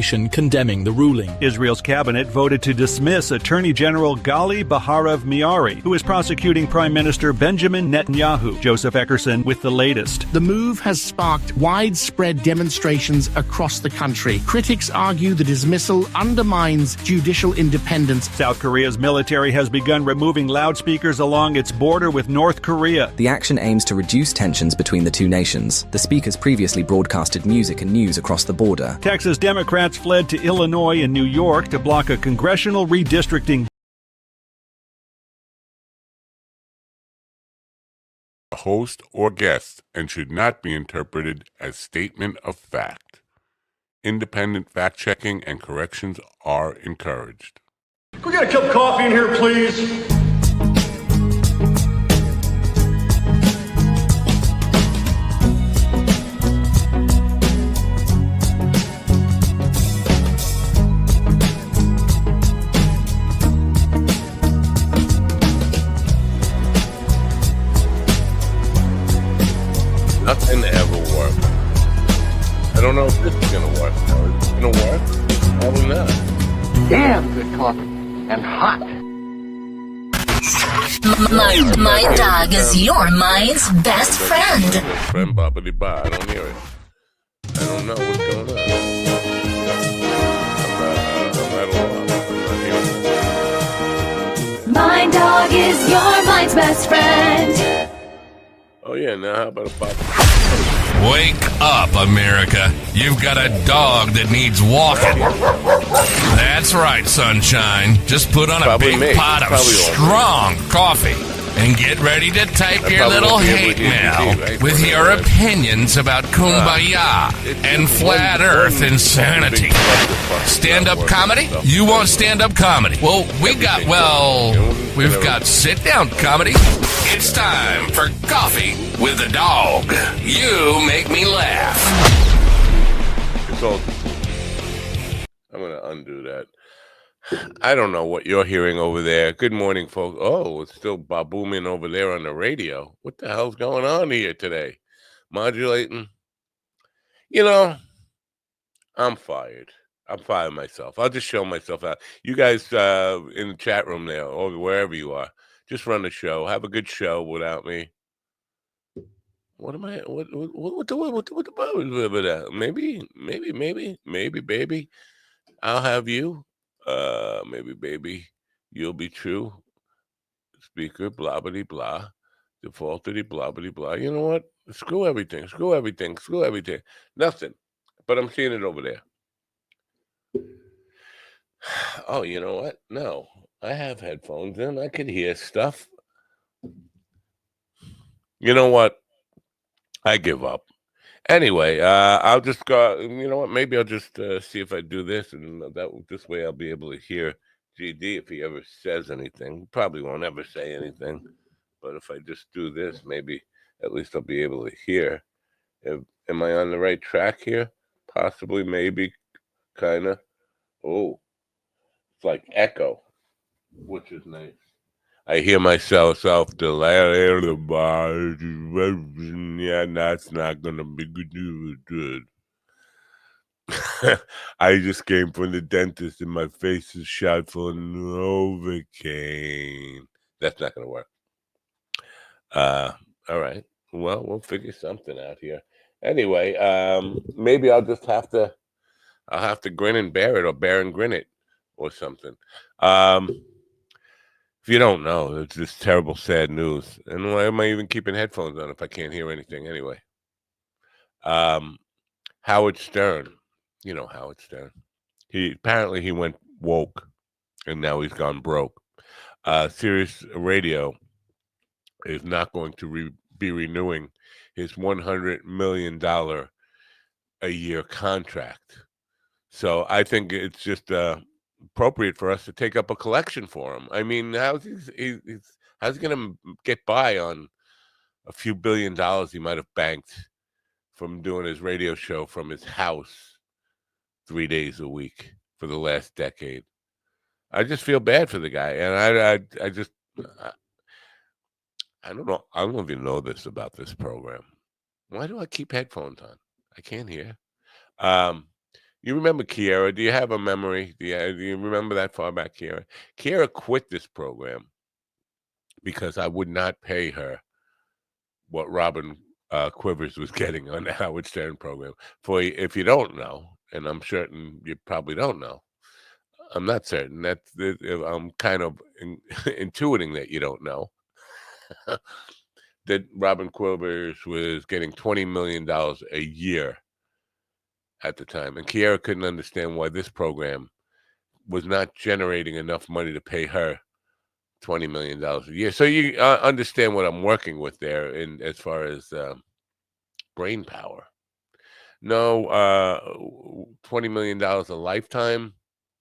condemning the ruling. Israel's cabinet voted to dismiss Attorney General Gali Baharav Miari, who is prosecuting Prime Minister Benjamin Netanyahu. Joseph Eckerson with the latest. The move has sparked widespread demonstrations across the country. Critics argue the dismissal undermines judicial independence. South Korea's military has begun removing loudspeakers along its border with North Korea. The action aims to reduce tensions between the two nations. The speakers previously broadcasted music and news across the border. Texas Democrats fled to Illinois and New York to block a congressional redistricting. Host or guest and should not be interpreted as statement of fact. Independent fact-checking and corrections are encouraged. Can we get a cup of coffee in here, please? Nothing ever works. I don't know if this is going to work. Now, is it going to work? Probably not. Damn good coffee. And hot. My dog is your mind's best friend. Friend, bobbity ba. I don't hear it. I don't know what's going on. I'm at a loss. I'm not hearing it. My dog is your mind's best friend. Oh, yeah, now how about a pop? Wake up, America. You've got a dog that needs walking. That's right, sunshine. Just put on a big pot of strong coffee and get ready to type your little hate mail with your opinions about kumbaya and flat earth insanity. Stand-up comedy? You want stand-up comedy? Well, we've got sit-down comedy. It's time for Coffee with a Dog. You make me laugh. So, I'm going to undo that. I don't know what you're hearing over there. Good morning, folks. Oh, it's still booming over there on the radio. What the hell's going on here today? Modulating? You know, I'm fired. I'm firing myself. I'll just show myself out. You guys in the chat room there or wherever you are, just run the show. Have a good show without me. What am I? What maybe, baby. I'll have you. Maybe, baby, you'll be true. Speaker, blah, blah, blah. Defaultedy, blah, blah, blah. You know what? Screw everything. Nothing. But I'm seeing it over there. Oh, you know what? No, I have headphones in. I could hear stuff. You know what? I give up. Anyway, I'll just go. You know what? Maybe I'll just see if I do this, and this way I'll be able to hear GD if he ever says anything. Probably won't ever say anything, but if I just do this, maybe at least I'll be able to hear. Am I on the right track here? Possibly, maybe, kind of. Oh, it's like echo, which is nice. I hear myself self-delay. Yeah, that's not gonna be good. I just came from the dentist and my face is shot full of Novocaine. That's not gonna work. All right. Well, we'll figure something out here. Anyway, maybe I'll just have to grin and bear it, or bear and grin it, or something. If you don't know, it's just terrible, sad news. And why am I even keeping headphones on if I can't hear anything anyway? Howard Stern, you know Howard Stern. He went woke, and now he's gone broke. Sirius Radio is not going to be renewing his $100 million a year contract. So I think it's just appropriate for us to take up a collection for him. I mean, how's he going to get by on a few $1 billion he might have banked from doing his radio show from his house 3 days a week for the last decade? I just feel bad for the guy, and I don't know. I don't even know this about this program. Why do I keep headphones on? I can't hear. You remember Kiera? Do you have a memory? Do you remember that far back, Kiera? Kiera quit this program because I would not pay her what Robin Quivers was getting on the Howard Stern program. If you don't know, and I'm certain you probably don't know, I'm not certain. I'm kind of intuiting that you don't know that Robin Quivers was getting $20 million a year at the time, and Kiera couldn't understand why this program was not generating enough money to pay her $20 million a year. So you understand what I'm working with there in as far as brain power. No, $20 million a lifetime,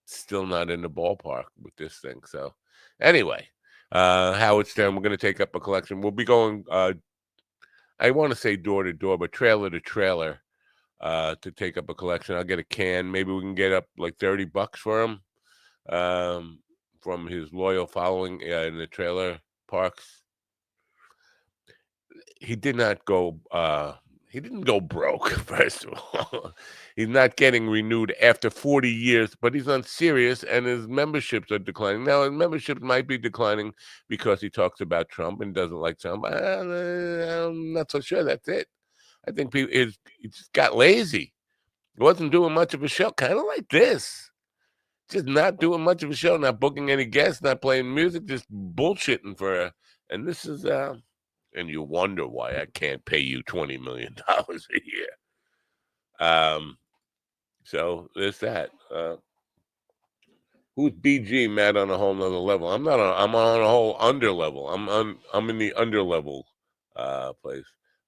still not in the ballpark with this thing. So anyway, Howard Stern, we're going to take up a collection. We'll be going, I want to say door to door, but trailer to trailer to take up a collection. I'll get a can. Maybe we can get up like $30 for him from his loyal following in the trailer parks. He did not go he didn't go broke, first of all. He's not getting renewed after 40 years, but he's on Sirius and his memberships are declining. Now, his memberships might be declining because he talks about Trump and doesn't like Trump. I'm not so sure that's it. I think he just got lazy. He wasn't doing much of a show, kind of like this. Just not doing much of a show, not booking any guests, not playing music, just bullshitting and this is and you wonder why I can't pay you $20 million a year. So there's that. Who's BG mad on a whole nother level? I'm on a whole under level. I'm in the under level place.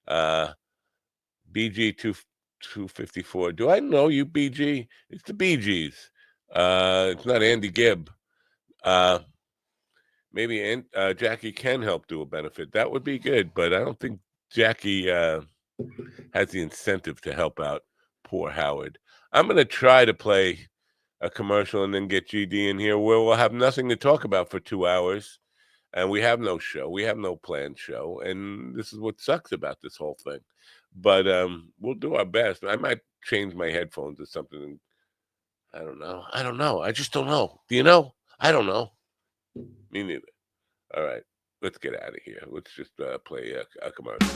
BG 254. Do I know you, BG? It's the BGs. It's not Andy Gibb. Maybe Jackie can help do a benefit. That would be good, but I don't think Jackie has the incentive to help out poor Howard. I'm going to try to play a commercial and then get GD in here where we'll have nothing to talk about for 2 hours, and we have no show. We have no planned show, and this is what sucks about this whole thing. But we'll do our best. I might change my headphones or something. I don't know. I just don't know. Do you know? I don't know. Me neither. All right, let's get out of here. Let's just play a commercial.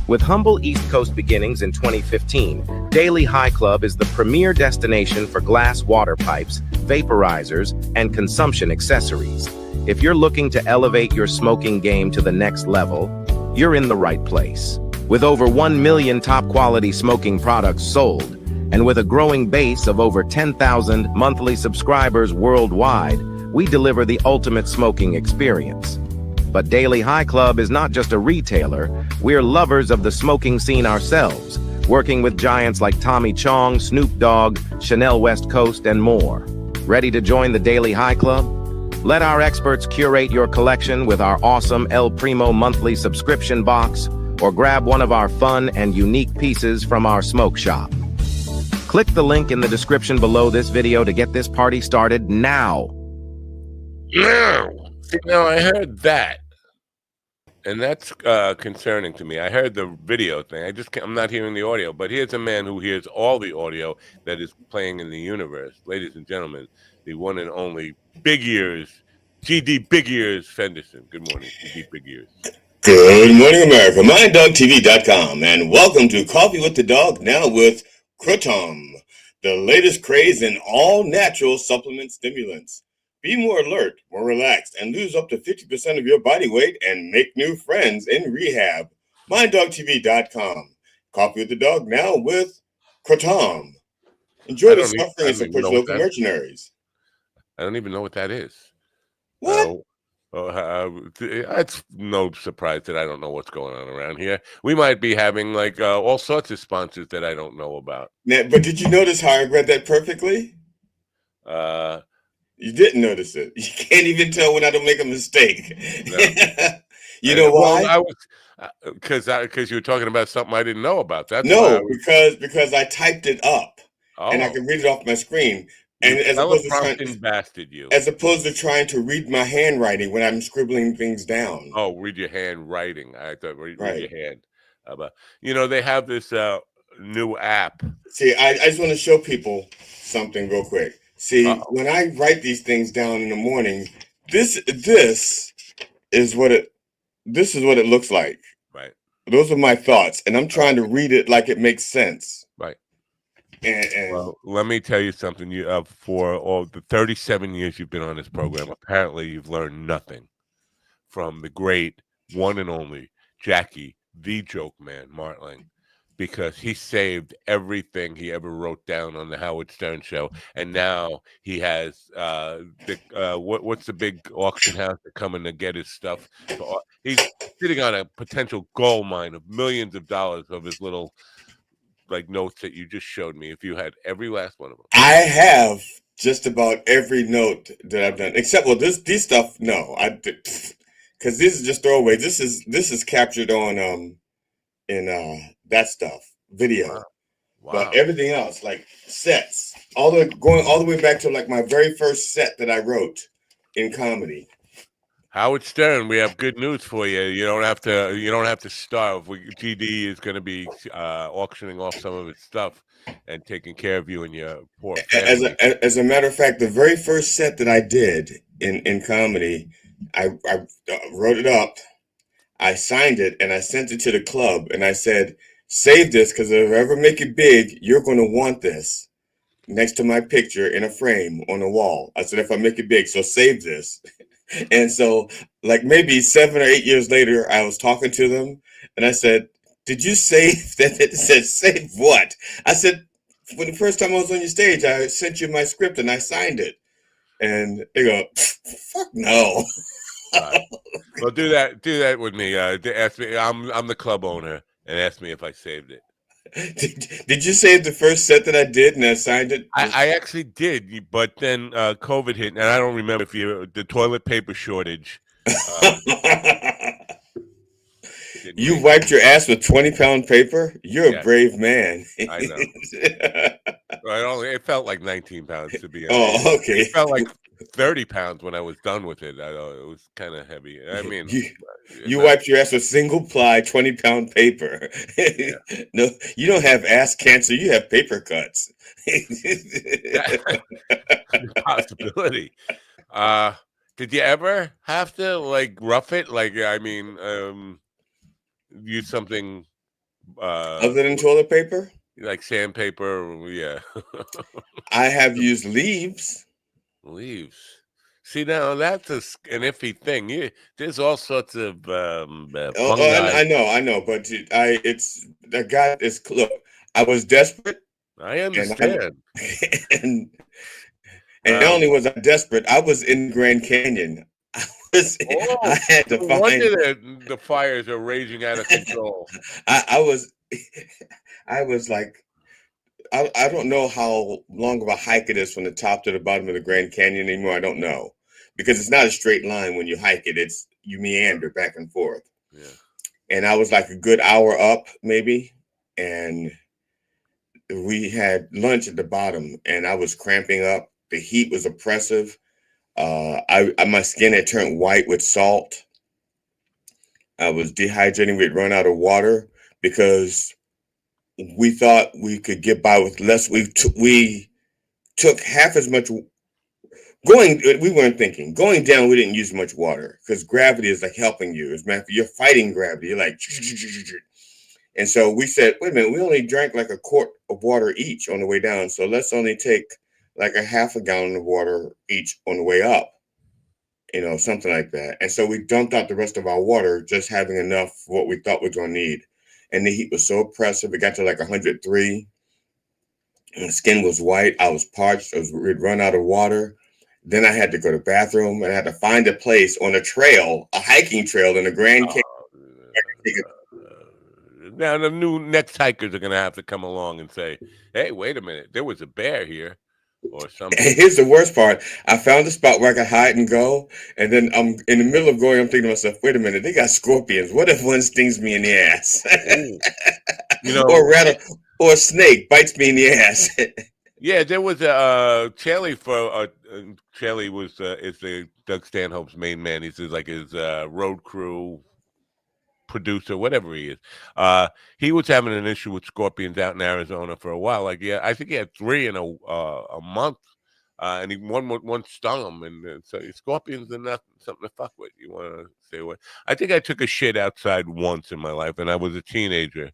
With humble East Coast beginnings in 2015, Daily High Club is the premier destination for glass water pipes, vaporizers, and consumption accessories. If you're looking to elevate your smoking game to the next level, you're in the right place. With over 1 million top-quality smoking products sold, and with a growing base of over 10,000 monthly subscribers worldwide, we deliver the ultimate smoking experience. But Daily High Club is not just a retailer, we're lovers of the smoking scene ourselves, working with giants like Tommy Chong, Snoop Dogg, Chanel West Coast, and more. Ready to join the Daily High Club? Let our experts curate your collection with our awesome El Primo monthly subscription box, or grab one of our fun and unique pieces from our smoke shop. Click the link in the description below this video to get this party started now. See, now I heard that, and that's concerning to me. I heard the video thing. I'm not hearing the audio, but here's a man who hears all the audio that is playing in the universe. Ladies and gentlemen, the one and only Big Ears, GD Big Ears Fenderson. Good morning, GD Big Ears. Good morning, America. MyDogTV.com, and welcome to Coffee with the Dog, now with Kratom, the latest craze in all-natural supplement stimulants. Be more alert, more relaxed, and lose up to 50% of your body weight and make new friends in rehab. MyDogTV.com. Coffee with the Dog, now with Kratom. Enjoy the suffering and support local mercenaries. I don't even know what that is. What? It's no surprise that I don't know what's going on around here. We might be having like all sorts of sponsors that I don't know about. Now, but did you notice how I read that perfectly? You didn't notice it. You can't even tell when I don't make a mistake. No. You know why? Well, I was because you were talking about something I didn't know about. That's because I typed it up and I can read it off my screen. And as opposed to trying to read my handwriting when I'm scribbling things down. Oh, read your handwriting. I thought read your hand. They have this new app. See, I just want to show people something real quick. See, Uh-oh. when I write these things down in the morning, this is what it looks like. Right. Those are my thoughts, and I'm trying to read it like it makes sense. Right. And well, let me tell you something. You for all the 37 years you've been on this program, apparently you've learned nothing from the great one and only Jackie, the Joke Man Martling, because he saved everything he ever wrote down on the Howard Stern show, and now he has what's the big auction house that's coming to get his stuff? He's sitting on a potential gold mine of millions of dollars of his little like notes that you just showed me. If you had every last one of them, I have just about every note that I've done, except these stuff. No, because these are just throwaways. This is captured on in that stuff video. Wow. But everything else, like sets, going all the way back to like my very first set that I wrote in comedy. Howard Stern, we have good news for you. You don't have to starve. GD is going to be auctioning off some of his stuff and taking care of you and your poor family. As a matter of fact, the very first set that I did in comedy, I wrote it up, I signed it, and I sent it to the club, and I said, "Save this, because if I ever make it big, you're going to want this next to my picture in a frame on the wall." I said, "If I make it big, so save this." And so, like maybe 7 or 8 years later, I was talking to them, and I said, "Did you save that?" They said, "Save what?" I said, "When the first time I was on your stage, I sent you my script and I signed it." And they go, "Fuck no." Well, do that with me. Ask me. I'm the club owner, and ask me if I saved it. Did you save the first set that I did and I signed it? I actually did, but then COVID hit, and I don't remember if the toilet paper shortage. You wiped your ass with 20-pound paper? You're a brave man. I know. It felt like 19 pounds to be honest. Oh, okay. It felt like 30 pounds when I was done with it. It was kind of heavy. I mean, you wiped your ass with single-ply 20-pound paper. Yeah. No, you don't have ass cancer. You have paper cuts. Possibility. Did you ever have to like rough it? Like, I mean, use something other than toilet paper, like sandpaper? Yeah. I have used leaves. See, now that's an iffy thing. There's all sorts of fungi. I know, but look, I was desperate. I understand. And not only was I desperate, I was in Grand Canyon. I had to find. Wonder the fires are raging out of control. I was like, I don't know how long of a hike it is from the top to the bottom of the Grand Canyon anymore. I don't know, because it's not a straight line when you hike it. You meander back and forth. Yeah. And I was like a good hour up maybe, and we had lunch at the bottom, and I was cramping up. The heat was oppressive. My skin had turned white with salt. I was dehydrating. We'd run out of water because we thought we could get by with less. We took half as much. We weren't thinking. Going down, we didn't use much water because gravity is like helping you. As a matter of fact, you're fighting gravity. You're like, and so we said, wait a minute, we only drank like a quart of water each on the way down. So let's only take like a half a gallon of water each on the way up. Something like that. And so we dumped out the rest of our water, just having enough for what we thought we were going to need. And the heat was so oppressive. It got to like 103. And the skin was white. I was parched. We'd run out of water. Then I had to go to the bathroom, and I had to find a place on a trail, a hiking trail in the Grand Canyon. Now the new next hikers are going to have to come along and say, hey, wait a minute, there was a bear here. Or something. And here's the worst part. I found a spot where I could hide and go. And then I'm in the middle of going, I'm thinking to myself, wait a minute, they got scorpions. What if one stings me in the ass? Or a snake bites me in the ass. Yeah, there was a Charlie Charlie is the Doug Stanhope's main man. He's like his road crew producer, whatever he is. He was having an issue with scorpions out in Arizona for a while. Like, yeah, I think he had 3 in a month, and he one stung him. And so scorpions are not something to fuck with. You want to stay away. I think I took a shit outside once in my life, and I was a teenager.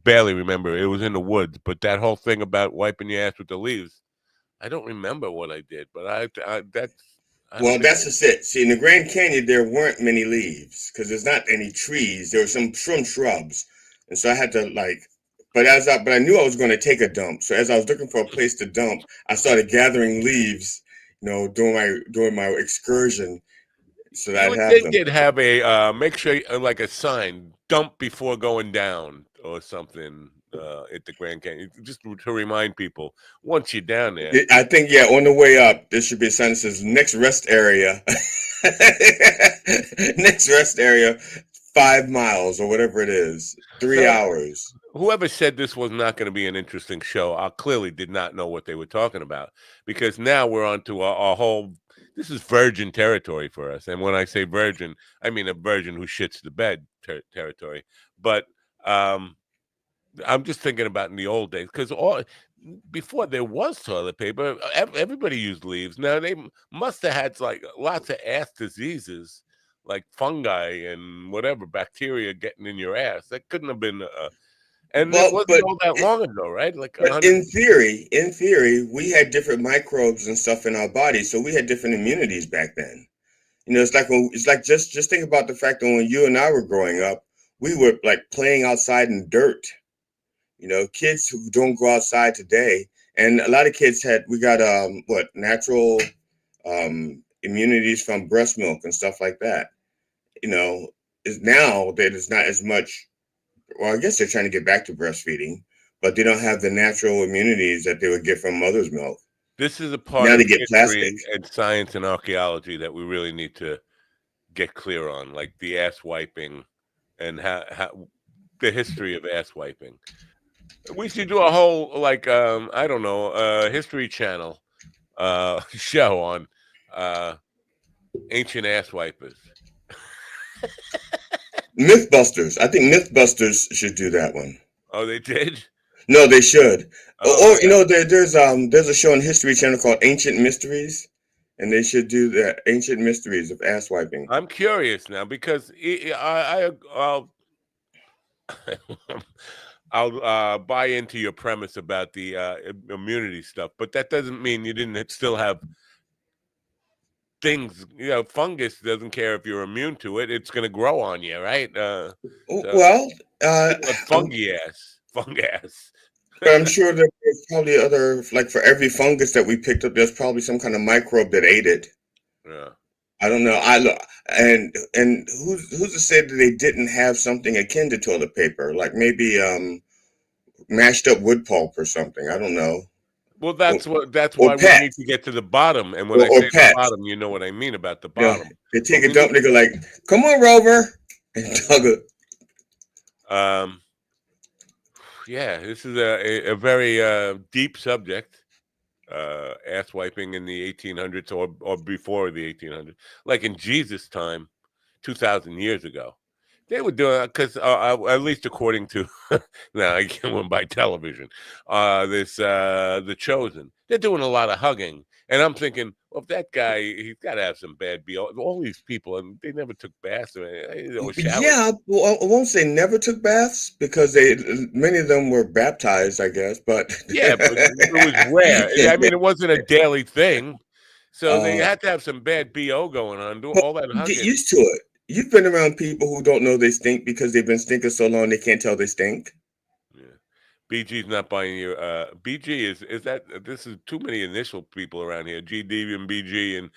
Barely remember. It was in the woods, but that whole thing about wiping your ass with the leaves, I don't remember what I did. But Well, that's just it. See, in the Grand Canyon, there weren't many leaves because there's not any trees. There were some shrubs, and so I had to But I knew I was going to take a dump. So as I was looking for a place to dump, I started gathering leaves. Doing my excursion, so that You I'd would have think them. they'd have a make sure like a sign, dump before going down or something at the Grand Canyon, just to remind people once you're down there. I think, yeah, on the way up, there should be a sign that says next rest area. Next rest area, 5 miles or whatever it is, 3 hours. Whoever said this was not going to be an interesting show, I clearly did not know what they were talking about, because now we're on to our whole. This is virgin territory for us, and when I say virgin, I mean a virgin who shits the bed territory. But I'm just thinking about in the old days, because before there was toilet paper, everybody used leaves. Now they must have had like lots of ass diseases, like fungi and whatever bacteria getting in your ass. That couldn't have been. And it wasn't all that long ago, right? Like, but in theory, we had different microbes and stuff in our bodies, so we had different immunities back then. It's like just think about the fact that when you and I were growing up, we were like playing outside in dirt. Kids who don't go outside today, and a lot of kids got natural immunities from breast milk and stuff like that. Is now that it's not as much. Well, I guess they're trying to get back to breastfeeding, but they don't have the natural immunities that they would get from mother's milk. This is a part now of they get history plastic and science and archaeology that we really need to get clear on, like the ass wiping and how the history of ass wiping. We should do a whole I don't know, History Channel show on ancient ass wipers. Mythbusters. I think Mythbusters should do that one. Oh, they did? No, they should. Oh, there's a show on History Channel called Ancient Mysteries, and they should do the Ancient Mysteries of ass wiping. I'm curious now because I'll buy into your premise about the immunity stuff, but that doesn't mean you didn't still have things. Fungus doesn't care if you're immune to it; it's going to grow on you, right? Fungus. But I'm sure that there's probably other, like for every fungus that we picked up, there's probably some kind of microbe that ate it. Yeah. I don't know. And who's to say that they didn't have something akin to toilet paper, like maybe mashed up wood pulp or something. I don't know. Well, that's why we need to get to the bottom. And when I say the bottom, you know what I mean about the bottom. They take a dump, they go like, "Come on, Rover," and tug it. Yeah, this is a very deep subject. Ass wiping in the 1800s or before the 1800s, like in Jesus' time, 2,000 years ago. They were doing because at least according to now I can't win by television. The Chosen, they're doing a lot of hugging, and I'm thinking, well, if that guy, he's got to have some bad BO. All these people, and they never took baths or showers. Yeah, well, I won't say never took baths because many of them were baptized, I guess. But yeah, but it was rare. I mean, it wasn't a daily thing, so they had to have some bad BO going on. Do all that hugging. Get used to it. You've been around people who don't know they stink because they've been stinking so long they can't tell they stink. Yeah. BG's not buying you. BG is that this is too many initial people around here. GD and BG and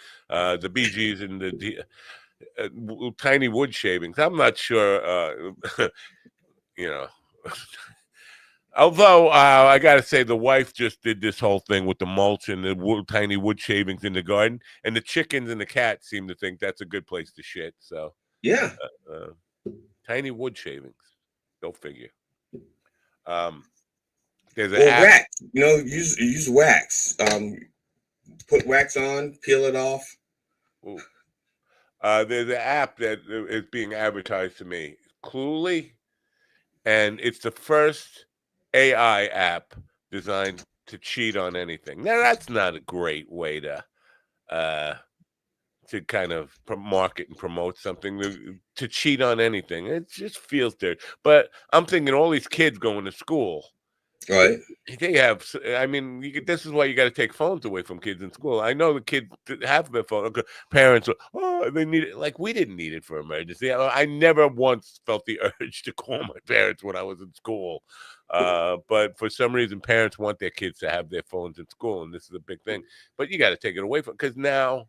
the BGs and the tiny wood shavings. I'm not sure. Although I got to say, the wife just did this whole thing with the mulch and the tiny wood shavings in the garden, and the chickens and the cats seem to think that's a good place to shit. So yeah, tiny wood shavings. Go figure. There's wax. Use wax. Put wax on, peel it off. There's an app that is being advertised to me Cluely, and it's the first AI app designed to cheat on anything. Now, that's not a great way to kind of market and promote something to cheat on anything. It just feels dirty. But I'm thinking all these kids going to school. Right. They have, I mean, this is why you got to take phones away from kids in school. I know the kids have their phone. Parents are, they need it. Like, we didn't need it for emergency. I never once felt the urge to call my parents when I was in school. But for some reason, parents want their kids to have their phones in school. And this is a big thing. But you got to take it away from, because now,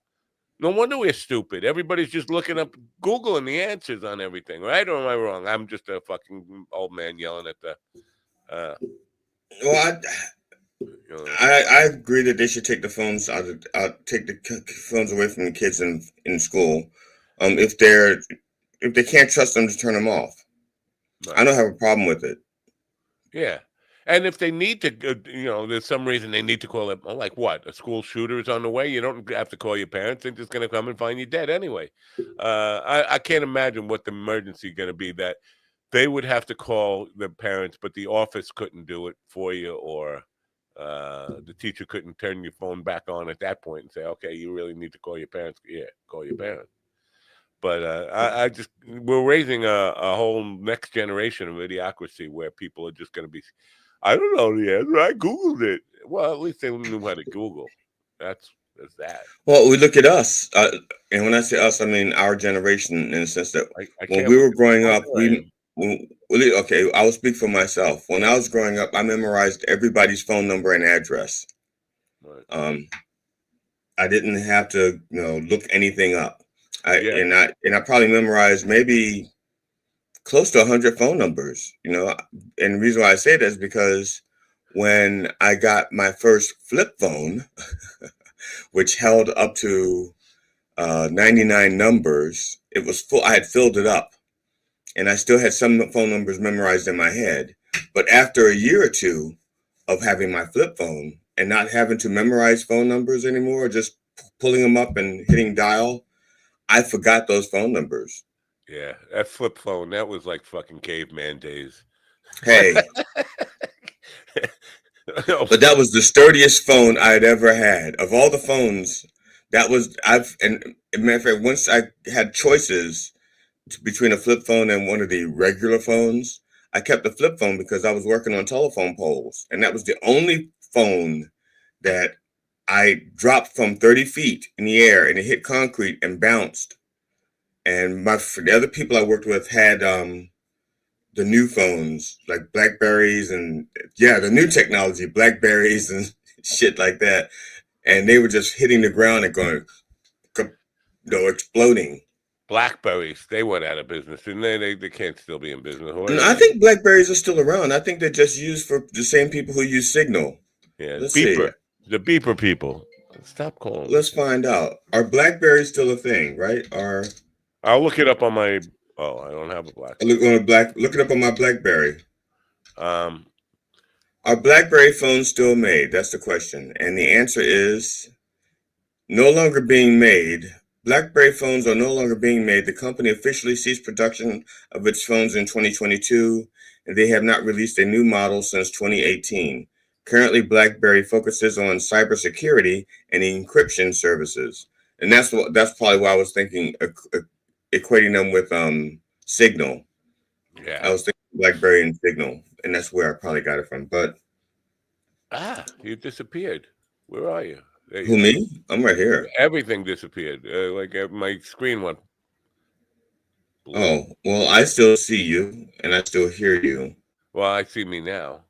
no wonder we're stupid. Everybody's just looking up, Googling the answers on everything, right? Or am I wrong? I'm just a fucking old man yelling at the. Well, I agree that they should take the phones take the phones away from the kids in school. If they can't trust them to turn them off, right. I don't have a problem with it. Yeah. And if they need to, there's some reason they need to call it, like what? A school shooter is on the way? You don't have to call your parents. They're just going to come and find you dead anyway. I can't imagine what the emergency is going to be that they would have to call the parents, but the office couldn't do it for you, or the teacher couldn't turn your phone back on at that point and say, okay, you really need to call your parents. Yeah, call your parents. But we're raising a whole next generation of idiocracy where people are just going to be, I don't know the answer. I Googled it. Well, at least they knew how to Google. That's that. Well, we look at us. And when I say us, I mean our generation, in the sense that when we were growing up, okay, I will speak for myself. When I was growing up, I memorized everybody's phone number and address. Right. I didn't have to, look anything up. And I probably memorized maybe close to 100 phone numbers, and the reason why I say that is because when I got my first flip phone, which held up to 99 numbers, it was full. I had filled it up, and I still had some phone numbers memorized in my head. But after a year or two of having my flip phone and not having to memorize phone numbers anymore, just pulling them up and hitting dial, I forgot those phone numbers. Yeah, that flip phone, that was like fucking caveman days. Hey. But that was the sturdiest phone I'd ever had. Of all the phones, and matter of fact, once I had choices between a flip phone and one of the regular phones, I kept the flip phone because I was working on telephone poles. And that was the only phone that I dropped from 30 feet in the air, and it hit concrete and bounced. And the other people I worked with had the new phones, like Blackberries and the new technology, Blackberries and shit like that. And they were just hitting the ground and going, exploding. Blackberries, they went out of business, and they can't still be in business. No, I think Blackberries are still around. I think they're just used for the same people who use Signal. Yeah, the beeper people. Stop calling. Let's find out. Are Blackberries still a thing, right? I'll look it up on my. Oh, I don't have a Blackberry. Look it up on my Blackberry. Are Blackberry phones still made? That's the question. And the answer is no longer being made. Blackberry phones are no longer being made. The company officially ceased production of its phones in 2022, and they have not released a new model since 2018. Currently, BlackBerry focuses on cybersecurity and encryption services. And that's probably why I was thinking equating them with Signal. Yeah, I was thinking BlackBerry and Signal, and that's where I probably got it from. But you disappeared. Where are you? Who, me? I'm right here. Everything disappeared. My screen went blue. Oh, well, I still see you, and I still hear you. Well, I see me now.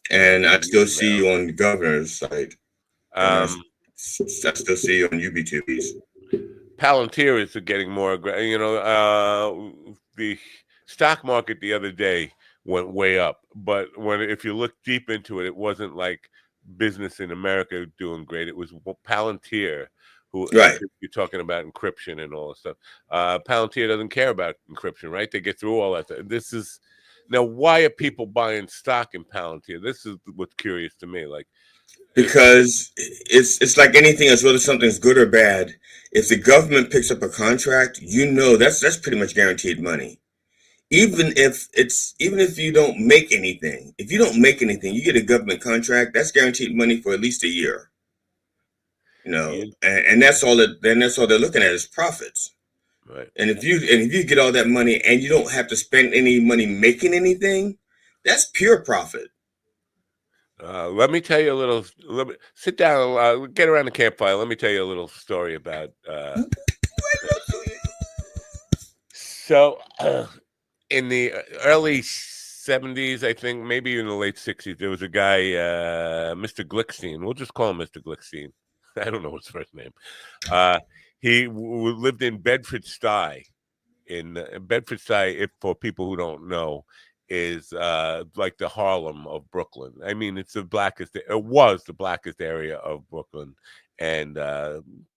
And I still see you on the governor's site. I still see you on UBTVs. Palantirs are getting more aggressive. The stock market the other day went way up, but if you look deep into it, it wasn't like business in America doing great. It was Palantir, who right. You're talking about encryption and all this stuff. Palantir doesn't care about encryption, right? They get through all that. This is now, why are people buying stock in Palantir? This is what's curious to me. Because it's like anything else, whether something's good or bad. If the government picks up a contract, that's pretty much guaranteed money. even if you don't make anything, if you don't make anything, you get a government contract, that's guaranteed money for at least a year. And that's all they're looking at is profits. Right. And if you get all that money and you don't have to spend any money making anything, that's pure profit. Let me tell you a little. Sit down, get around the campfire. Let me tell you a little story about. So, in the early 70s, I think, maybe in the late 60s, there was a guy, Mr. Glickstein. We'll just call him Mr. Glickstein. I don't know his first name. He lived in Bedford-Stuyvesant. In Bedford-Stuyvesant, if for people who don't know, is like the Harlem of Brooklyn. I mean, it was the blackest area of Brooklyn, and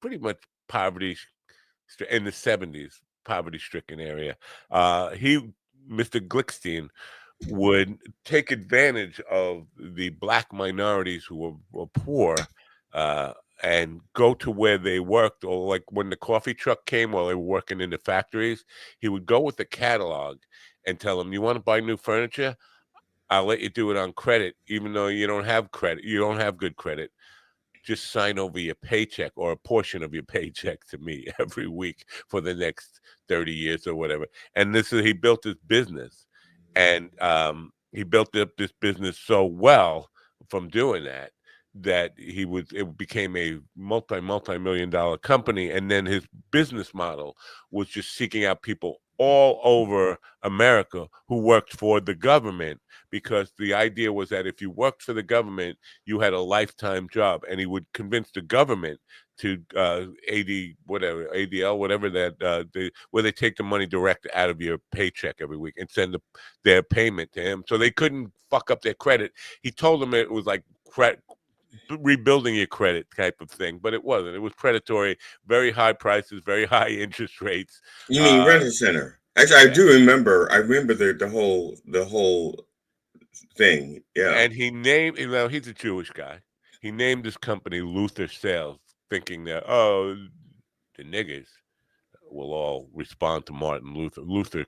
pretty much poverty in the 70s, poverty-stricken area. Mr. Glickstein, would take advantage of the black minorities who were poor, and go to where they worked, or like when the coffee truck came while they were working in the factories, he would go with the catalog and tell them, "You want to buy new furniture? I'll let you do it on credit, even though you don't have credit. You don't have good credit. Just sign over your paycheck or a portion of your paycheck to me every week for the next 30 years or whatever." And he built his business, and he built up this business so well from doing that it became a multi-million dollar company. And then his business model was just seeking out people all over America who worked for the government, because the idea was that if you worked for the government, you had a lifetime job. And he would convince the government to ADL, whatever that, where they take the money direct out of your paycheck every week and send their payment to him, so they couldn't fuck up their credit. He told them it was like rebuilding your credit type of thing, but it wasn't. It was predatory, very high prices, very high interest rates. You mean Rent-A-Center? Actually, I do remember. I remember the whole thing. Yeah. And he named. He's a Jewish guy. He named his company Luther Sales, thinking that the niggers will all respond to Martin Luther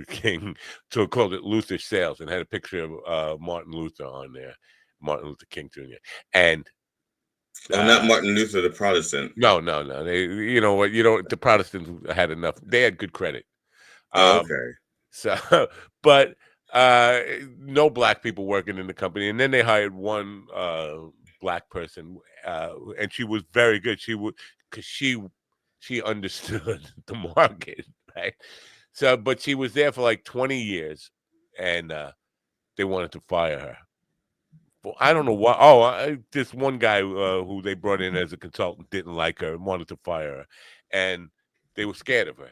King, so called it Luther Sales, and had a picture of Martin Luther on there, Martin Luther King Jr. And not Martin Luther the Protestant. No. They, the Protestants had enough. They had good credit. Okay. So, but no black people working in the company, and then they hired one black person, and she was very good. Because she understood the market, right? So, but she was there for like 20 years, and they wanted to fire her. Well, I don't know why. This one guy who they brought in as a consultant didn't like her and wanted to fire her, and they were scared of her.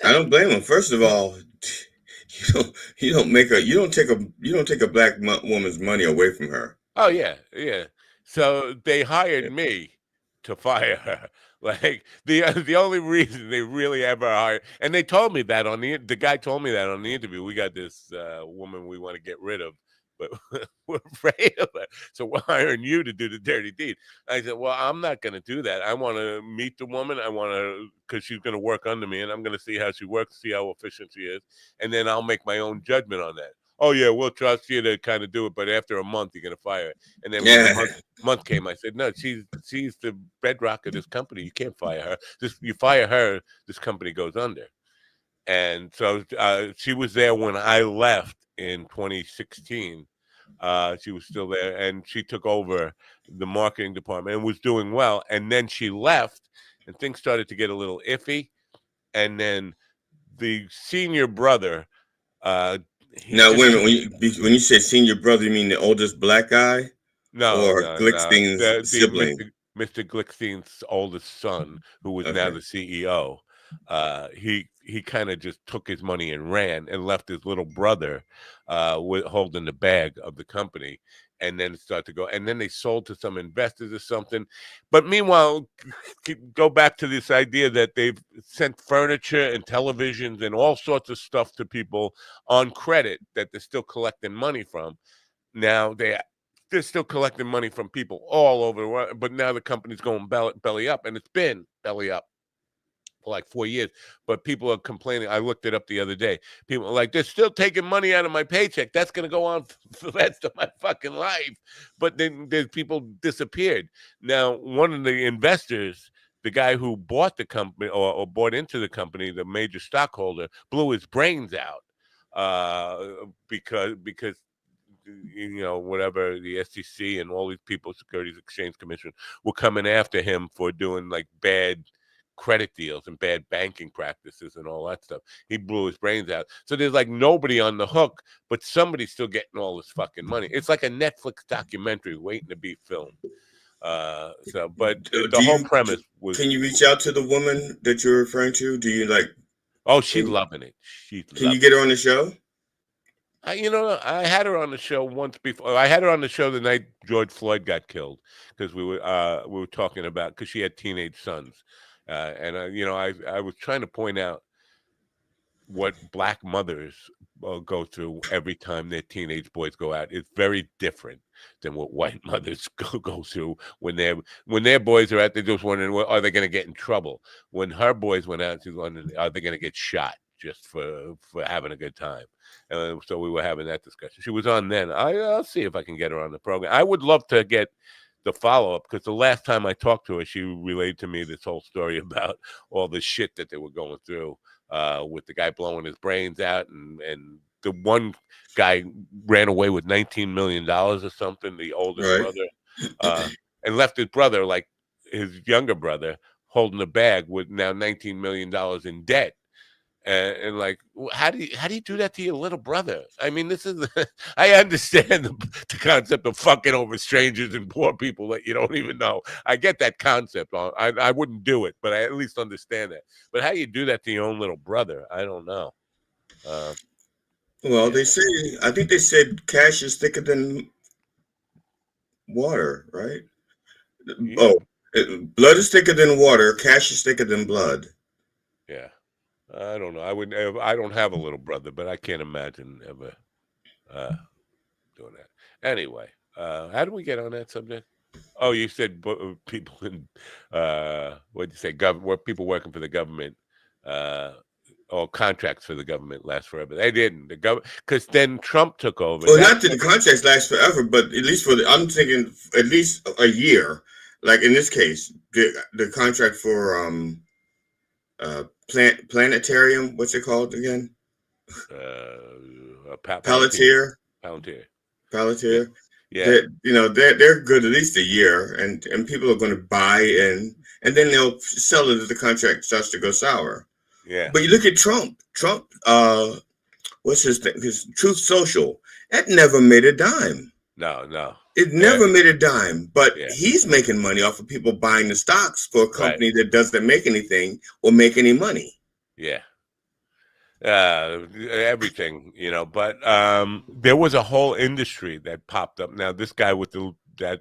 I don't blame them. First of all, you don't take a black woman's money away from her. Oh yeah. So they hired me to fire her. Like the only reason they really ever hired, and they told me that the guy told me that on the interview. We got this woman we want to get rid of, but we're afraid of her, so we're hiring you to do the dirty deed. I said, well, I'm not going to do that. I want to meet the woman. I want to, because she's going to work under me, and I'm going to see how she works, see how efficient she is, and then I'll make my own judgment on that. Oh yeah, we'll trust you to kind of do it, but after a month, you're going to fire her. And then when the month came, I said, no, she's the bedrock of this company. You can't fire her. You fire her, this company goes under. And so she was there when I left in 2016. She was still there, and she took over the marketing department and was doing well. And then she left, and things started to get a little iffy. And then the senior brother. Now, wait a minute. When you say senior brother, you mean the oldest black guy? No, or Glickstein's sibling? Mr. Glickstein's oldest son, who was now the CEO. He kind of just took his money and ran, and left his little brother holding the bag of the company. And then it started to go, and then they sold to some investors or something. But meanwhile, go back to this idea that they've sent furniture and televisions and all sorts of stuff to people on credit that they're still collecting money from. Now they're still collecting money from people all over the world, but now the company's going belly up, and it's been belly up for like 4 years. But people are complaining. I looked it up the other day. People are like, they're still taking money out of my paycheck. That's going to go on for the rest of my fucking life. But then there's people disappeared. Now, one of the investors, the guy who bought the company or bought into the company, the major stockholder, blew his brains out because whatever, the SEC and all these people, Securities Exchange Commission, were coming after him for doing like bad credit deals and bad banking practices and all that stuff. He blew his brains out. So there's like nobody on the hook, but somebody's still getting all this fucking money. It's like a Netflix documentary waiting to be filmed. But the whole premise was. Can you reach out to the woman that you're referring to? Do you like? Oh, she's loving it. Can you get her on the show? I had her on the show once before. I had her on the show the night George Floyd got killed because we were talking about, because she had teenage sons, and I was trying to point out what black mothers go through every time their teenage boys go out. It's very different than what white mothers go through when their boys are out. They're just wondering, well, are they going to get in trouble? When her boys went out, she's wondering, are they going to get shot just for having a good time? And so we were having that discussion. She was on then. I'll see if I can get her on the program. I would love to get the follow-up, because the last time I talked to her, she relayed to me this whole story about all the shit that they were going through with the guy blowing his brains out, and the one guy ran away with $19 million or something, the oldest brother, and left his brother, like his younger brother, holding a bag with now $19 million in debt. And like, how do you do that to your little brother? I mean, this is I understand the concept of fucking over strangers and poor people that you don't even know. I get that concept. I wouldn't do it, but I at least understand that. But how you do that to your own little brother, I don't know. Well, they say, I think they said cash is thicker than water, right? Yeah. Oh, blood is thicker than water. Cash is thicker than blood. Yeah. I don't know. I don't have a little brother, but I can't imagine ever doing that. Anyway, how do we get on that subject? Oh, you said people in what did you say? People working for the government, or contracts for the government last forever. They didn't. The government, because then Trump took over. Well, not that the contracts last forever, but at least I'm thinking at least a year. Like in this case, the contract for planetarium, what's it called again? Palantir. Yeah. They're good at least a year, and people are going to buy in, and then they'll sell it if the contract starts to go sour. Yeah. But you look at Trump, what's his thing? His Truth Social, that never made a dime. No. It never made a dime, but he's making money off of people buying the stocks for a company that doesn't make anything or make any money. Yeah. Everything, but there was a whole industry that popped up. Now, this guy with that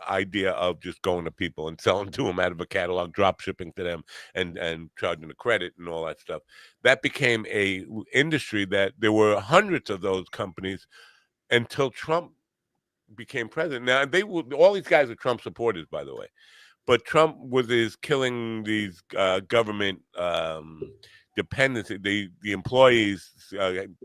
idea of just going to people and selling to them out of a catalog, drop shipping to them and charging the credit and all that stuff, that became a industry that there were hundreds of those companies until Trump became president. Now, all these guys are Trump supporters, by the way, but Trump was killing these government dependency. The employees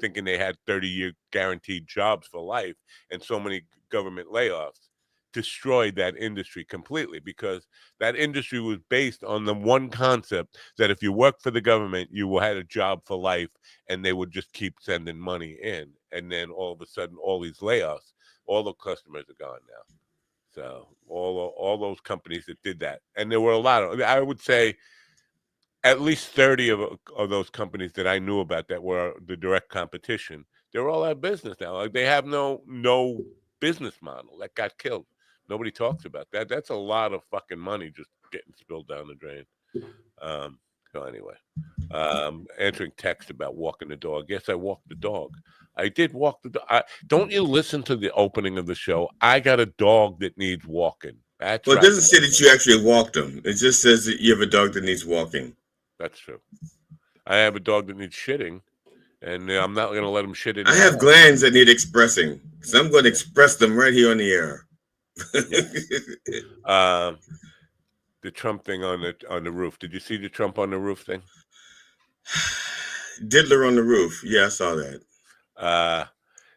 thinking they had 30-year guaranteed jobs for life, and so many government layoffs destroyed that industry completely, because that industry was based on the one concept that if you work for the government, you had a job for life, and they would just keep sending money in. And then all of a sudden, all these layoffs, all the customers are gone now. So all those companies that did that, and there were a lot of, I would say, at least 30 of those companies that I knew about that were the direct competition, they're all out of business now. Like, they have no business model. That got killed. Nobody talks about that. That's a lot of fucking money just getting spilled down the drain. So anyway, answering text about walking the dog. Yes, I walked the dog. I did walk the dog. Don't you listen to the opening of the show? I got a dog that needs walking. That's well, it doesn't say that you actually walked him. It just says that you have a dog that needs walking. That's true. I have a dog that needs shitting, and I'm not going to let him shit in. I have glands that need expressing, so I'm going to express them right here on the air. the Trump thing on the roof. Did you see the Trump on the roof thing? Diddler on the roof. Yeah, I saw that.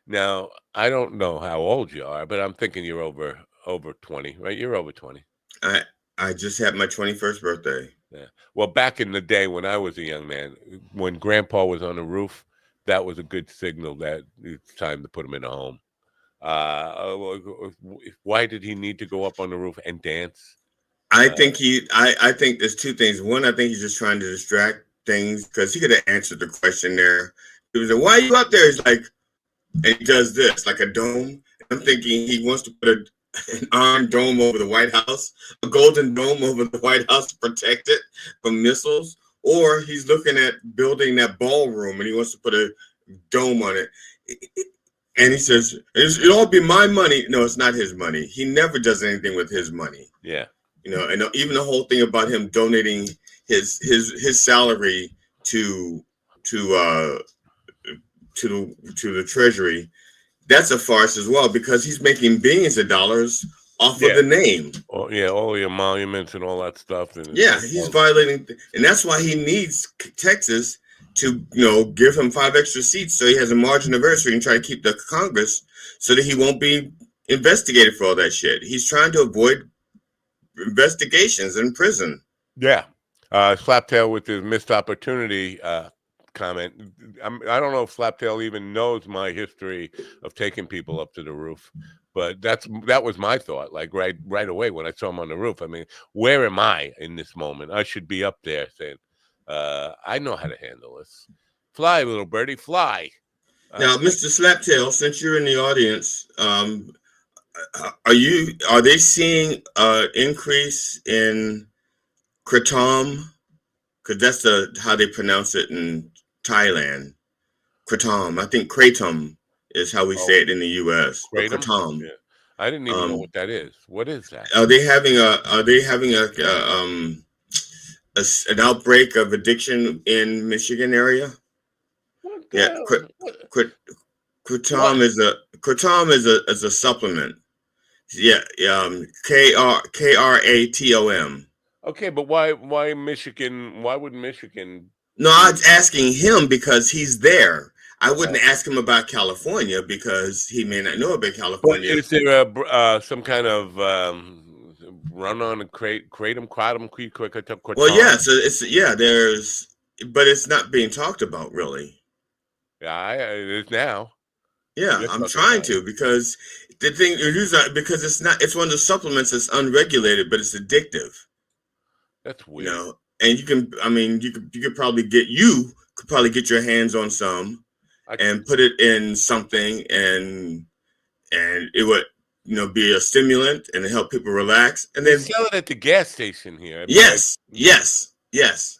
Now I don't know how old you are, but I'm thinking you're over 20, right? You're over 20. I just had my 21st birthday. Yeah. Well, back in the day when I was a young man, when Grandpa was on the roof, that was a good signal that it's time to put him in a home. Why did he need to go up on the roof and dance? I think I think there's two things. One, I think he's just trying to distract things because he could have answered the question there. He was like, "Why are you up there?" He's like, and he does this like a dome. I'm thinking he wants to put an iron dome over the White House, a golden dome over the White House to protect it from missiles, or he's looking at building that ballroom and he wants to put a dome on it. And he says, "It'll all be my money." No, it's not his money. He never does anything with his money. Yeah. You know, and even the whole thing about him donating his salary to the Treasury, that's a farce as well because he's making billions of dollars off of the name. Oh, yeah, all your monuments and all that stuff. And he's violating, and that's why he needs Texas to give him 5 extra seats so he has a margin of error so he can try to keep the Congress so that he won't be investigated for all that shit. He's trying to avoid investigations in prison. Yeah. Slaptail with his missed opportunity comment. I don't know if Slaptail even knows my history of taking people up to the roof, but that was my thought. Like right away when I saw him on the roof. I mean, where am I in this moment? I should be up there saying, I know how to handle this. Fly, little birdie, fly. Now, Mr. Slaptail, since you're in the audience, are they seeing an increase in kratom? Because that's how they pronounce it in Thailand. Kratom. I think kratom is how we say it in the U.S. Kratom. Yeah. I didn't even know what that is. What is that? Are they having an outbreak of addiction in Michigan area? Yeah, kratom is a supplement. Yeah, KRATOM. Okay, but why Michigan? Why would Michigan? No, I was asking him because he's there. I wouldn't ask him about California because he may not know about California. But is there some kind of run on a kratom? Well, yeah, so but it's not being talked about really. Yeah, it is now. Yeah, I'm trying to because the thing is because it's one of the supplements that's unregulated, but it's addictive. That's weird. And you could probably get your hands on some and put it in something and it would be a stimulant and help people relax. And then sell it at the gas station here. Yes.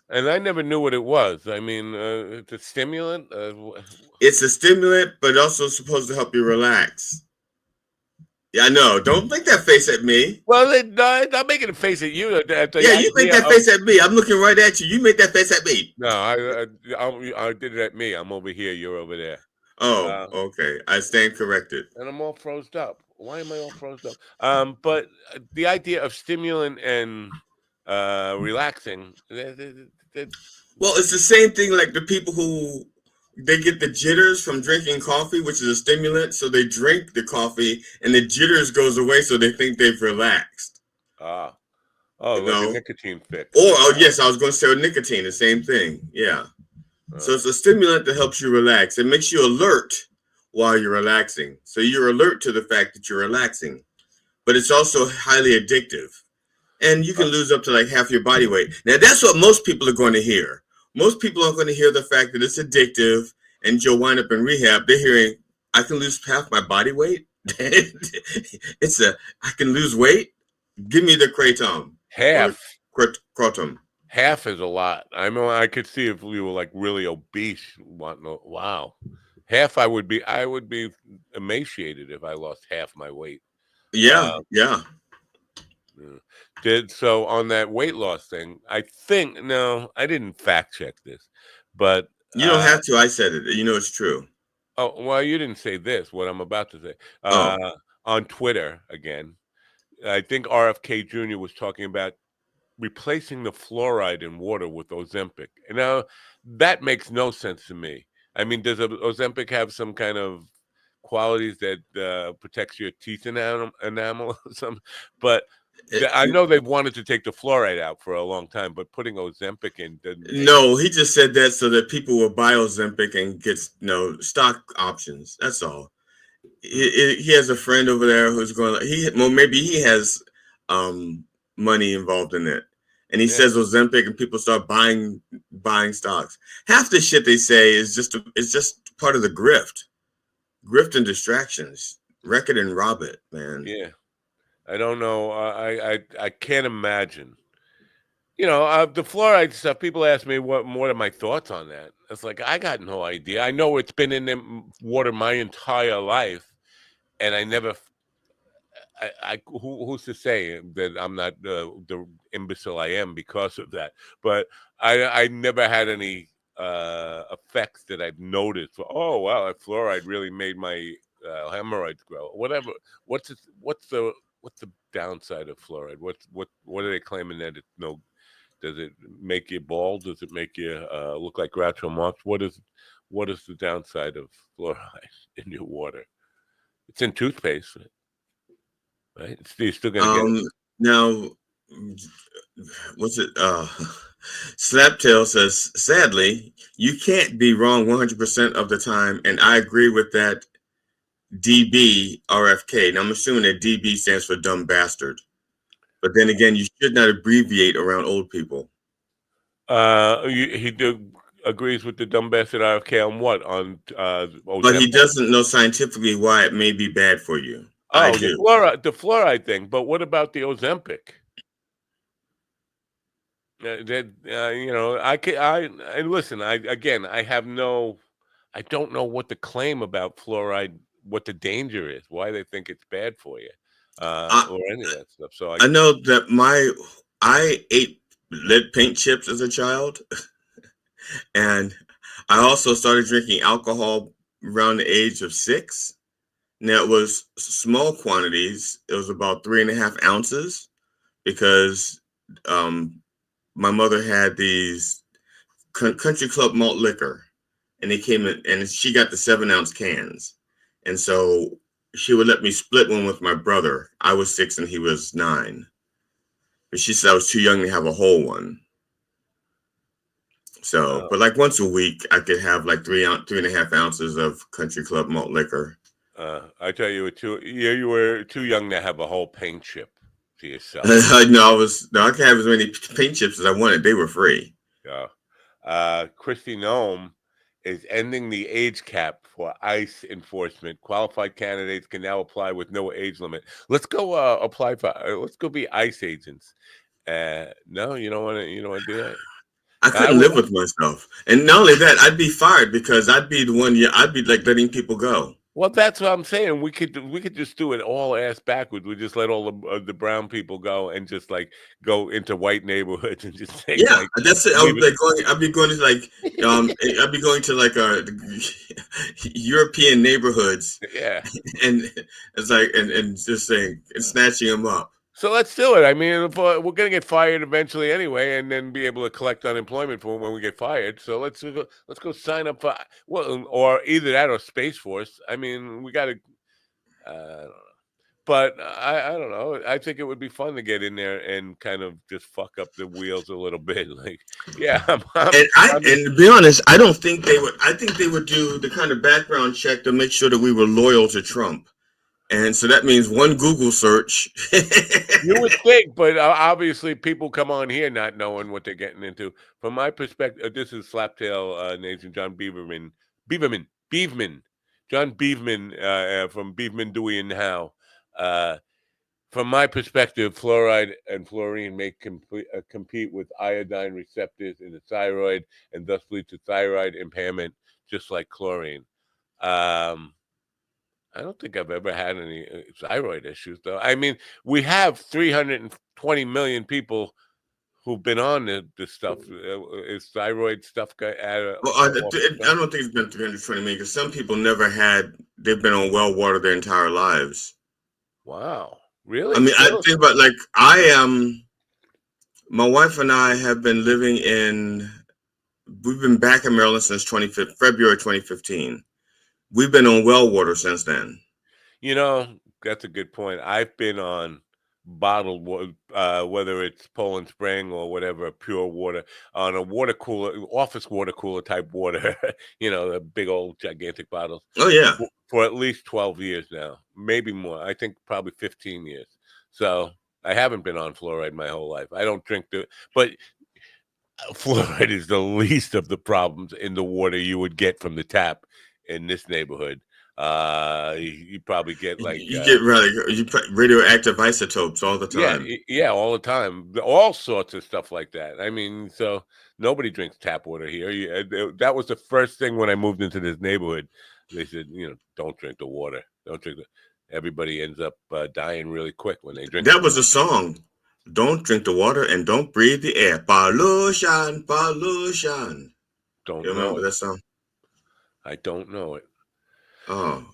And I never knew what it was. I mean, it's a stimulant. It's a stimulant, but also supposed to help you relax. Yeah, I know. Don't make that face at me. Well, I'm making a face at you. You make that face at me. I'm looking right at you. You make that face at me. No, I did it at me. I'm over here. You're over there. Oh, okay. I stand corrected. And I'm all froze up. Why am I all froze up? But the idea of stimulant and relaxing. Well, it's the same thing like the people who they get the jitters from drinking coffee, which is a stimulant. So they drink the coffee and the jitters goes away. So they think they've relaxed. Like a nicotine fix. Yes, I was going to say nicotine, the same thing. Yeah. So it's a stimulant that helps you relax. It makes you alert while you're relaxing. So you're alert to the fact that you're relaxing, but it's also highly addictive. And you can lose up to like half your body weight. Now, that's what most people are going to hear. Most people aren't going to hear the fact that it's addictive and you'll wind up in rehab. They're hearing, I can lose half my body weight. I can lose weight. Give me the kratom. Half. Kratom. Half is a lot. I mean, I could see if we were like really obese. Wow. Half I would be emaciated if I lost half my weight. Yeah. So on that weight loss thing, I think, no, I didn't fact check this, but you don't have to. I said it. It's true. Oh, well, you didn't say this, what I'm about to say. On Twitter again, I think RFK Jr. was talking about replacing the fluoride in water with Ozempic. And now that makes no sense to me. I mean, does Ozempic have some kind of qualities that protects your teeth enamel or something? But I know they've wanted to take the fluoride out for a long time, but putting Ozempic in doesn't. No, he just said that so that people will buy Ozempic and get stock options. That's all. He has a friend over there who's going. Maybe he has money involved in it, and he says Ozempic, and people start buying stocks. Half the shit they say is just part of the grift and distractions. Wreck it and rob it, man. Yeah, I don't know. I can't imagine. The fluoride stuff. People ask me what are my thoughts on that. It's like I got no idea. I know it's been in the water my entire life. And I never, who's to say that I'm not the imbecile I am because of that? But I never had any effects that I've noticed. Oh wow, that fluoride really made my hemorrhoids grow. Whatever. What's the downside of fluoride? What are they claiming that it's no? Does it make you bald? Does it make you look like Groucho Marx? What is the downside of fluoride in your water? It's in toothpaste, right? You're still gonna get it. Now, what's it? Slaptail says, sadly, you can't be wrong 100% of the time, and I agree with that. DB RFK. Now I'm assuming that DB stands for dumb bastard, but then again, you should not abbreviate around old people. He agrees with the dumb bastard RFK on what? On but he doesn't know scientifically why it may be bad for you. Oh, the fluoride thing. But what about the Ozempic? Listen. I don't know what the claim about fluoride, what the danger is, why they think it's bad for you, or any of that stuff. So I know that I ate lead paint chips as a child. And I also started drinking alcohol around the age of 6. Now, it was small quantities. It was about 3.5 ounces because my mother had these country club malt liquor, and they came in, and she got the 7-ounce cans. And so she would let me split one with my brother. I was 6 and he was 9. But she said I was too young to have a whole one. So, but like once a week, I could have like 3.5 ounces of country club malt liquor. I tell you, you were too young to have a whole paint chip to yourself. I could have as many paint chips as I wanted. They were free. Yeah. Christy Nome is ending the age cap for ICE enforcement. Qualified candidates can now apply with no age limit. Let's go apply for. Let's go be ICE agents. No, you don't want to do that. I couldn't live with myself, and not only that, I'd be fired because I'd be the one. I'd be like letting people go. Well, that's what I'm saying. We could just do it all ass backwards. We just let all the brown people go and just like go into white neighborhoods and just say, that's it. I'd be going to like I'd be going to like European neighborhoods. Yeah, and it's like and just saying and snatching them up. So let's do it. I mean, we're going to get fired eventually anyway, and then be able to collect unemployment for when we get fired. So let's go sign up for or either that or Space Force. I mean, we got to. I don't know, but I don't know. I think it would be fun to get in there and kind of just fuck up the wheels a little bit. Like, yeah. And to be honest, I don't think they would. I think they would do the kind of background check to make sure that we were loyal to Trump. And so that means one Google search. You would think, but obviously people come on here not knowing what they're getting into. From my perspective, this is Slaptail Nation, John Beaverman. John Beaverman from Beaverman, Dewey, and Howe. From my perspective, fluoride and fluorine may compete with iodine receptors in the thyroid and thus lead to thyroid impairment, just like chlorine. I don't think I've ever had any thyroid issues, though. I mean, we have 320 million people who've been on this stuff. Is thyroid stuff? Well, I don't think it's been 320 million because some people they've been on well water their entire lives. Wow. Really? I mean, I think about like I am My wife and I have been we've been back in Maryland since February 2015. We've been on well water since then. You know, that's a good point. I've been on bottled water, whether it's Poland Spring or whatever, pure water, on a water cooler, office water cooler type water, the big old gigantic bottles. Oh, yeah. For at least 12 years now, maybe more. I think probably 15 years. So I haven't been on fluoride my whole life. I don't drink but fluoride is the least of the problems in the water you would get from the tap in this neighborhood. You probably get you get radioactive isotopes all the time. Yeah, all the time, all sorts of stuff like that. I mean, so nobody drinks tap water here. That was the first thing when I moved into this neighborhood. They said, don't drink the water. Don't drink Everybody ends up dying really quick when they drink. That was a song. Don't drink the water and don't breathe the air. Pollution, pollution. Don't you remember that song? I don't know it. Oh.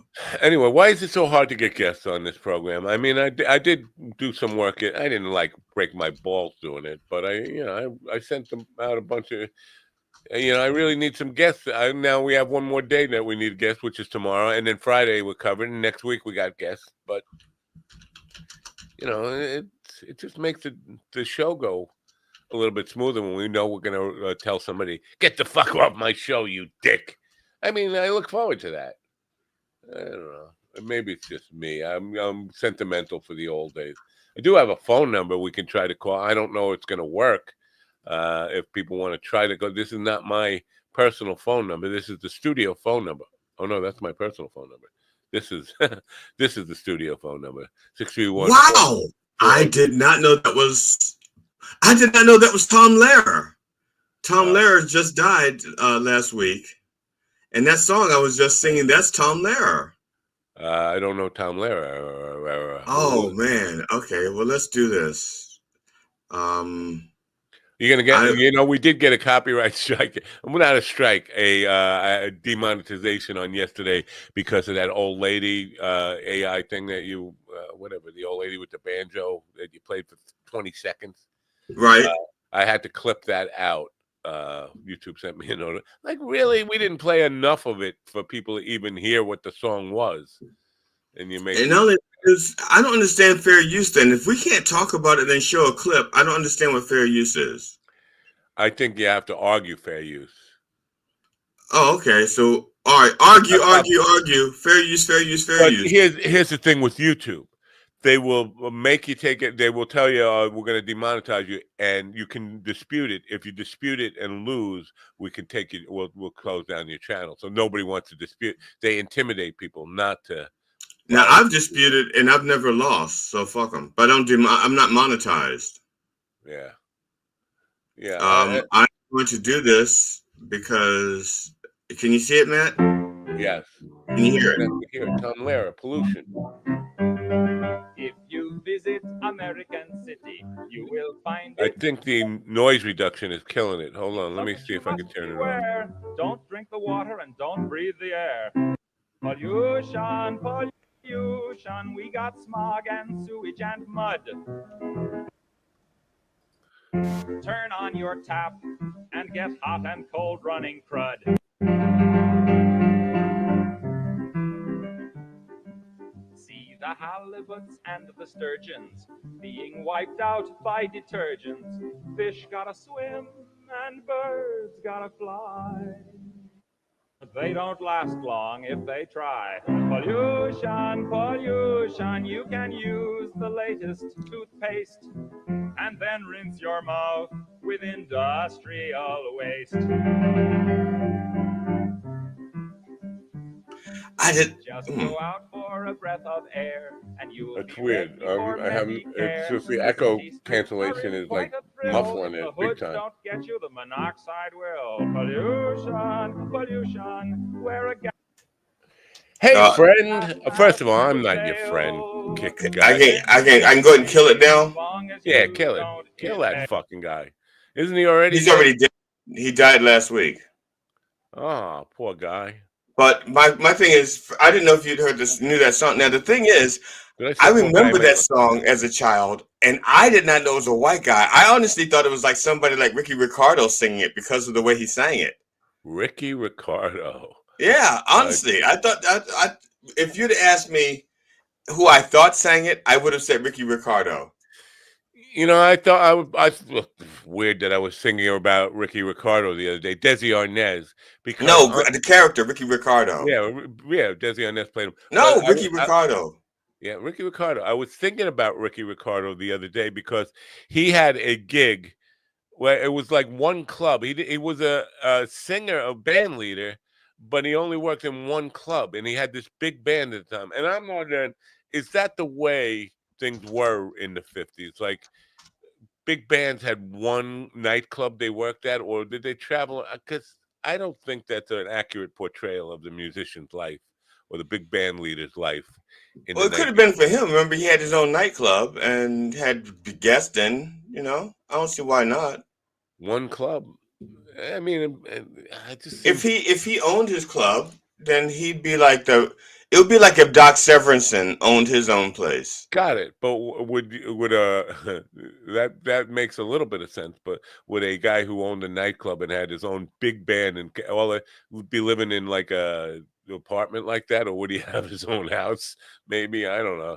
Anyway, why is it so hard to get guests on this program? I mean, I did do some work. I didn't break my balls doing it, but I sent them out a bunch of. I really need some guests. Now we have one more day that we need guests, which is tomorrow, and then Friday we're covered. And next week we got guests, but it just makes the show go a little bit smoother when we know we're gonna tell somebody, "Get the fuck off my show, you dick." I mean, I look forward to that. I don't know. Maybe it's just me. I'm sentimental for the old days. I do have a phone number we can try to call. I don't know if it's going to work. If people want to try to go, this is not my personal phone number. This is the studio phone number. Oh no, that's my personal phone number. This is this is the studio phone number. 631. Wow! I did not know that was. I did not know that was Tom Lehrer. Tom Lehrer just died last week. And that song I was just singing, that's Tom Lehrer. I don't know Tom Lehrer. Oh, man. Okay, well, let's do this. You're going to get, we did get a copyright strike. Well, not a strike, a demonetization on yesterday because of that old lady AI thing that the old lady with the banjo that you played for 20 seconds. Right. I had to clip that out. YouTube sent me a note. Really, we didn't play enough of it for people to even hear what the song was. And only because I don't understand fair use. Then, if we can't talk about it and show a clip, I don't understand what fair use is. I think you have to argue fair use. Oh, okay. So, all right, argue. Fair use, fair use, fair use. Here's the thing with YouTube. They will make you take it. They will tell you, we're going to demonetize you, and you can dispute it. If you dispute it and lose, we can take you. We'll close down your channel. So nobody wants to dispute. They intimidate people not to. Now I've disputed and I've never lost, so fuck them. But I'm not monetized. Yeah. I'm going to do this because. Can you see it, Matt? Yes. Can you hear it? Here, Tom Lehrer, pollution. If you visit American City, you will find I think the noise reduction is killing it. Hold on, let me see if I can turn it on. Don't drink the water and don't breathe the air. Pollution, pollution, we got smog and sewage and mud. Turn on your tap and get hot and cold running crud. The halibuts and the sturgeons being wiped out by detergents. Fish gotta swim and birds gotta fly. But they don't last long if they try. Pollution, pollution, you can use the latest toothpaste and then rinse your mouth with industrial waste. Just go out for a breath of air, and you will. That's weird. I haven't. It's just the echo cancellation is muffling it big time. Don't get you, the monoxide will. Pollution, pollution. Wear a. Hey, friend. First of all, I'm not your friend. Kick the guy. I can go ahead and kill it now. Yeah, kill it. Kill that fucking guy. Isn't he already? He's already dead. He died last week. Oh, poor guy. But my thing is, I didn't know if you'd knew that song. Now the thing is, I remember that song as a child, And I did not know it was a white guy. I honestly thought it was like somebody like Ricky Ricardo singing it because of the way he sang it. Ricky Ricardo. Yeah, honestly, I thought if you'd asked me who I thought sang it, I would have said Ricky Ricardo. I thought weird that I was singing about Ricky Ricardo the other day, Desi Arnaz, because the character Ricky Ricardo. Yeah, Desi Arnaz played him. No, Ricky Ricardo. Yeah, Ricky Ricardo. I was thinking about Ricky Ricardo the other day because he had a gig where it was like one club. He was a singer, a band leader, but he only worked in one club, and he had this big band at the time. And I'm wondering, is that the way things were in the 50s? Like, big bands had one nightclub they worked at, or did they travel? Because I don't think that's an accurate portrayal of the musician's life or the big band leader's life. Well, it could have been for him. Remember, he had his own nightclub and had guests in. I don't see why not. One club. I mean, I just if he owned his club, then he'd be like it would be like if Doc Severinsen owned his own place. Got it. But would that makes a little bit of sense? But would a guy who owned a nightclub and had his own big band and all would be living in like a apartment like that, or would he have his own house? Maybe, I don't know.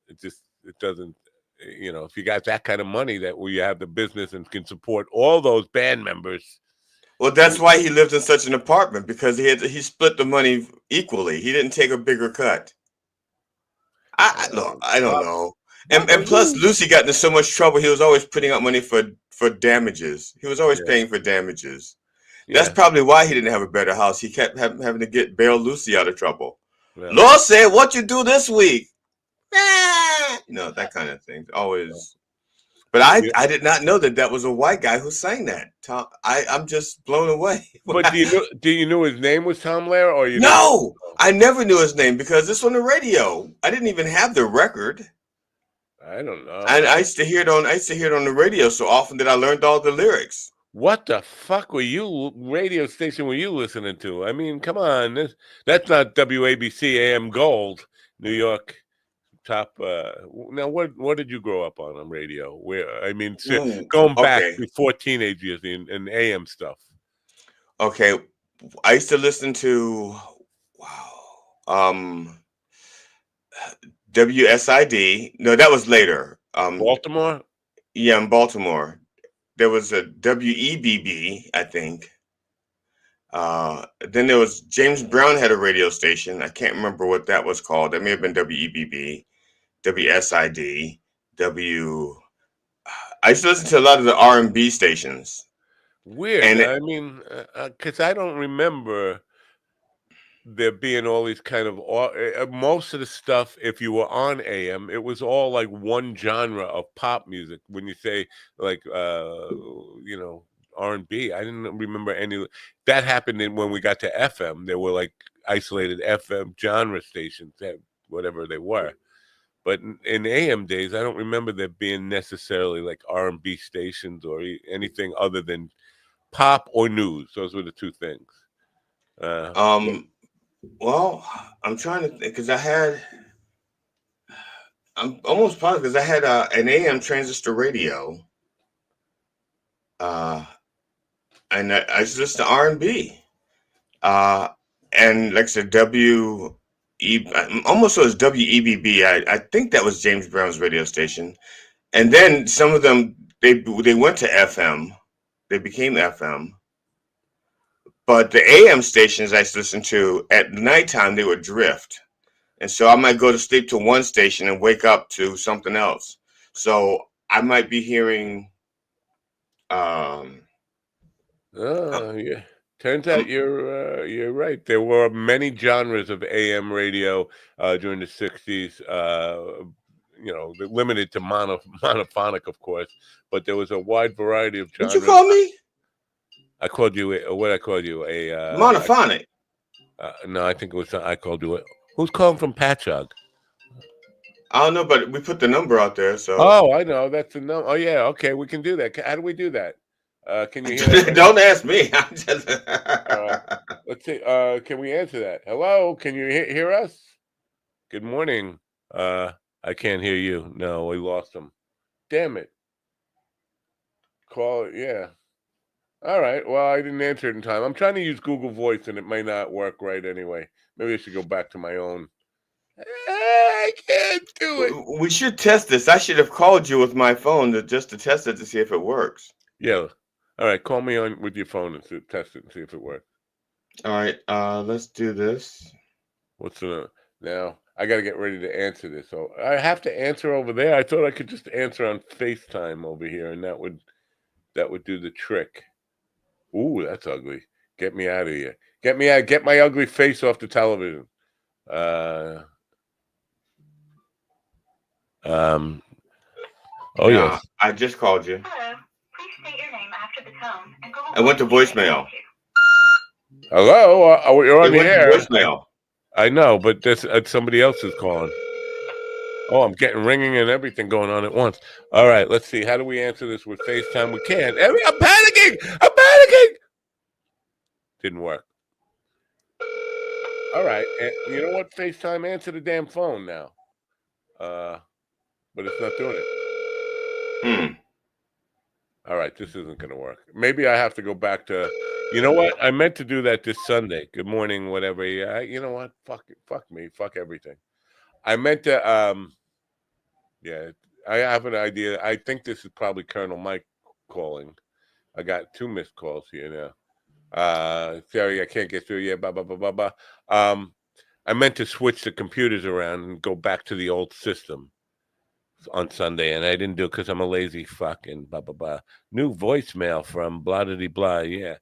It doesn't. If you got that kind of money that where you have the business and can support all those band members. Well, that's why he lived in such an apartment, because he split the money equally. He didn't take a bigger cut. I don't know. And plus, Lucy got into so much trouble. He was always putting up money for damages. He was always paying for damages. That's probably why he didn't have a better house. He kept having to bail Lucy out of trouble. Yeah. Law said, "What you do this week?" That kind of thing. Always. But I did not know that was a white guy who sang that. Tom, I'm just blown away. But do you know his name was Tom Lehrer, or you? No, I never knew his name because it's on the radio. I didn't even have the record. I don't know. And I used to hear it on the radio so often that I learned all the lyrics. What the fuck radio station were you listening to? I mean, come on, that's not WABC AM Gold, New York. Top. Now, what did you grow up on radio? Where going back before teenage years and AM stuff. Okay, I used to listen to WSID. No, that was later. Baltimore. Yeah, in Baltimore, there was a WEBB, I think. Then there was James Brown had a radio station. I can't remember what that was called. That may have been WEBB. WSID, I used to listen to a lot of the R&B stations. Weird. I mean, because I don't remember there being all these kind of most of the stuff. If you were on AM, it was all like one genre of pop music. When you say like R&B, I didn't remember any. That happened when we got to FM. There were like isolated FM genre stations, whatever they were. But in AM days, I don't remember there being necessarily like R&B stations or anything other than pop or news. Those were the two things. Well, I'm trying to think because I'm almost positive because I had an AM transistor radio. And I used to listen to R&B. And like I said, almost it was WEBB. I think that was James Brown's radio station. And then some of them, they went to FM. They became FM. But the AM stations I used to listen to, at nighttime, they would drift. And so I might go to sleep to one station and wake up to something else. So I might be hearing... yeah. Turns out you're right. There were many genres of AM radio during the 60s. Limited to monophonic, of course, but there was a wide variety of genres. Did you call me? I called you. What I called you? A monophonic. No, I think it was. I called you. Who's calling from Patchogue? I don't know, but we put the number out there. So. Oh, I know. That's the number. Oh, yeah. Okay, we can do that. How do we do that? Can you hear that? Don't ask me. Let's see. Can we answer that? Hello, can you hear us? Good morning. I can't hear you. No, we lost him. Damn it. Call it, yeah. All right. Well, I didn't answer it in time. I'm trying to use Google Voice, and it might not work right anyway. Maybe I should go back to my own. I can't do it. We should test this. I should have called you with my phone just to test it to see if it works. Yeah. All right. Call me on with your phone and test it and see if it works. All right. Let's do this. What's the now? I got to get ready to answer this. So I have to answer over there. I thought I could just answer on FaceTime over here, and that would do the trick. Ooh, that's ugly. Get me out of here. Get me out. Get my ugly face off the television. Oh yes. I just called you. Hello. Please state your name after the tone, and Google I went to voicemail. Hello, you're on the air. Voicemail. I know, but this somebody else is calling. Oh, I'm getting ringing and everything going on at once. All right, let's see. How do we answer this with FaceTime? We can't. I'm panicking. I'm panicking. Didn't work. All right, and you know what? FaceTime, answer the damn phone now. But it's not doing it. All right, this isn't going to work. Maybe I have to go back to. You know what? I meant to do that this Sunday. Good morning, whatever. Yeah, you know what? Fuck it. Fuck me. Fuck everything. I meant to. Yeah, I have an idea. I think this is probably Colonel Mike calling. I got 2 missed calls here now. Sorry, I can't get through yet. Blah blah blah blah blah. I meant to switch the computers around and go back to the old system on Sunday, and I didn't do it because I'm a lazy fucking blah blah blah. New voicemail from blah blah blah. Yeah.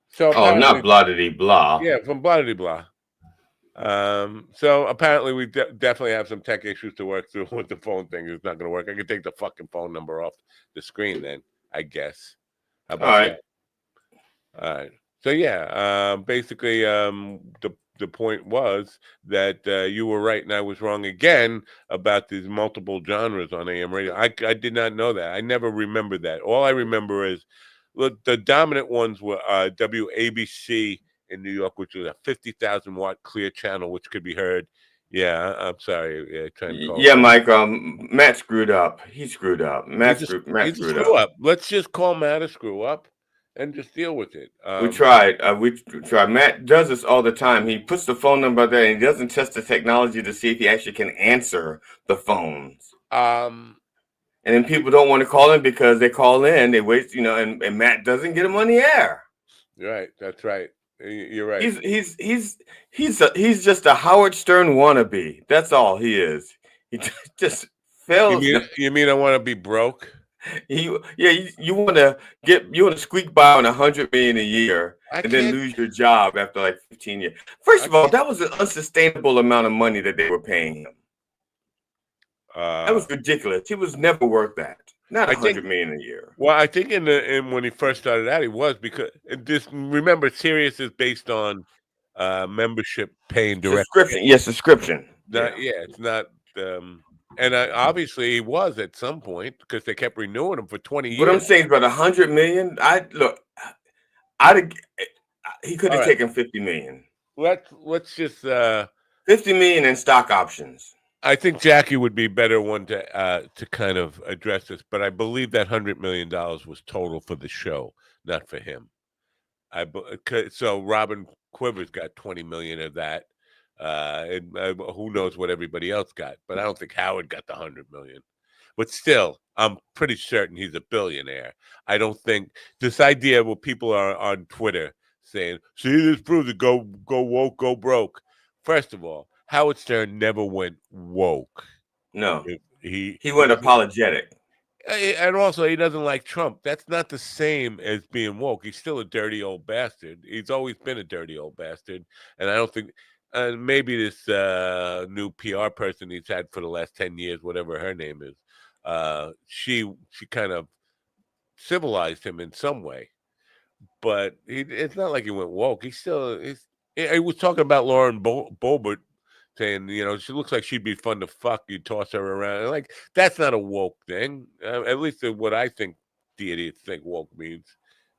So not blah blah blah. Yeah, from blah blah blah. So apparently we definitely have some tech issues to work through with the phone thing. It's not going to work. I can take the fucking phone number off the screen then, I guess. How about that? All right. So yeah, basically, the point was that you were right and I was wrong again about these multiple genres on AM radio. I did not know that. I never remembered that. All I remember is the dominant ones were WABC in New York, which was a 50,000 watt clear channel, which could be heard. Yeah, I'm sorry. Yeah, trying to call. Yeah, Mike. Matt screwed up. He screwed up. Matt screwed up. Let's just call Matt a screw up and just deal with it. We tried. We tried. Matt does this all the time. He puts the phone number there and he doesn't test the technology to see if he actually can answer the phones. And then people don't want to call in because they call in, they waste, and Matt doesn't get them on the air. Right. That's right. You're right. He's just a Howard Stern wannabe. That's all he is. He just fails. You mean I want to be broke? You want to squeak by on $100 million a year and then lose your job after like 15 years. First of all, that was an unsustainable amount of money that they were paying him. That was ridiculous. He was never worth that. Not $100 million a year. Well, I think in when he first started out, he was, because remember, Sirius is based on membership paying directly. Subscription, yes, subscription. It's not. And obviously he was at some point because they kept renewing him for 20 years. What I'm saying is about $100 million. He could have taken $50 million. Let's just $50 million in stock options. I think Jackie would be better one to kind of address this, but I believe that $100 million was total for the show, not for him. So Robin Quivers got 20 million of that, and who knows what everybody else got, but I don't think Howard got the 100 million. But still, I'm pretty certain he's a billionaire. I don't think this idea where people are on Twitter saying, "See, this proves it, go woke, go broke." First of all, Howard Stern never went woke. No, he went apologetic. And also, he doesn't like Trump. That's not the same as being woke. He's still a dirty old bastard. He's always been a dirty old bastard. And I don't think, maybe this new PR person he's had for the last 10 years, whatever her name is, she kind of civilized him in some way. But it's not like he went woke. He was talking about Lauren Boebert, saying, she looks like she'd be fun to fuck. You toss her around. Like, that's not a woke thing. At least what I think the idiots think woke means.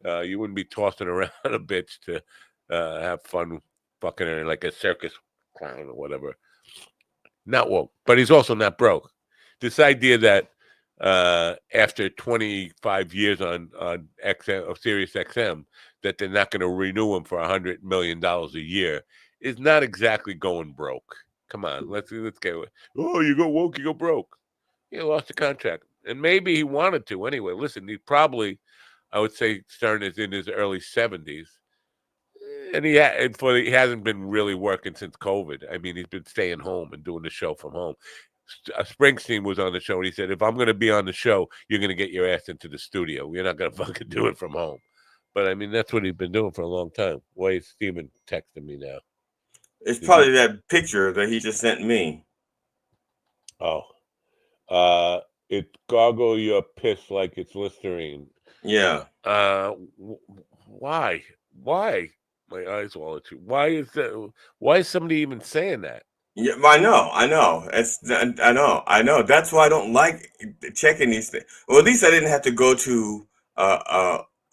You wouldn't be tossing around a bitch to have fun fucking her like a circus clown or whatever. Not woke, but he's also not broke. This idea that after 25 years on XM of Sirius XM, that they're not going to renew him for $100 million a year is not exactly going broke. Come on, let's get it. Oh, you go woke, you go broke. He lost the contract, and maybe he wanted to anyway. Listen, he probably, I would say, Stern is in his early 70s. And he hasn't been really working since COVID. I mean, he's been staying home and doing the show from home. Springsteen was on the show, and he said, if I'm going to be on the show, you're going to get your ass into the studio. You're not going to fucking do it from home. But, I mean, that's what he's been doing for a long time. Why is Steven texting me now? It's probably that picture that he just sent me. Oh. It gargle your piss like it's Listerine. Yeah. Why? My eyes all at you. Why is that? Why is somebody even saying that? Yeah, I know. I know. That's why I don't like checking these things. Well, at least I didn't have to go to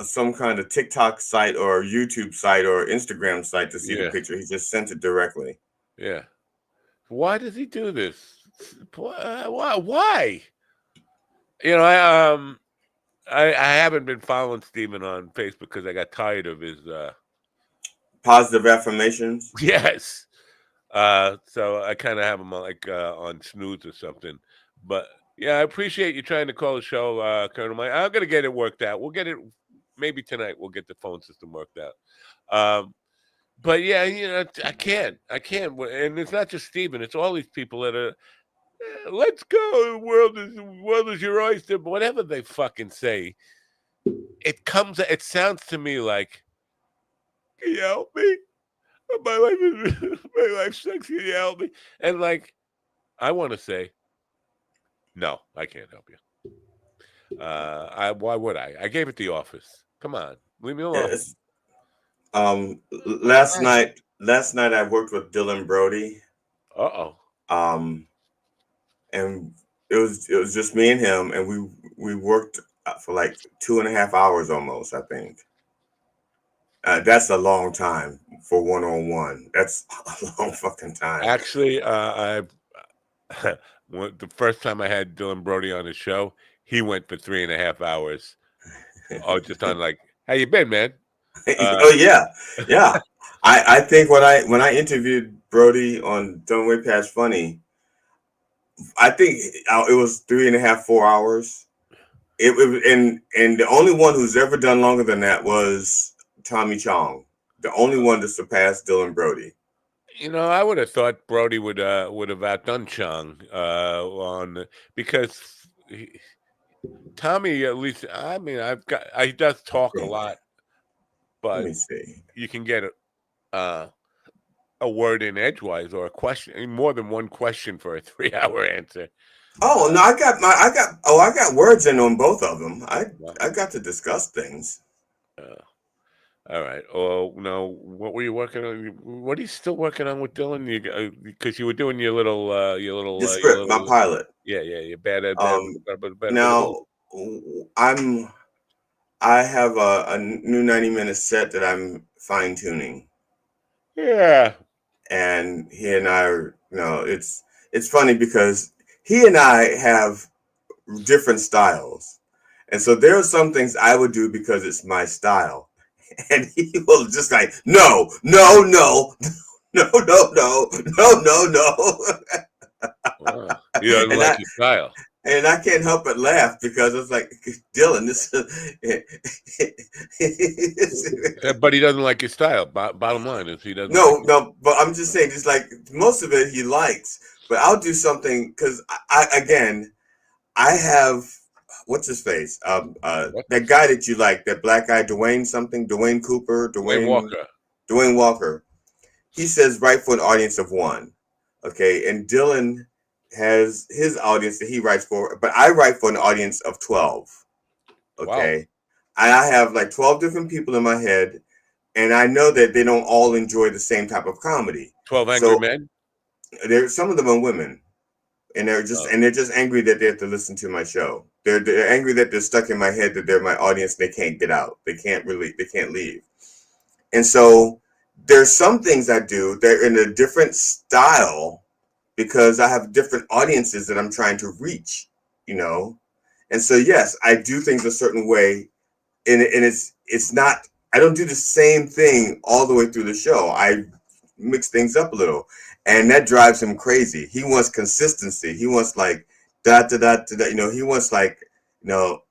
some kind of TikTok site or YouTube site or Instagram site to see the picture. He just sent it directly. Yeah. Why does he do this? Why? You know, I haven't been following Steven on Facebook because I got tired of his positive affirmations. Yes. So I kind of have him on snooze or something. But yeah, I appreciate you trying to call the show, Colonel Mike. I'm gonna get it worked out. We'll get it maybe tonight. We'll get the phone system worked out. But yeah, you know, I can't. And it's not just Steven. It's all these people that are. Let's go. The world is your oyster. Whatever they fucking say, it sounds to me like, can you help me? My life sucks. Can you help me? And like, I want to say, no, I can't help you. Why would I? I gave it the office. Come on, leave me alone. Yes. Last night I worked with Dylan Brody. And it was just me and him, and we worked for like 2.5 hours almost, I think. That's a long time for one-on-one. That's a long fucking time. Actually, the first time I had Dylan Brody on the show, he went for 3.5 hours. Oh, just on like, how you been, man? Oh yeah. I think when I interviewed Brody on Don't Way Past Funny, I think it was 3.5, 4 hours. And the only one who's ever done longer than that was Tommy Chong, the only one to surpass Dylan Brody. You know, I would have thought Brody would have outdone Chong because Tommy, at least, I mean, he does talk a lot, but let me see. You can get a word in edgewise or a question, more than one question for a 3-hour answer. Oh no, I got words in on both of them. I got to discuss things. All right. Oh no, what were you working on? What are you still working on with Dylan? Because you were doing your little script, my pilot. Yeah. You're bad at now. I have a new 90-minute set that I'm fine tuning. Yeah. And he and I are, it's funny because he and I have different styles. And so there are some things I would do because it's my style. And he will just like, no. Wow. He doesn't like your style. And I can't help but laugh because it's like, Dylan, but he doesn't like your style. Bottom line is he doesn't. No, but I'm just saying, it's like most of it he likes. But I'll do something because I have, what's his face? That guy that you like, that black guy, Dwayne Walker. He says write for an audience of 1. Okay, and Dylan has his audience that he writes for, but I write for an audience of 12. Okay. Wow. And I have like 12 different people in my head, and I know that they don't all enjoy the same type of comedy. 12 angry men? Some of them are women. And they're just angry that they have to listen to my show. They're angry that they're stuck in my head, that they're my audience, they can't get out. They can't leave. And so there's some things I do, they're in a different style, because I have different audiences that I'm trying to reach, you know. And so yes, I do things a certain way, and it's not. I don't do the same thing all the way through the show. I mix things up a little, and that drives him crazy. He wants consistency. He wants like da da da da. You know, he wants like you know,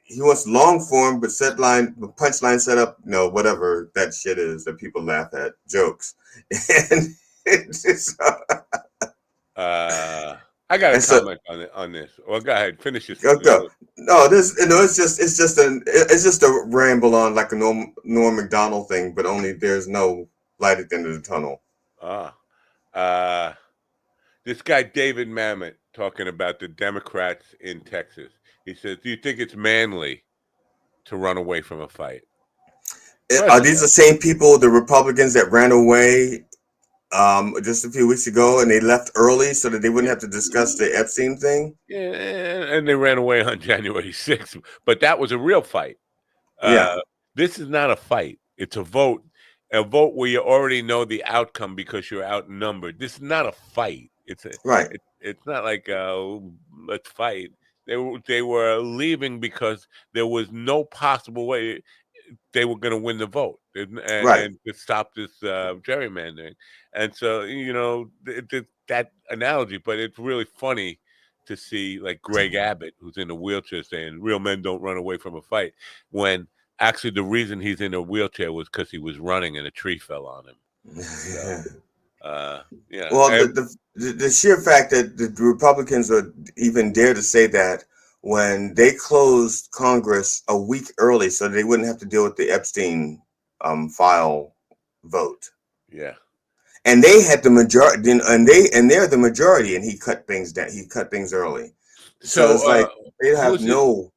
he wants long form, but set line, punchline setup. You know, whatever that shit is that people laugh at, jokes, and it's just, I got a and so comment on this. Well, go ahead, finish your. no, this it's just a ramble on like a Norm Macdonald thing, but only there's no light at the end of the tunnel. This guy David Mamet talking about the Democrats in Texas. He says, "Do you think it's manly to run away from a fight?" Are these the same people, the Republicans that ran away just a few weeks ago, and they left early so that they wouldn't have to discuss the Epstein thing? Yeah, and they ran away on January 6th, but that was a real fight. Yeah. This is not a fight. It's a vote where you already know the outcome because you're outnumbered. This is not a fight. Right. It's not like let's fight. They were leaving because there was no possible way they were going to win the vote and to stop this gerrymandering. And so, you know, that analogy, but it's really funny to see like Greg Abbott, who's in a wheelchair, saying real men don't run away from a fight, when actually the reason he's in a wheelchair was because he was running and a tree fell on him. So, yeah. Well, the sheer fact that the Republicans would even dare to say that when they closed Congress a week early so they wouldn't have to deal with the Epstein file vote. Yeah. And they had the majority, and they're the majority, and he cut things down. He cut things early. So it's like they have no.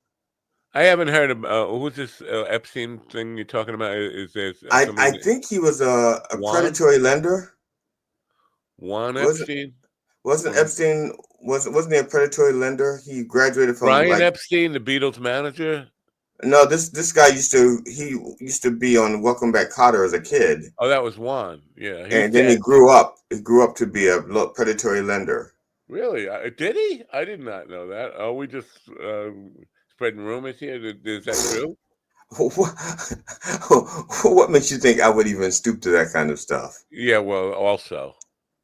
I haven't heard of who's this Epstein thing you're talking about? Is there? I think he was a predatory lender. Juan Epstein wasn't Epstein wasn't he a predatory lender? He graduated from Brian Epstein, the Beatles manager. No, this guy used to be on Welcome Back, Kotter as a kid. Oh, that was Juan. Yeah, and then he grew up. He grew up to be a predatory lender. Really? Did he? I did not know that. Are we just spreading rumors here? Is that true? What makes you think I would even stoop to that kind of stuff? Yeah, well, also,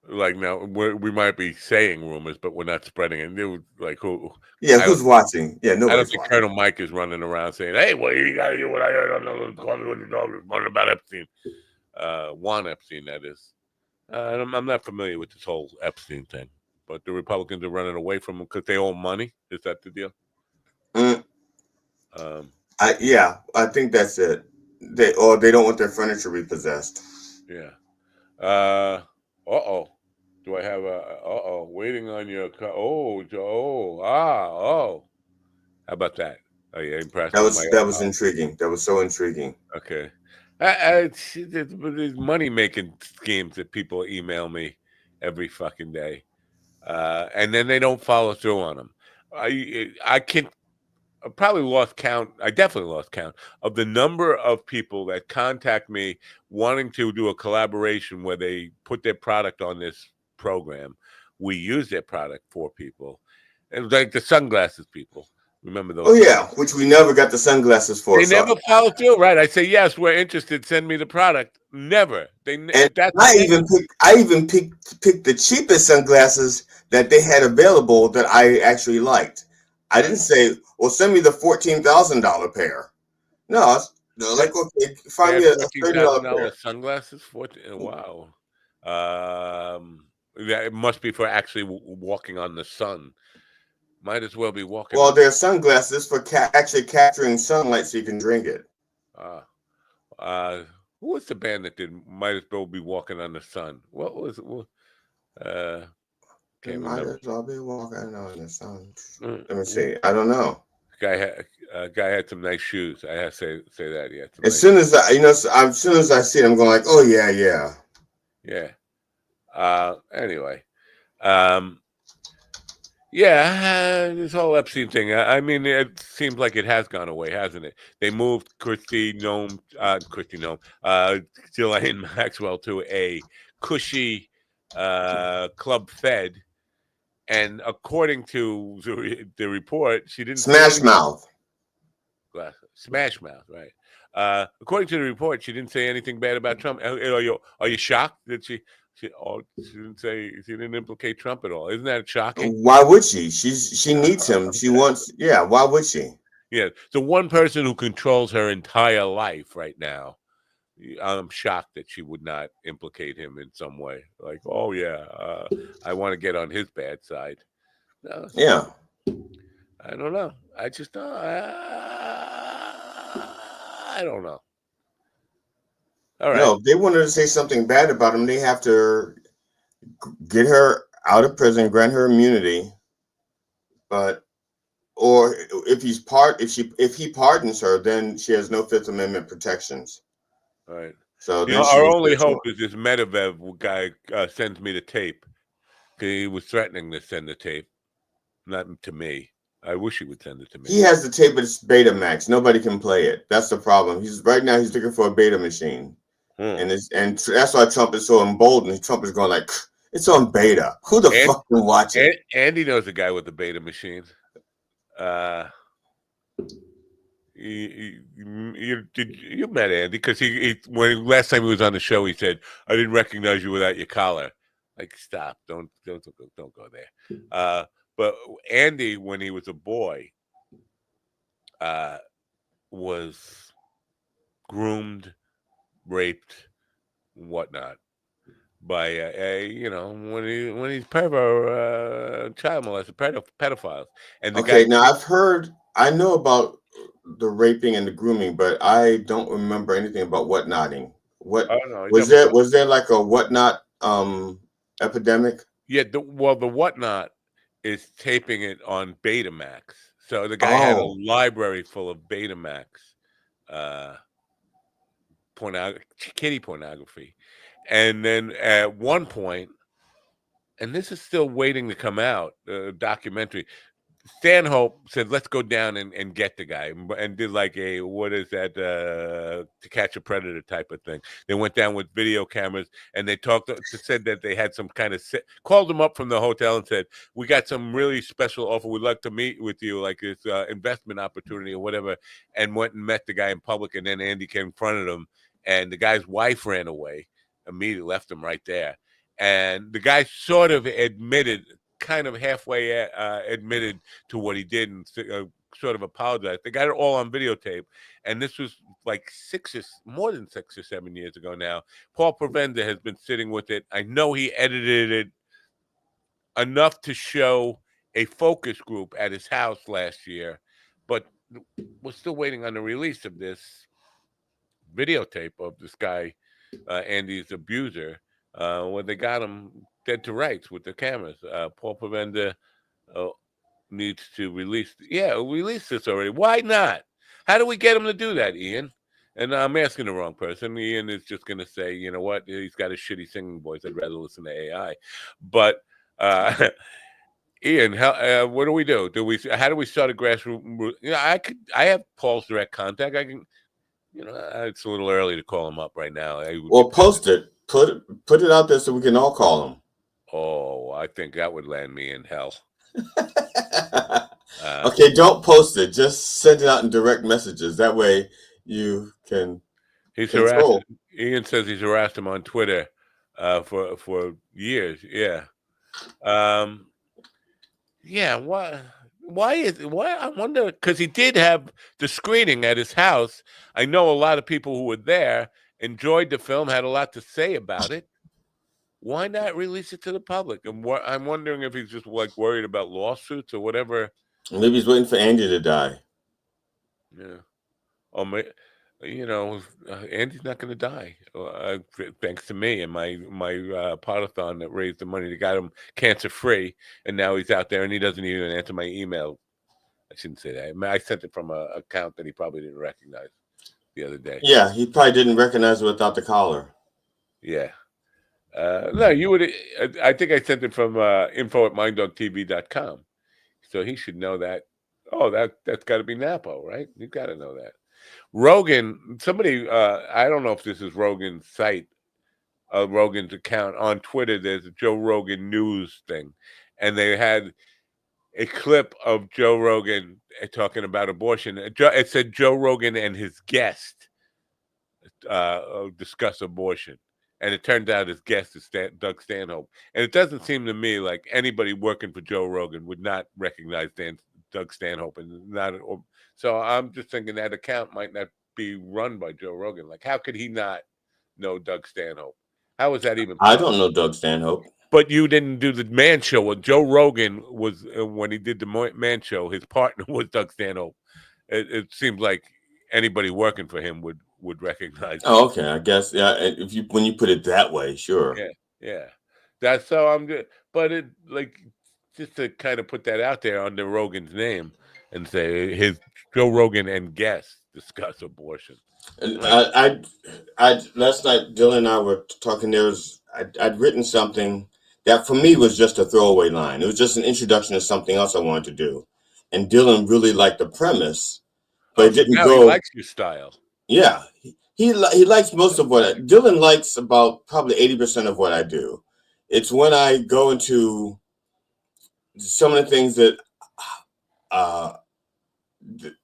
like now we might be saying rumors, but we're not spreading it. It was like who? Yeah, who's watching? Yeah, nobody's I don't think watching. Colonel Mike is running around saying, "Hey, well, you got to hear what I heard on the Coffee with the Dog about Epstein." Juan Epstein, that is. I'm not familiar with this whole Epstein thing, but the Republicans are running away from him because they owe money. Is that the deal? I think that's it. They don't want their furniture repossessed. Yeah. Do I have a waiting on your car? How about that? Are you impressed? That was intriguing. That was so intriguing. Okay. These money making schemes that people email me every fucking day, and then they don't follow through on them. I probably lost count. I definitely lost count of the number of people that contact me wanting to do a collaboration where they put their product on this program. We use their product for people, and like the sunglasses people. Remember those? Oh yeah, which we never got the sunglasses for. They never follow through, right? I say yes, we're interested. Send me the product. Never. I even picked the cheapest sunglasses that they had available that I actually liked. I didn't say, "Well, send me the $14,000 pair." No, like okay, find me a $30 pair. Sunglasses. Wow. It must be for actually walking on the sun. Might as well be walking. Well, they're sunglasses for actually capturing sunlight so you can drink it. Who was the band that did "Might as well be walking on the sun"? What was it? Can't Might remember. as well be walking on the sun. Let me see. I don't know. Guy had some nice shoes. I have to say that. Yeah. As soon as I see it, I'm going like, oh yeah. Yeah. Anyway. Yeah, this whole Epstein thing. I mean, it seems like it has gone away, hasn't it? They moved Ghislaine Maxwell to a cushy Club Fed, and according to the report, she didn't say Smash anything. Mouth. Smash Mouth, right? According to the report, she didn't say anything bad about Trump. Are you shocked that she didn't say, she didn't implicate Trump at all? Isn't that shocking? Why would she? She needs him. She wants. Yeah. Why would she? Yeah. The one person who controls her entire life right now. I'm shocked that she would not implicate him in some way. Like, oh yeah, I want to get on his bad side. No, Yeah. I don't know. I just don't. I don't know. All right. No, if they wanted to say something bad about him, they have to get her out of prison, grant her immunity. But or if he pardons her, then she has no Fifth Amendment protections. All right. So You then know, she our was only hope is this Medvedev guy sends me the tape. He was threatening to send the tape, not to me. I wish he would send it to me. He has the tape, but it's Betamax. Nobody can play it. That's the problem. He's looking for a beta machine, and that's why Trump is so emboldened. Trump is going like, it's on beta. Who the fuck can watch it? Andy knows a guy with a beta machine. You met Andy because when last time he was on the show, he said, "I didn't recognize you without your collar." Like, stop! Don't go there. But Andy, when he was a boy, was groomed, raped, whatnot by when he's child molester, pedophiles, and the Okay, guy. now I know about the raping and the grooming, but I don't remember anything about whatnotting. What Oh no, was there like a whatnot epidemic? Yeah, the whatnot is taping it on Betamax. So the guy had a library full of Betamax kitty pornography. And then at one point, and this is still waiting to come out, documentary, Stanhope said, "Let's go down and get the guy," and did like a what is that To Catch a Predator type of thing. They went down with video cameras and they said that they had some kind of called them up from the hotel and said, "We got some really special offer. We'd like to meet with you, like this investment opportunity or whatever." And went and met the guy in public, and then Andy confronted him, and the guy's wife ran away immediately, left him right there, and the guy sort of admitted. Kind of halfway admitted to what he did and sort of apologized. They got it all on videotape, and this was like more than 6 or 7 years ago now. Paul Provenda has been sitting with it. I know he edited it enough to show a focus group at his house last year, but we're still waiting on the release of this videotape of this guy, Andy's abuser, when they got him dead to rights with the cameras. Paul Provenda needs to release this already. Why not? How do we get him to do that, Ian? And I'm asking the wrong person. Ian is just going to say, you know what? He's got a shitty singing voice. I'd rather listen to AI. But Ian, what do we do? How do we start a grassroots? I have Paul's direct contact. I can. It's a little early to call him up right now. Well, post it. Put it out there so we can all call him. Oh, I think that would land me in hell. Okay, don't post it. Just send it out in direct messages. That way you can control. Ian says he's harassed him on Twitter for years. Yeah. Yeah. Why I wonder, because he did have the screening at his house. I know a lot of people who were there enjoyed the film, had a lot to say about it. Why not release it to the public? And I'm wondering if he's just like worried about lawsuits or whatever. Maybe he's waiting for Andy to die. Yeah. Or Andy's not going to die, thanks to me and my podathon that raised the money that got him cancer free, and now he's out there and he doesn't even answer my email. I shouldn't say that. I sent it from an account that he probably didn't recognize the other day. Yeah, he probably didn't recognize it without the collar. Yeah. No, you would. I think I sent it from info@minddogtv.com. So he should know that. Oh, that's got to be Napo, right? You got to know that. Rogan, somebody, I don't know if this is Rogan's site Rogan's account on Twitter. There's a Joe Rogan news thing, and they had a clip of Joe Rogan talking about abortion. It said Joe Rogan and his guest discuss abortion. And it turns out his guest is Doug Stanhope. And it doesn't seem to me like anybody working for Joe Rogan would not recognize Doug Stanhope. So I'm just thinking that account might not be run by Joe Rogan. Like, how could he not know Doug Stanhope? How is that even possible? I don't know Doug Stanhope. But you didn't do the Man Show. Well, Joe Rogan was, when he did the Man Show, his partner was Doug Stanhope. It seems like anybody working for him would recognize. Oh, okay. I guess, yeah. When you put it that way, sure. Yeah. That's so I'm good. But it, like, just to kind of put that out there under Rogan's name and say his Joe Rogan and guests discuss abortion. And I last night Dylan and I were talking. I'd written something that for me was just a throwaway line. It was just an introduction to something else I wanted to do, and Dylan really liked the premise, but it didn't go. He likes your style. Yeah, he likes most of what Dylan likes about probably 80% of what I do. It's when I go into some of the things that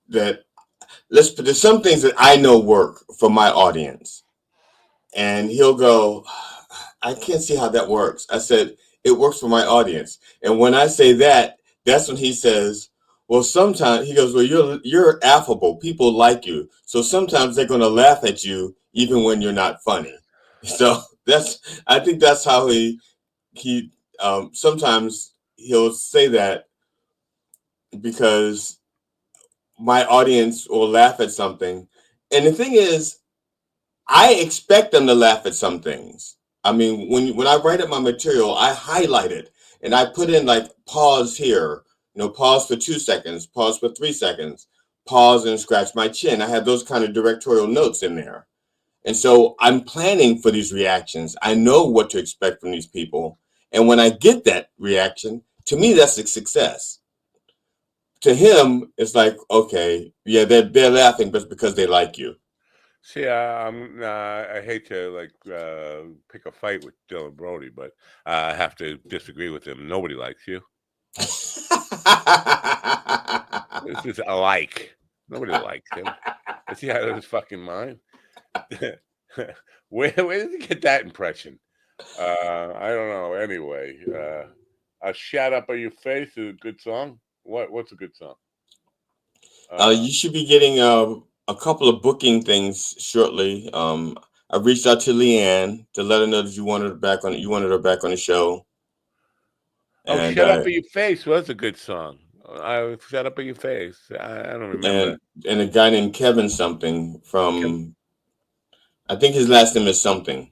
there's some things that I know work for my audience, and he'll go, I can't see how that works. I said, it works for my audience. And when I say that, that's when he says, well, sometimes he goes, well, you're affable. People like you. So sometimes they're going to laugh at you even when you're not funny. So I think that's how he sometimes he'll say that because my audience will laugh at something. And the thing is, I expect them to laugh at some things. I mean, when I write up my material, I highlight it and I put in like pause here, pause for 2 seconds, pause for 3 seconds, pause and scratch my chin. I have those kind of directorial notes in there. And so I'm planning for these reactions. I know what to expect from these people. And when I get that reaction, to me, that's a success. To him, it's like, okay, yeah, they're laughing, but it's because they like you. See, I hate to pick a fight with Dylan Brody, but I have to disagree with him. Nobody likes you. This is alike. Nobody likes him. Is he out of his fucking mind? Where did he get that impression? I don't know. Anyway, "A Shut Up on Your Face" is a good song. What's a good song? You should be getting a couple of booking things shortly. I reached out to Leanne to let her know that you wanted her back on the show. Oh, and, "Shut Up on Your Face" was a good song. "Shut Up on Your Face." I don't remember. And a guy named Kevin something from, I think his last name is something.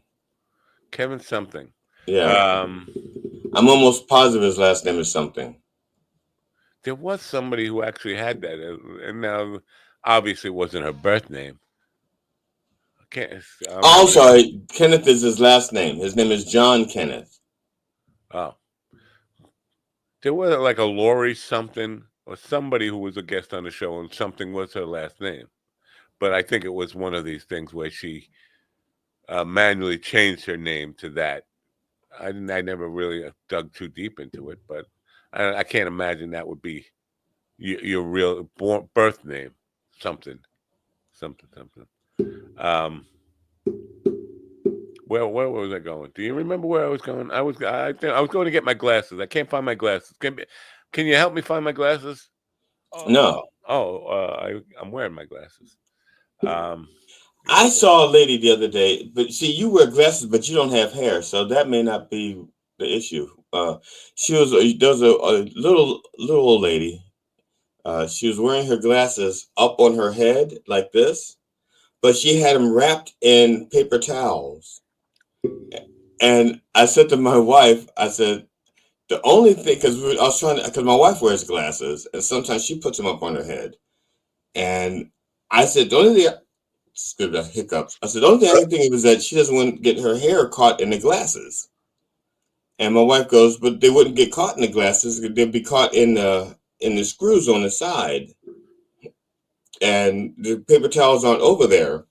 Kevin something. Yeah. I'm almost positive his last name is something. There was somebody who actually had that, and now obviously it wasn't her birth name. I'm sorry. Kenneth is his last name. His name is John Kenneth. Oh. There was like a Lori something or somebody who was a guest on the show, and something was her last name. But I think it was one of these things where she manually changed her name to that. I never really dug too deep into it, but I can't imagine that would be your real birth name. Something. Where was I going? Do you remember where I was going? I was going to get my glasses. I can't find my glasses. Can you help me find my glasses? No. I'm wearing my glasses. I saw a lady the other day, but see, you wear glasses, but you don't have hair, so that may not be the issue. There was a little old lady. She was wearing her glasses up on her head like this, but she had them wrapped in paper towels. And I said to my wife, I said, the only thing, because my wife wears glasses, and sometimes she puts them up on her head. And I said, the only thing, excuse me, hiccups. I said, the only thing I can think of is that she doesn't want to get her hair caught in the glasses. And my wife goes, but they wouldn't get caught in the glasses. They'd be caught in the screws on the side. And the paper towels aren't over there.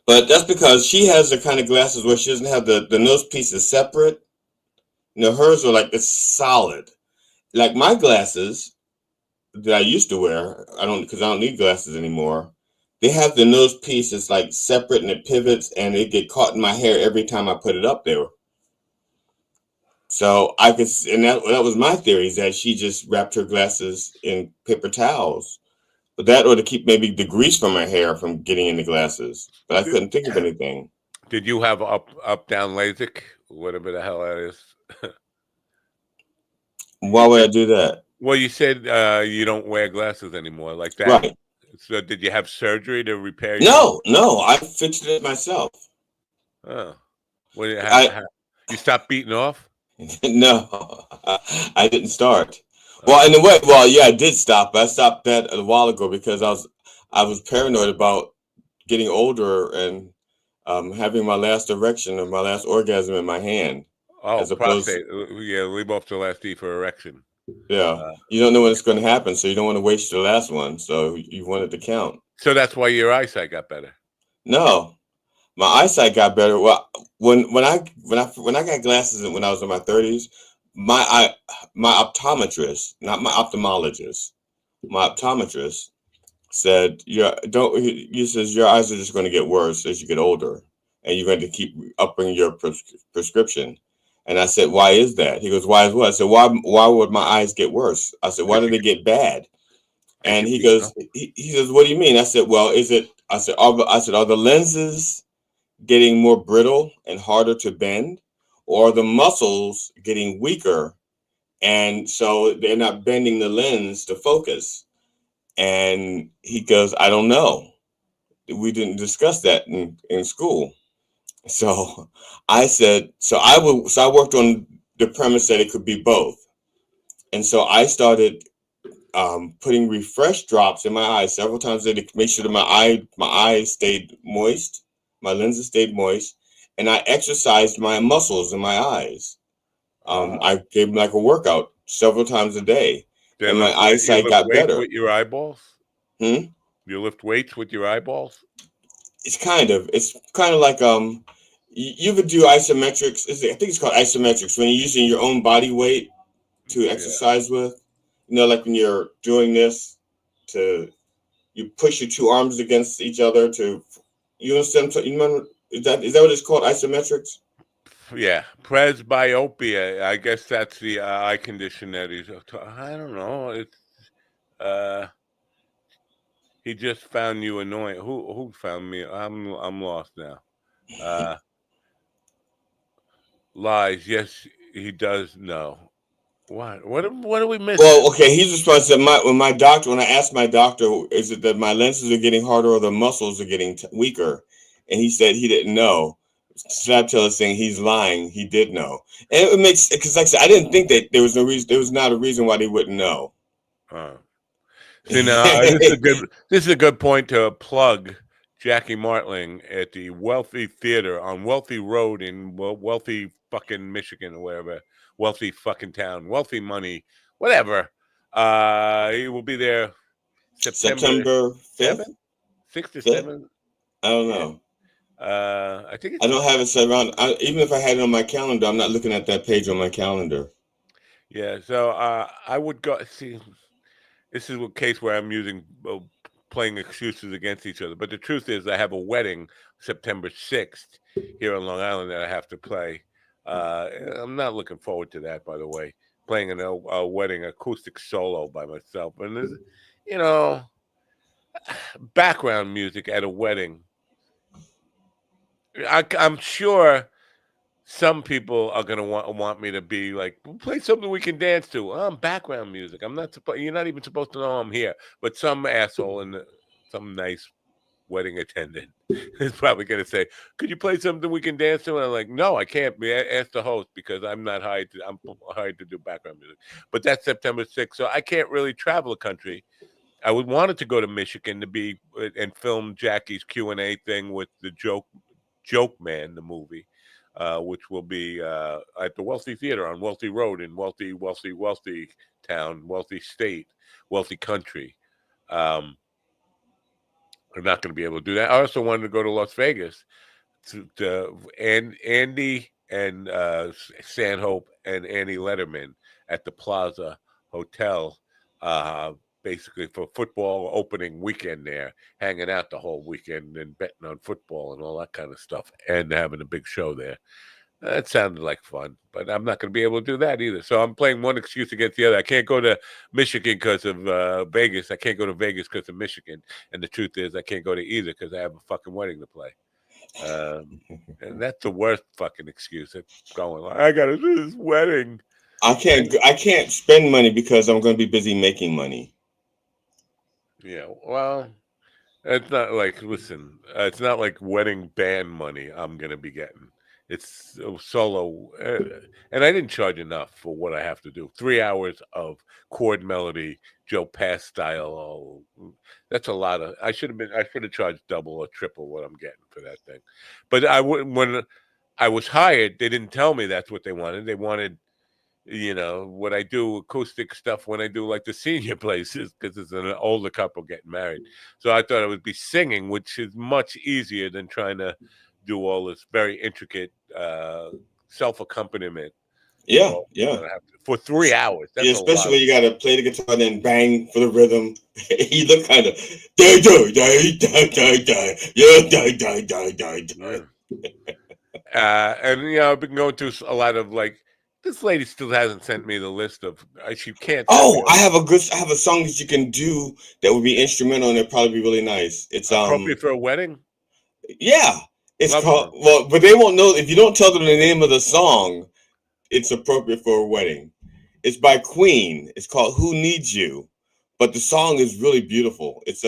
But that's because she has the kind of glasses where she doesn't have the nose piece is separate. Hers are like it's solid. Like my glasses that I used to wear, I don't need glasses anymore. They have the nose piece that's like separate and it pivots and it get caught in my hair every time I put it up there. So I could, and that was my theory, is that she just wrapped her glasses in paper towels. But that ought to keep maybe the grease from her hair from getting in the glasses. But I couldn't think of anything. Did you have up down LASIK, whatever the hell that is? Why would I do that? Well, you said you don't wear glasses anymore, like that. Right. So did you have surgery to repair? No, I fixed it myself. Oh, you stopped beating off? No, I didn't start. Well, in a way, yeah, I did stop. I stopped that a while ago because I was paranoid about getting older and having my last erection or my last orgasm in my hand. Oh, prostate. Yeah, leave off the last E for erection. Yeah, you don't know when it's going to happen, so you don't want to waste the last one. So you want it to count. So that's why your eyesight got better. No, my eyesight got better. Well, when I got glasses when I was in my 30s, my optometrist, not my ophthalmologist, my optometrist said, he says your eyes are just going to get worse as you get older, and you're going to keep upping your prescription. And I said, why is that? He goes, why is what? I said, why would my eyes get worse? I said, why do they get bad? And he goes, he says, what do you mean? I said, well, are the lenses getting more brittle and harder to bend, or are the muscles getting weaker, and so they're not bending the lens to focus? And he goes, I don't know. We didn't discuss that in school. So I said, so I worked on the premise that it could be both. And so I started putting refresh drops in my eyes several times a day to make sure that my eyes stayed moist, my lenses stayed moist, and I exercised my muscles in my eyes. I gave them like a workout several times a day, and my eyesight got better. With your eyeballs? You lift weights with your eyeballs? It's kind of like you ever do isometrics? I think it's called isometrics, when you're using your own body weight to exercise with. Like when you're doing this, you push your two arms against each other you understand? You remember, is that what it's called, isometrics? Yeah, presbyopia. I guess that's the eye condition that he's. I don't know. It's he just found you annoying. Who found me? I'm lost now. Lies. Yes, he does know. What are we missing? Well, okay, he's responsible. When I asked my doctor, is it that my lenses are getting harder or the muscles are getting weaker? And he said he didn't know. Snapchat is saying he's lying. He did know. And it makes, because like I said, I didn't think that there was no reason. There was not a reason why they wouldn't know. See, now this is a good point to plug Jackie Martling at the Wealthy Theater on Wealthy Road in Wealthy fucking Michigan or wherever. Wealthy fucking town, wealthy money, whatever. He will be there September 5th? 6th or 7th. I don't know. I think I don't have it set around. Even if I had it on my calendar, I'm not looking at that page on my calendar. Yeah, so I would go see. This is a case where I'm using playing excuses against each other. But the truth is, I have a wedding September 6th here on Long Island that I have to play. I'm not looking forward to that, by the way. Playing a wedding acoustic solo by myself. And there's, background music at a wedding. I'm sure some people are gonna want me to be like, play something we can dance to. I'm background music. I'm not supposed. You're not even supposed to know I'm here. But some asshole and some nice wedding attendant is probably gonna say, "Could you play something we can dance to?" And I'm like, "No, I can't. Ask the host because I'm not hired. I'm hired to do background music." But that's September 6th, so I can't really travel the country. I would wanted to go to Michigan to be and film Jackie's Q&A thing with the Joke Man, the movie. Which will be at the Wealthy Theater on Wealthy Road in wealthy town, wealthy state, wealthy country. I'm not going to be able to do that. I also wanted to go to Las Vegas and Andy and Sanhope and Andy Letterman at the Plaza Hotel, basically for football opening weekend there, hanging out the whole weekend and betting on football and all that kind of stuff, and having a big show there. That sounded like fun, but I'm not going to be able to do that either. So I'm playing one excuse against the other. I can't go to Michigan because of Vegas. I can't go to Vegas because of Michigan. And the truth is, I can't go to either because I have a fucking wedding to play. And that's the worst fucking excuse. It's going, I got to do this wedding. I can't spend money because I'm going to be busy making money. Yeah, well, it's not like, listen, it's not like wedding band money I'm going to be getting. It's solo, and I didn't charge enough for what I have to do. 3 hours of chord melody, Joe Pass style. Oh, that's a lot of. I should have charged double or triple what I'm getting for that thing. But when I was hired, they didn't tell me that's what they wanted. They wanted, what I do acoustic stuff when I do like the senior places because it's an older couple getting married. So I thought it would be singing, which is much easier than trying to do all this very intricate self accompaniment. Yeah. For 3 hours. That's especially a lot. when you got to play the guitar and then bang for the rhythm. You look kind of die die die die die die yeah die die die die die. And I've been going through a lot of like. This lady still hasn't sent me the list of. She can't. Oh, I have a song that you can do that would be instrumental and it'd probably be really nice. It's appropriate for a wedding. Yeah, it's called. Well, but they won't know if you don't tell them the name of the song. It's appropriate for a wedding. It's by Queen. It's called "Who Needs You," but the song is really beautiful. It's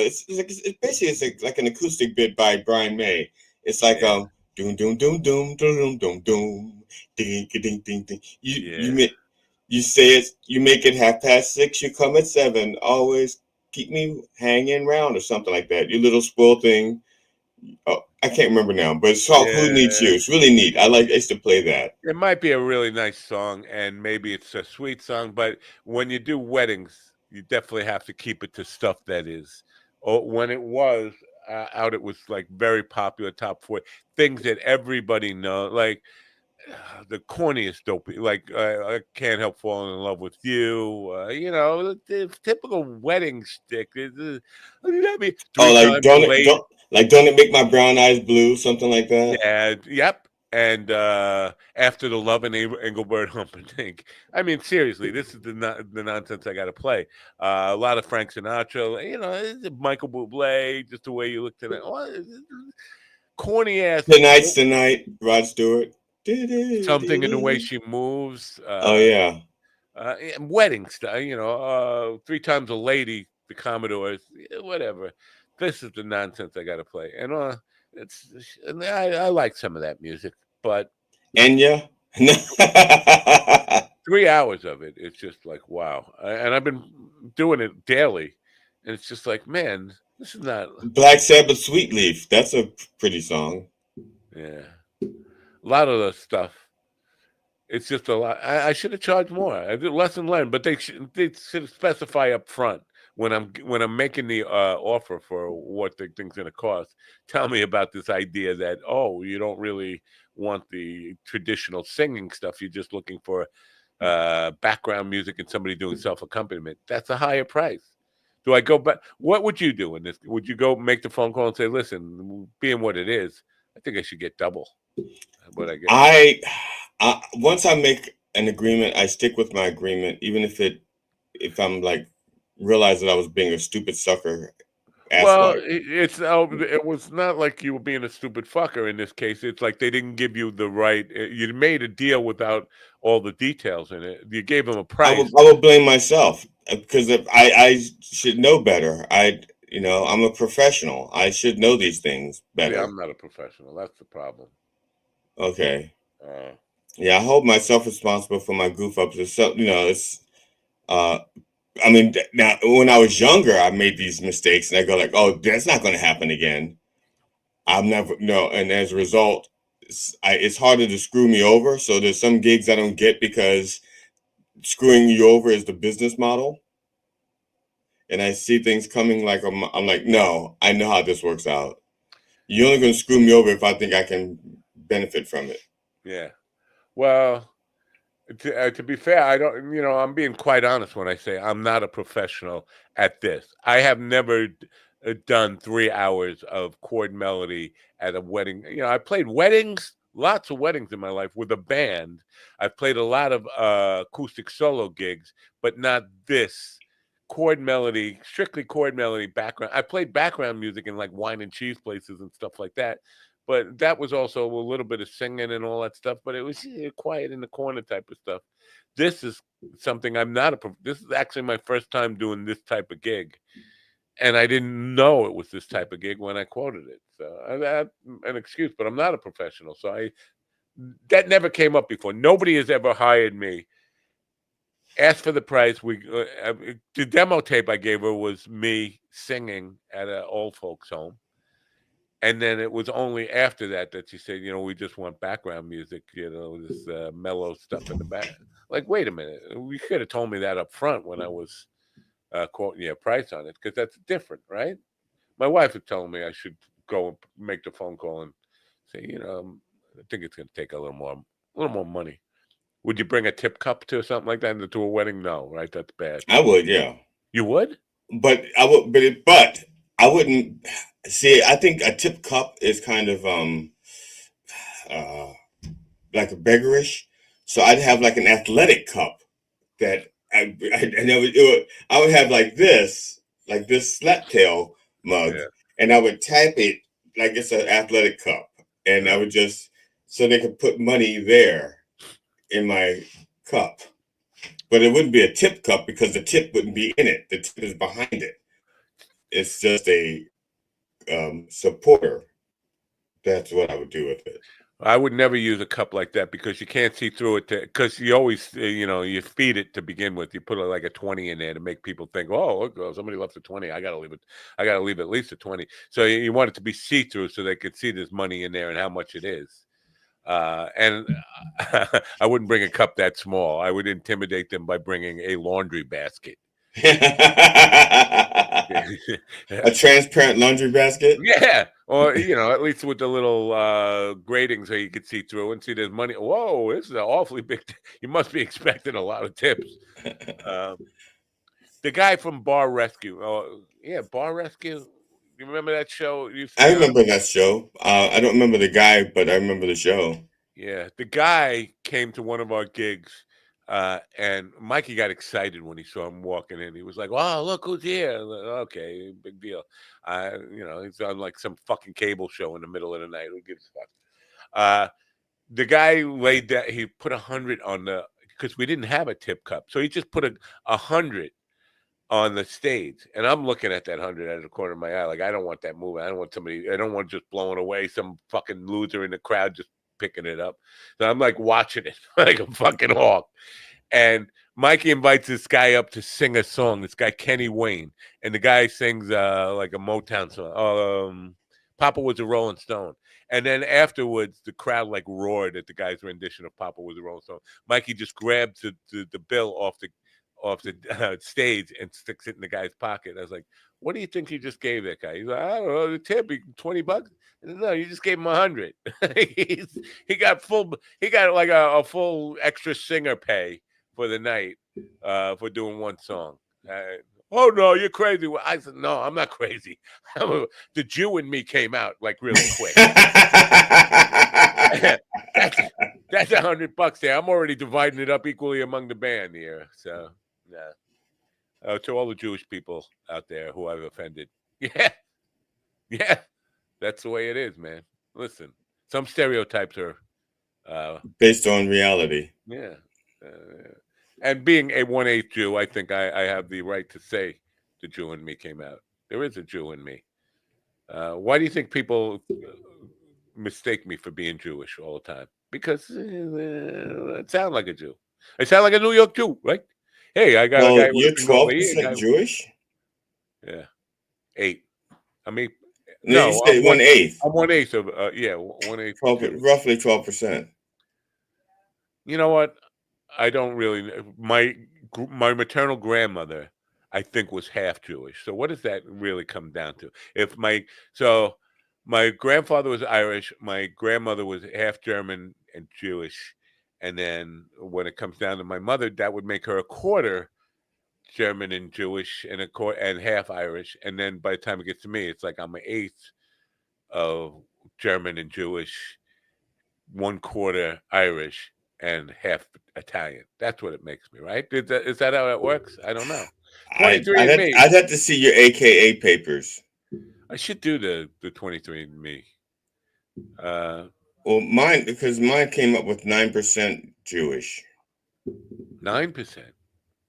basically like an acoustic bit by Brian May. It's like doom doom doom doom doom doom doom ding ding ding ding. You say it. You make it 6:30. You come at 7. Always keep me hanging round or something like that. You little spoiled thing. Oh, I can't remember now, but it's called "Who Needs You." It's really neat. I used to play that. It might be a really nice song, and maybe it's a sweet song, but when you do weddings, you definitely have to keep it to stuff that is. When it was out, it was like very popular, top 4 things that everybody knows, like the corniest dope, like I Can't Help Falling in Love with You. The typical wedding stick. Let me don't it make my brown eyes blue? Something like that. Yeah. Yep. And after the Love and Engelbert Humperdinck. I mean, seriously, this is the nonsense I got to play. A lot of Frank Sinatra. Michael Bublé. Just the way you look tonight. Corny ass. Tonight's the night. Rod Stewart. Something in the way she moves. Oh yeah. Wedding stuff. 3 Times a Lady. The Commodores. Whatever. This is the nonsense I got to play. And I like some of that music, but Enya. 3 hours of it, it's just like wow. And I've been doing it daily, and it's just like, man, this is not Black Sabbath "Sweet Leaf." That's a pretty song. Yeah, a lot of the stuff. It's just a lot. I should have charged more. I did lesson learned, but they should specify up front when I'm making the offer for what the thing's going to cost. Tell me about this idea that you don't really want the traditional singing stuff. You're just looking for background music and somebody doing self accompaniment. That's a higher price. Do I go back? What would you do in this? Would you go make the phone call and say, "Listen, being what it is, I think I should get double what I get." Once I make an agreement, I stick with my agreement, even if I'm like realize that I was being a stupid sucker. Well, it was not like you were being a stupid fucker in this case. It's like they didn't give you the right. You made a deal without all the details in it. You gave them a price. I will blame myself because I should know better. I'm a professional. I should know these things better. Yeah, I'm not a professional. That's the problem. Okay. Yeah, I hold myself responsible for my goof ups. It's I mean, now when I was younger, I made these mistakes, and I go like, "Oh, that's not going to happen again." I'm never no, and as a result, it's harder to screw me over. So there's some gigs I don't get because screwing you over is the business model. and I see things coming, like I'm like, no, I know how this works out. You're only going to screw me over if I think I can benefit from it. Yeah. Well, to be fair, I don't, I'm being quite honest when I say I'm not a professional at this. I have never done 3 hours of chord melody at a wedding. I played weddings, lots of weddings in my life with a band. I've played a lot of acoustic solo gigs, but not this chord melody, strictly chord melody background. I played background music in like wine and cheese places and stuff like that. But that was also a little bit of singing and all that stuff. But it was quiet in the corner type of stuff. This is something I'm not this is actually my first time doing this type of gig. And I didn't know it was this type of gig when I quoted it. So that's an excuse, but I'm not a professional. So that never came up before. Nobody has ever hired me. Asked for the price. The demo tape I gave her was me singing at an old folks home. And then it was only after that she said, we just want background music, this mellow stuff in the back. Like, wait a minute. You could have told me that up front when I was quoting you a price on it, because that's different, right? My wife was telling me I should go and make the phone call and say, I think it's going to take a little more money. Would you bring a tip cup to something like that to a wedding? No, right? That's bad. I would, yeah. You would? But I would, but I wouldn't. See, I think a tip cup is kind of like a beggarish. So I'd have like an athletic cup that I would have like this slap tail mug, and I would tap it like it's an athletic cup, and I would just, so they could put money there in my cup. But it wouldn't be a tip cup because the tip wouldn't be in it. The tip is behind it. It's just a supporter. That's what I would do with it. I would never use a cup like that because you can't see through it. Because you always, you feed it to begin with. You put like a 20 in there to make people think, oh, look, somebody left a 20. I gotta leave it. I gotta leave at least a 20. So you want it to be see through so they could see there's money in there and how much it is. And I wouldn't bring a cup that small. I would intimidate them by bringing a laundry basket. A transparent laundry basket? Yeah. Or, at least with the little gratings so you could see through and see there's money. Whoa, this is an awfully big. You must be expecting a lot of tips. The guy from Bar Rescue. Oh, yeah, Bar Rescue. You remember that show? I remember that show. I don't remember the guy, but I remember the show. Yeah, the guy came to one of our gigs, and Mikey got excited when he saw him walking in. He was like, "Wow, look who's here!" Like, okay, big deal. He's on like some fucking cable show in the middle of the night. Who gives a fuck? The guy laid that he put 100 on because we didn't have a tip cup, so he just put 100 on the stage, and I'm looking at that 100 out of the corner of my eye, like I don't want that moving. I don't want just blowing away some fucking loser in the crowd just picking it up. So I'm like watching it like a fucking hawk. And Mikey invites this guy up to sing a song. This guy Kenny Wayne, and the guy sings like a Motown song. Papa Was a Rolling Stone. And then afterwards, the crowd like roared at the guy's rendition of Papa Was a Rolling Stone. Mikey just grabs the bill off the stage and sticks it in the guy's pocket. I was like, what do you think you just gave that guy? He's like, I don't know, the tip, $20. No, you just gave him 100. he got like a full extra singer pay for the night for doing one song. Oh no, you're crazy. Well, I said, no, I'm not crazy. The Jew in me came out like really quick. That's $100 there. I'm already dividing it up equally among the band here. So yeah. To all the Jewish people out there who I've offended. Yeah. That's the way it is, man. Listen, some stereotypes are based on reality. Yeah. And being a 1/8 Jew, I think I have the right to say the Jew in me came out. There is a Jew in me. Why do you think people mistake me for being Jewish all the time? Because I sound like a Jew. I sound like a New York Jew, right? Hey, I got a guy. You're 12% Jewish? Yeah. 8. I mean, no, you say 1/8. I'm 1/8 of 1/8. Roughly 12%. You know what? I don't really. My maternal grandmother, I think was half Jewish. So what does that really come down to? My grandfather was Irish, my grandmother was half German and Jewish, and then when it comes down to my mother, that would make her a quarter German and Jewish and and half Irish. And then by the time it gets to me, it's like I'm an eighth of German and Jewish, 1/4 Irish, and half Italian. That's what it makes me, right? Is that how it works? I don't know. 23andMe. I'd have to see your AKA papers. I should do the 23andMe. Well, because mine came up with 9% Jewish. 9%.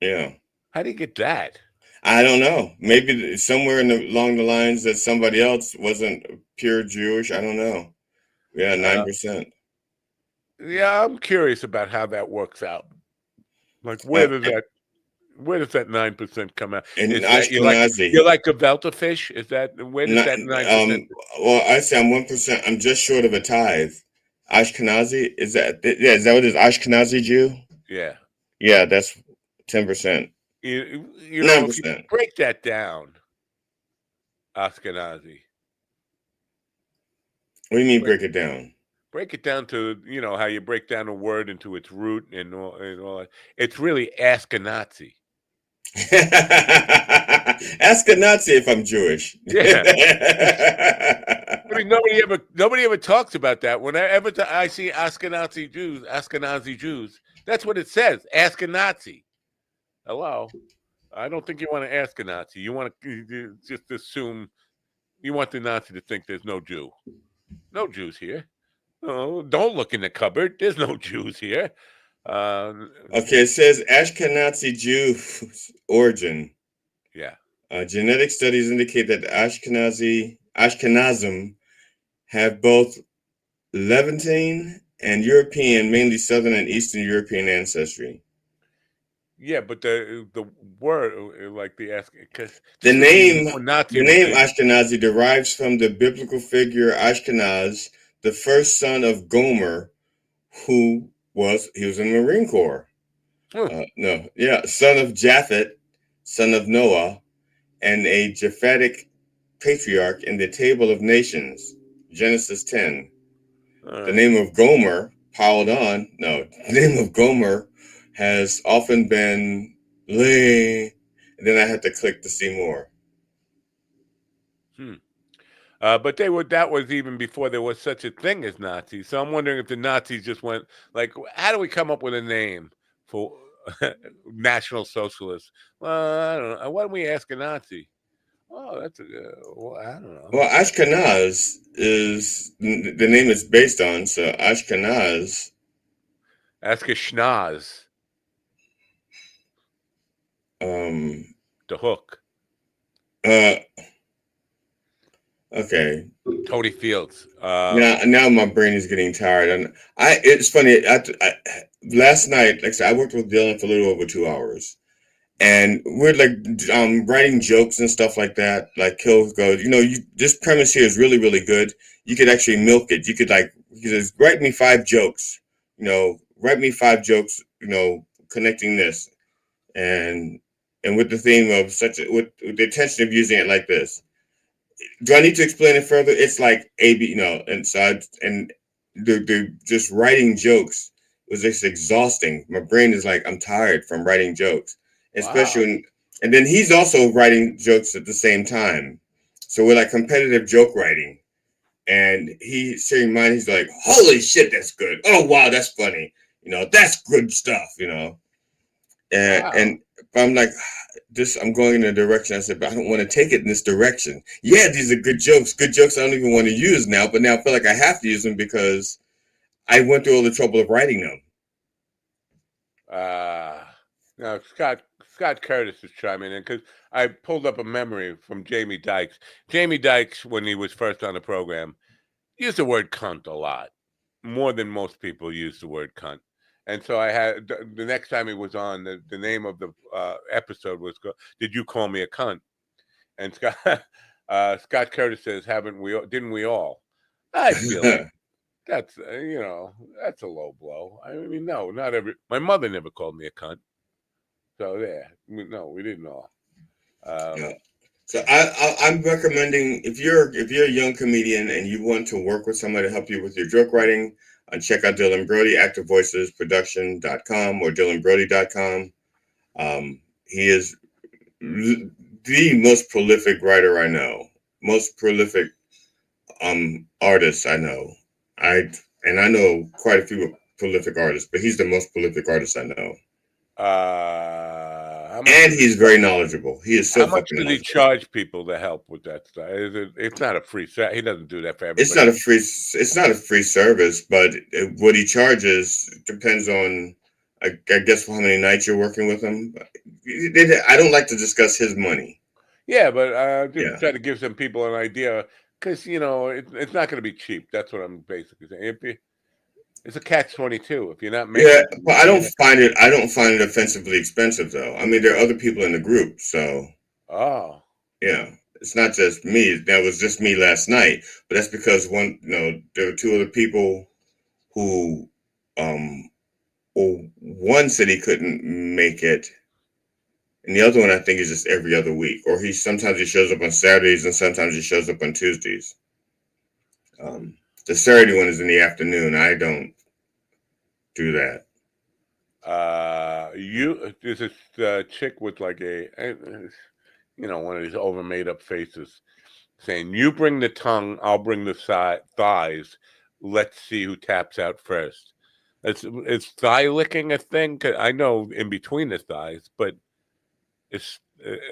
Yeah. How do you get that? I don't know. Maybe somewhere along the lines that somebody else wasn't pure Jewish. I don't know. Yeah, 9%. Yeah, I'm curious about how that works out. Like, where does that 9% come out? In That Ashkenazi, you're like gefilte fish? Is that where does that 9%? Well, I say I'm 1%. I'm just short of a tithe. Ashkenazi, is that what it is? Ashkenazi Jew? Yeah. Yeah, that's 10%. You know, if you break that down, Ashkenazi. What do you mean break it down? Break it down to, how you break down a word into its root and all that. It's really Ashkenazi. Ashkenazi if I'm Jewish. Yeah. I mean, nobody ever talks about that. Whenever I see Ashkenazi Jews, that's what it says. Ashkenazi. Hello. I don't think you want to ask a Nazi. You want to just assume you want the Nazi to think there's no Jew. No Jews here. Oh, don't look in the cupboard. There's no Jews here. Okay, it says Ashkenazi Jews origin. Yeah. Genetic studies indicate that Ashkenazim have both Levantine and European, mainly Southern and Eastern European ancestry. Yeah, but the word, like the name Ashkenazi derives from the biblical figure Ashkenaz, the first son of Gomer, he was in the Marine Corps. Son of Japhet, son of Noah, and a Japhetic patriarch in the Table of Nations, Genesis 10. The name of Gomer, the name of Gomer has often been and then I had to click to see more. But that was even before there was such a thing as Nazis. So I'm wondering if the Nazis just went like, how do we come up with a name for National Socialists? Well, I don't know. Why don't we ask a Nazi? Oh, that's I don't know. Well, Ashkenaz is the name it's based on. So Ashkenaz. Ask a schnoz. The hook. Okay. Tony Fields. Now my brain is getting tired, and it's funny. Last night, like I said, I worked with Dylan for a little over 2 hours, and we're like writing jokes and stuff like that. Like Kill goes, this premise here is really, really good. You could actually milk it. You could just write me 5 jokes. Write me 5 jokes. Connecting this, and with the theme of with the intention of using it like this. Do I need to explain it further? It's like AB, and so the just writing jokes was just exhausting. My brain is like, I'm tired from writing jokes, especially and then he's also writing jokes at the same time. So we're like competitive joke writing, and he's hearing mine. He's like, holy shit, that's good. Oh, wow, that's funny. That's good stuff, and I'm like, I'm going in a direction. I said, but I don't want to take it in this direction. Yeah, these are good jokes. Good jokes I don't even want to use now, but now I feel like I have to use them because I went through all the trouble of writing them. Now Scott Curtis is chiming in because I pulled up a memory from Jamie Dykes. Jamie Dykes, when he was first on the program, used the word cunt a lot, more than most people use the word cunt. And so I had the next time he was on, the name of the episode was "Did You Call Me a Cunt?" And Scott Curtis says, "Haven't we? Didn't we all?" I feel like that's that's a low blow. I mean, not every. My mother never called me a cunt. So yeah, no, we didn't all. Yeah. So I'm recommending if you're a young comedian and you want to work with somebody to help you with your joke writing, check out Dylan Brody, activevoicesproduction.com or dylanbrody.com. He is the most prolific writer I know, most prolific artist I know. I know quite a few prolific artists, but he's the most prolific artist I know. And he's very knowledgeable. He is so How much fucking does he knowledgeable. charge people to help with that stuff? It's not a free set. He doesn't do that for everybody. It's not a free service, but what he charges depends on, I guess, how many nights you're working with him. I don't like to discuss his money. Yeah, but just try to give some people an idea, because it's not going to be cheap. That's what I'm basically saying. It's a catch-22. If you're not making, yeah, but I don't find it offensively expensive though. I mean, there are other people in the group, so. Oh. Yeah, it's not just me. That was just me last night, but that's because there were two other people who, one said he couldn't make it. And the other one, I think, is just every other week, or sometimes he shows up on Saturdays and sometimes he shows up on Tuesdays. The Saturday one is in the afternoon. I don't do that. There's this chick with like one of these over made up faces, saying, "You bring the tongue, I'll bring the thighs. Let's see who taps out first." Is thigh licking a thing? 'Cause I know in between the thighs, but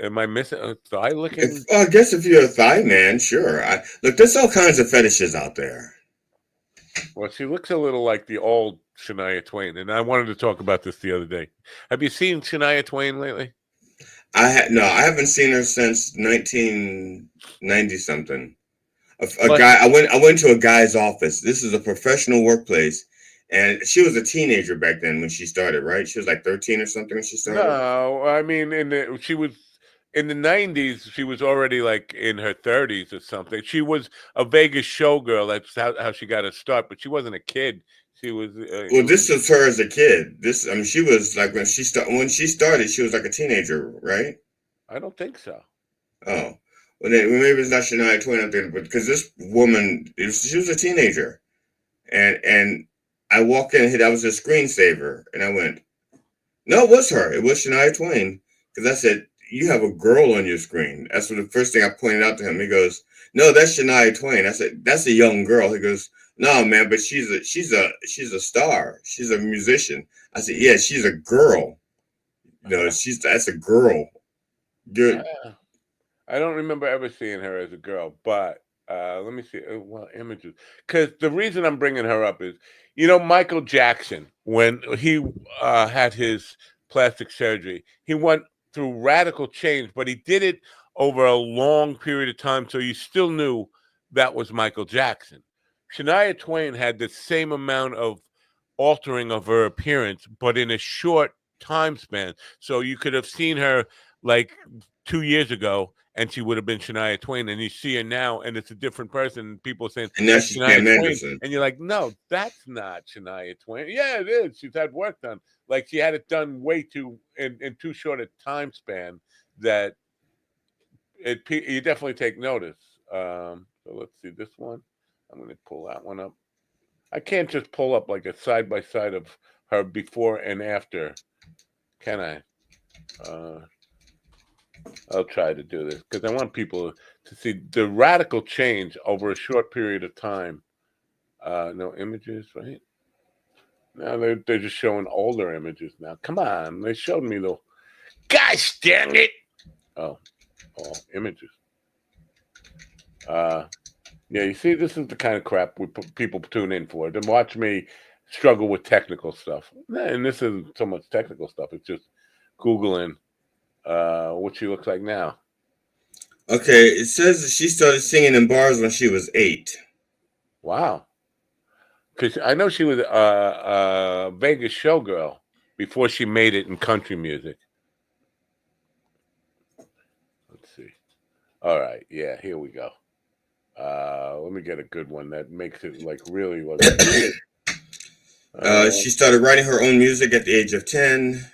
am I missing a thigh licking? I guess if you're a thigh man, sure. Look, there's all kinds of fetishes out there. Well, she looks a little like the old Shania Twain, and I wanted to talk about this the other day. Have you seen Shania Twain lately? I haven't seen her since 1990 something. I went to a guy's office. This is a professional workplace, and she was a teenager back then when she started, right? She was like 13 or something when she started. No, I mean she was in the 90s. She was already like in her 30s or something. She was a Vegas showgirl. That's how she got her start. But she wasn't a kid. She was. Well, this was her as a kid. She was like when she started, she was like a teenager, right? I don't think so. Oh, well, maybe it's not Shania Twain up there, but because this woman, she was a teenager, and I walked in, that was a screensaver, and I went, no, it was her. It was Shania Twain, because I said, you have a girl on your screen. That's the first thing I pointed out to him. He goes, no, that's Shania Twain. I said, that's a young girl. He goes, no, man, but she's a star. She's a musician. I said, yeah, she's a girl. That's a girl. Good. I don't remember ever seeing her as a girl, but let me see. Well, images. Because the reason I'm bringing her up is, Michael Jackson, when he had his plastic surgery, he went through radical change, but he did it over a long period of time, so you still knew that was Michael Jackson. Shania Twain had the same amount of altering of her appearance, but in a short time span. So you could have seen her like 2 years ago, and she would have been Shania Twain, and you see her now, and it's a different person. People are saying, and now she's Shania Twain, Anderson. And you're like, no, that's not Shania Twain. Yeah, it is. She's had work done. Like she had it done in too short a time span that you definitely take notice. So let's see this one. I'm going to pull that one up. I can't just pull up like a side by side of her before and after, can I? I'll try to do this because I want people to see the radical change over a short period of time. No images, right? Now they're just showing older images now. Come on, they showed me the. Gosh dang it! Oh, images. Yeah, you see, this is the kind of crap people tune in for. Then watch me struggle with technical stuff. And this isn't so much technical stuff. It's just Googling what she looks like now. Okay, it says that she started singing in bars when she was 8. Wow. Because I know she was a Vegas showgirl before she made it in country music. Let's see. All right. Yeah, here we go. Let me get a good one that makes it like really look. She started writing her own music at the age of 10.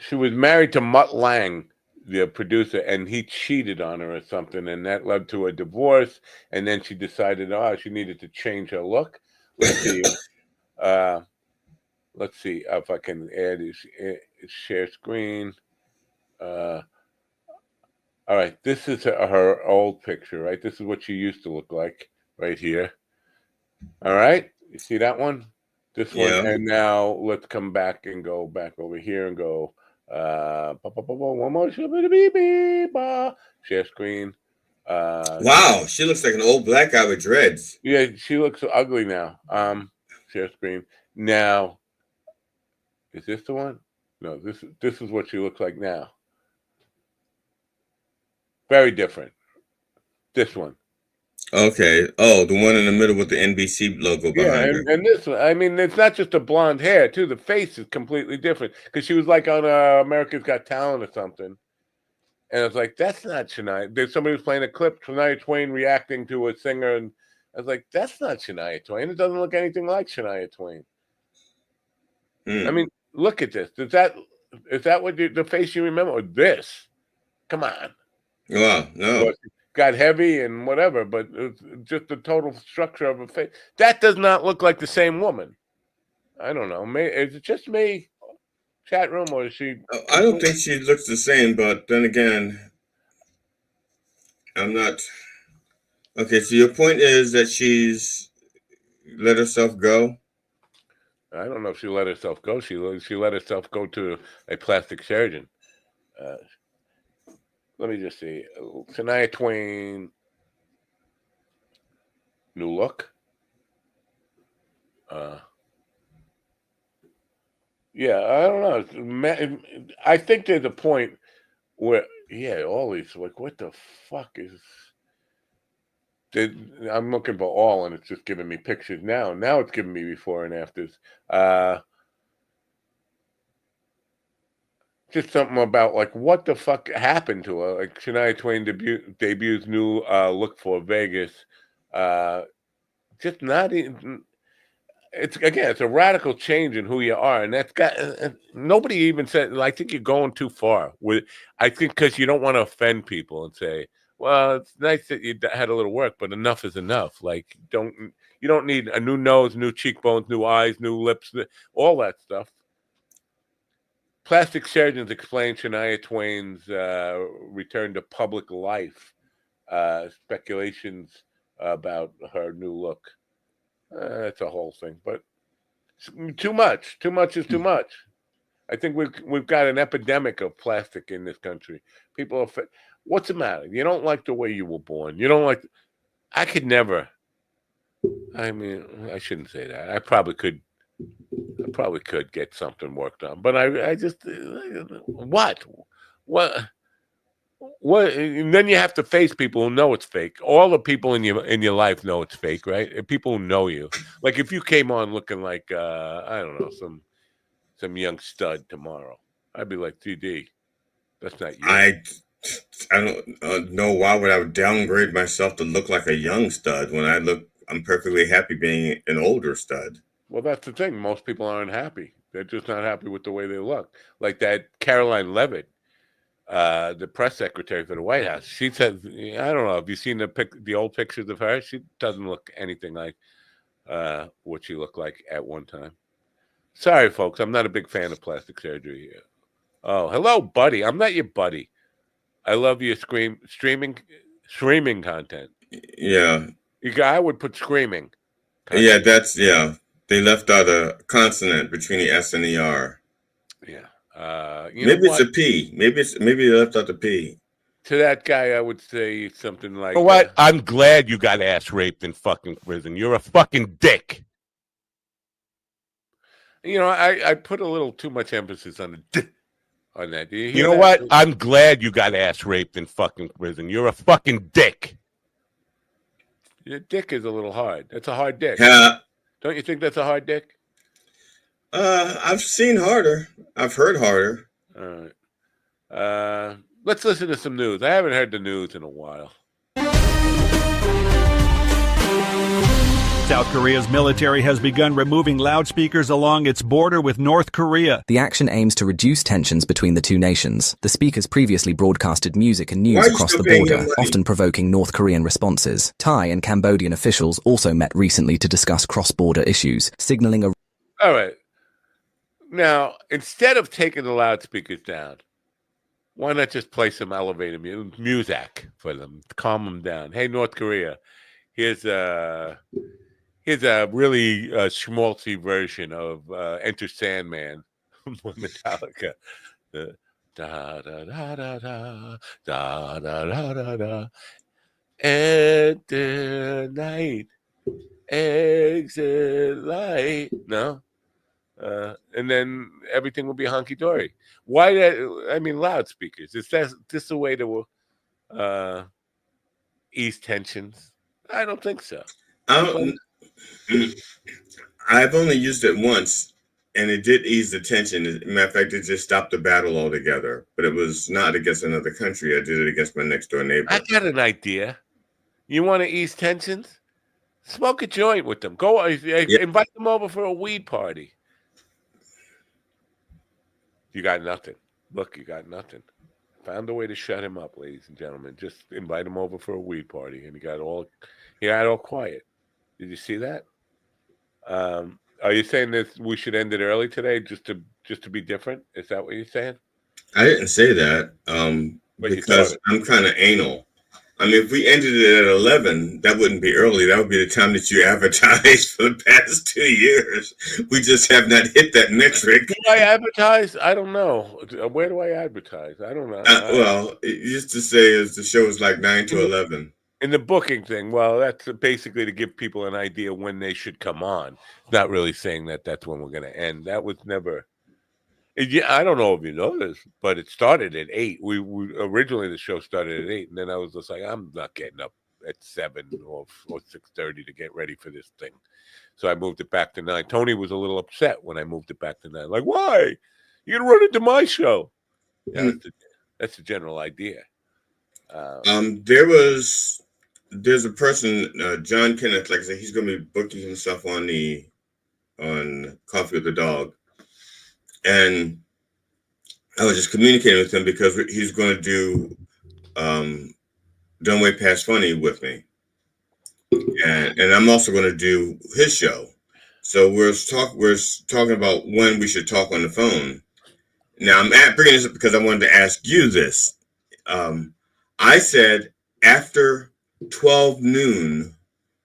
She was married to Mutt Lange, the producer, and he cheated on her or something, and that led to a divorce. And then she decided, she needed to change her look. Let's see. Let's see if I can add share screen. All right, this is her old picture, right? This is what she used to look like right here. All right, you see that one? This one, and now let's come back and go back over here and go. One more share screen. Wow, she looks like an old black guy with dreads. Yeah, she looks so ugly now. Share screen. Now, is this the one? No, this is what she looks like now. Very different. This one. Okay. Oh, the one in the middle with the NBC logo behind her. And this one. I mean, it's not just the blonde hair, too. The face is completely different. Because she was like on America's Got Talent or something. And I was like, that's not Shania. There's somebody was playing a clip, Shania Twain reacting to a singer. And I was like, that's not Shania Twain. It doesn't look anything like Shania Twain. I mean, look at this. Is that what the face you remember? Or this? Come on. Wow, no. Got heavy and whatever, but it's just the total structure of a face. That does not look like the same woman. I don't know. Is it just me? Chat room, or is she? I don't think she looks the same, but then again, I'm not. Okay, so your point is that she's let herself go? I don't know if she let herself go. She let herself go to a plastic surgeon. Let me just see. Shania Twain, new look. Yeah, I don't know. I think there's a point where, all these, like, what the fuck is... I'm looking for all, and it's just giving me pictures now. Now it's giving me before and afters. Just something about, like, what the fuck happened to her. Like, Shania Twain debuts new look for Vegas. Just not even... It's a radical change in who you are, and that's got nobody even said. I think you're going too far with. I think because you don't want to offend people and say, "Well, it's nice that you had a little work, but enough is enough." Like, you don't need a new nose, new cheekbones, new eyes, new lips, all that stuff. Plastic surgeons explain Shania Twain's return to public life. Speculations about her new look. It's a whole thing, but too much. Too much is too much. I think we've got an epidemic of plastic in this country. People are. What's the matter? You don't like the way you were born. You don't like. I could never. I mean, I shouldn't say that. I probably could get something worked on, but I just what. And then you have to face people who know it's fake. All the people in your life know it's fake, right? And people who know you. Like if you came on looking like I don't know, some young stud tomorrow, I'd be like, TD, that's not you. I don't know why would I downgrade myself to look like a young stud when I'm perfectly happy being an older stud. Well, that's the thing. Most people aren't happy. They're just not happy with the way they look. Like that Caroline Leavitt. The press secretary for the White House. She said, I don't know, have you seen the old pictures of her? She doesn't look anything like what she looked like at one time. Sorry, folks, I'm not a big fan of plastic surgery. Oh, hello, buddy. I'm not your buddy. I love your streaming content. Yeah. I would put screaming content. They left out a consonant between the S and the R. Yeah. Maybe it's a P. Maybe they left out the P. To that guy, I would say something like, "What? I'm glad you got ass raped in fucking prison. You're a fucking dick." You know, I put a little too much emphasis on on that. Do you hear that? What? I'm glad you got ass raped in fucking prison. You're a fucking dick. Your dick is a little hard. That's a hard dick. Don't you think that's a hard dick? I've seen harder. I've heard harder. All right. Let's listen to some news. I haven't heard the news in a while. South Korea's military has begun removing loudspeakers along its border with North Korea. The action aims to reduce tensions between the two nations. The speakers previously broadcasted music and news across the border, often provoking North Korean responses. Thai and Cambodian officials also met recently to discuss cross-border issues, signaling a... All right. Now, instead of taking the loudspeakers down, why not just play some elevator music for them to calm them down? Hey, North Korea, here's a really schmaltzy version of Enter Sandman from Metallica. Da da da da da da da da da da. Enter night, exit light. No. And then everything will be hunky dory. Why that? I mean, loudspeakers. Is this a way to ease tensions? I don't think so. I've only used it once, and it did ease the tension. As a matter of fact, it just stopped the battle altogether. But it was not against another country. I did it against my next door neighbor. I got an idea. You want to ease tensions? Smoke a joint with them. Go invite them over for a weed party. You got nothing. Look, you got nothing. Found a way to shut him up, ladies and gentlemen. Just invite him over for a weed party, and he got all quiet. Did you see that? Are you saying that we should end it early today, just to be different? Is that what you're saying? I didn't say that because I'm kind of anal. I mean, if we ended it at 11, that wouldn't be early. That would be the time that you advertised for the past 2 years. We just have not hit that metric. Do I advertise? I don't know. Where do I advertise? I don't know. Well, it used to say the show was like 9 to 11. In the booking thing, well, that's basically to give people an idea when they should come on. It's not really saying that that's when we're going to end. That was never... I don't know if you know this, but it started at 8. We originally the show started at 8, and then I was just like, I'm not getting up at 7 or 6:30 to get ready for this thing. So I moved it back to 9. Tony was a little upset when I moved it back to 9. Like, why? You're gonna run into my show. Yeah, that's the general idea. There's a person, John Kenneth, like I said, he's gonna be booking himself on Coffee with the Dog. And I was just communicating with him because he's going to do Don't Way Past Funny with me. And I'm also going to do his show. So we're talking about when we should talk on the phone. Now, I'm bringing this up because I wanted to ask you this. I said after 12 noon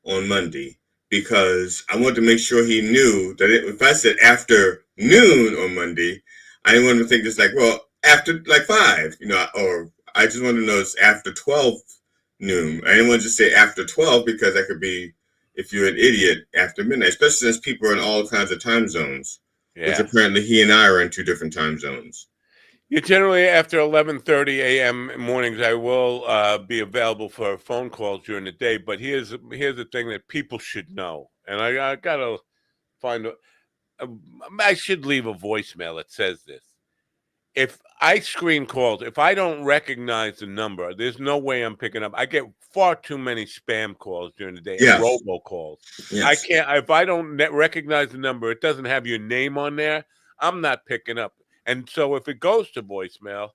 on Monday because I wanted to make sure he knew that if I said after noon on Monday, I didn't want him to think it's like, well, after like 5, or I just want to know it's after 12 noon. I didn't want to just say after 12 because that could be, if you're an idiot, after midnight, especially since people are in all kinds of time zones, which apparently he and I are in 2 different time zones. Yeah, generally after 11:30 a.m. mornings, I will be available for phone calls during the day. But here's the thing that people should know, and I gotta find. I should leave a voicemail that says this. If I screen calls, if I don't recognize the number, there's no way I'm picking up. I get far too many spam calls during the day, and robocalls. Yes. I can't. If I don't recognize the number, it doesn't have your name on there, I'm not picking up. And so if it goes to voicemail,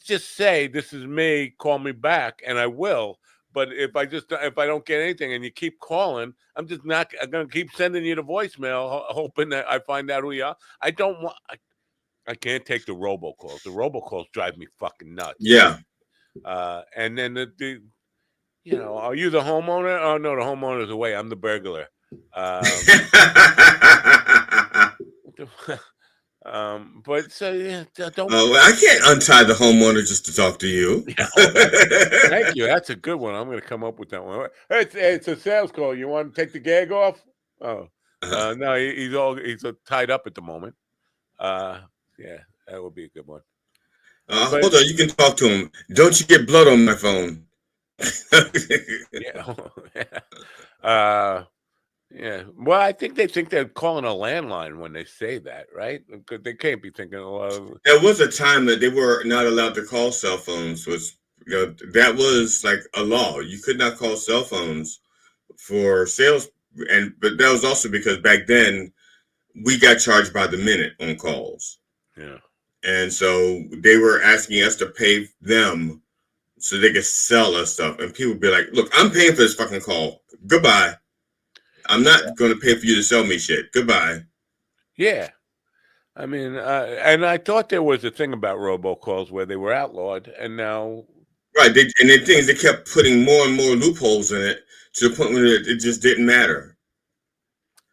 just say, this is me, call me back, and I will. But if I don't get anything and you keep calling, I'm going to keep sending you the voicemail, hoping that I find out who you are. I can't take the robocalls. The robocalls drive me fucking nuts. Yeah. And then are you the homeowner? Oh, no, the homeowner's away. I'm the burglar. But so don't. I can't untie the homeowner just to talk to you. Thank you. That's a good one. I'm going to come up with that one. It's a sales call. You want to take the gag off? Oh, no, he's tied up at the moment. Yeah, that would be a good one. Hold on, you can talk to him. Don't you get blood on my phone? Yeah. Well, I think they think they're calling a landline when they say that, right? Because they can't be thinking. There was a time that they were not allowed to call cell phones. That was like a law. You could not call cell phones for sales but that was also because back then we got charged by the minute on calls. Yeah. And so they were asking us to pay them so they could sell us stuff. And people would be like, look, I'm paying for this fucking call. Goodbye. I'm not going to pay for you to sell me shit. Goodbye. Yeah. I mean, and I thought there was a thing about robocalls where they were outlawed, and now... Right. And the things, they kept putting more and more loopholes in it to the point where it just didn't matter.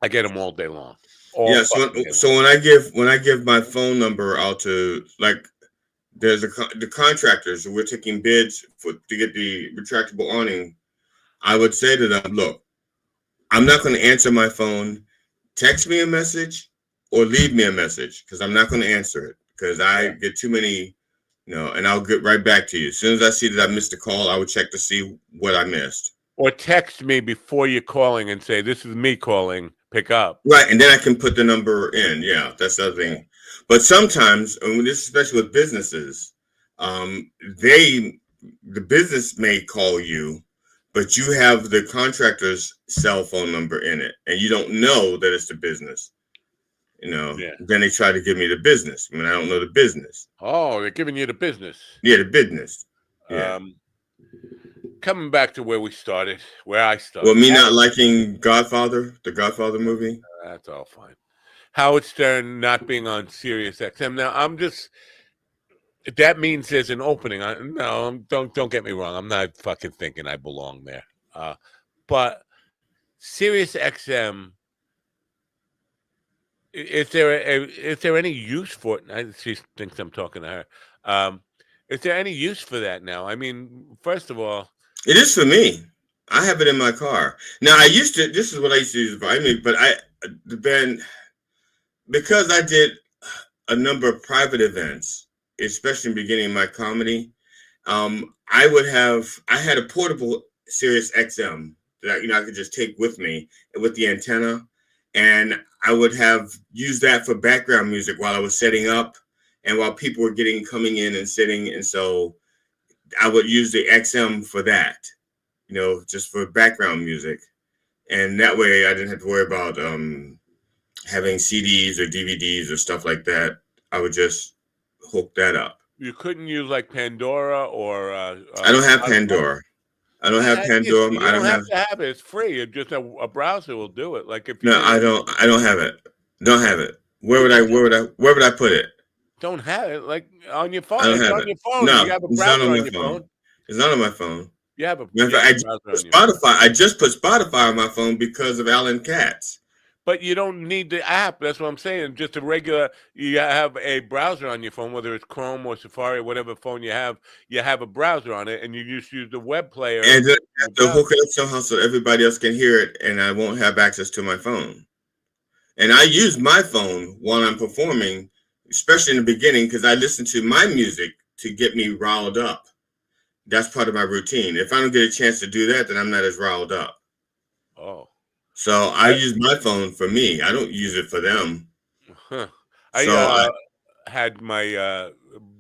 I get them all day long. So when I give my phone number out to, like, there's the contractors, we're taking bids to get the retractable awning. I would say to them, look, I'm not going to answer my phone. Text me a message or leave me a message, because I'm not going to answer it, because I get too many, and I'll get right back to you. As soon as I see that I missed a call, I would check to see what I missed. Or text me before you're calling and say, this is me calling, pick up. Right, and then I can put the number in. Yeah, that's the other thing. But sometimes, especially with businesses, the business may call you, but you have the contractor's cell phone number in it, and you don't know that it's the business. Then they try to give me the business when I don't know the business. Oh, they're giving you the business. Yeah, the business. Yeah. Coming back to where I started. Well, me not liking the Godfather movie. That's all fine. Howard Stern not being on Sirius XM. Now, that means there's an opening. Don't get me wrong. I'm not fucking thinking I belong there. But Sirius XM, is there any use for it? She thinks I'm talking to her. Is there any use for that now? I mean, first of all, it is for me. I have it in my car. Now, this is what I used to use for me, but because I did a number of private events, especially in the beginning of my comedy, I had a portable Sirius XM that, I could just take with me with the antenna, and I would use that for background music while I was setting up and while people were coming in and sitting. And so I would use the XM for that, just for background music. And that way I didn't have to worry about having CDs or DVDs or stuff like that. I would just hook that up. You couldn't use like Pandora or... I don't have Pandora. I don't have Pandora. You don't have to have it. It's free. Just a browser will do it. Like if you... No, I don't have it. Don't have it. Where would I put it? Don't have it, like on your phone. It's on your phone. No, you have a browser on your phone. It's not on my phone. You have a browser on Spotify. I just put Spotify on my phone because of Alan Katz. But you don't need the app. That's what I'm saying. Just a regular. You have a browser on your phone, whether it's Chrome or Safari, whatever phone you have a browser on it, and you just use the web player. And to hook it up somehow so everybody else can hear it, and I won't have access to my phone. And I use my phone while I'm performing, especially in the beginning, because I listen to my music to get me riled up. That's part of my routine. If I don't get a chance to do that, then I'm not as riled up. Oh. So I use my phone for me. I don't use it for them. Huh. I had my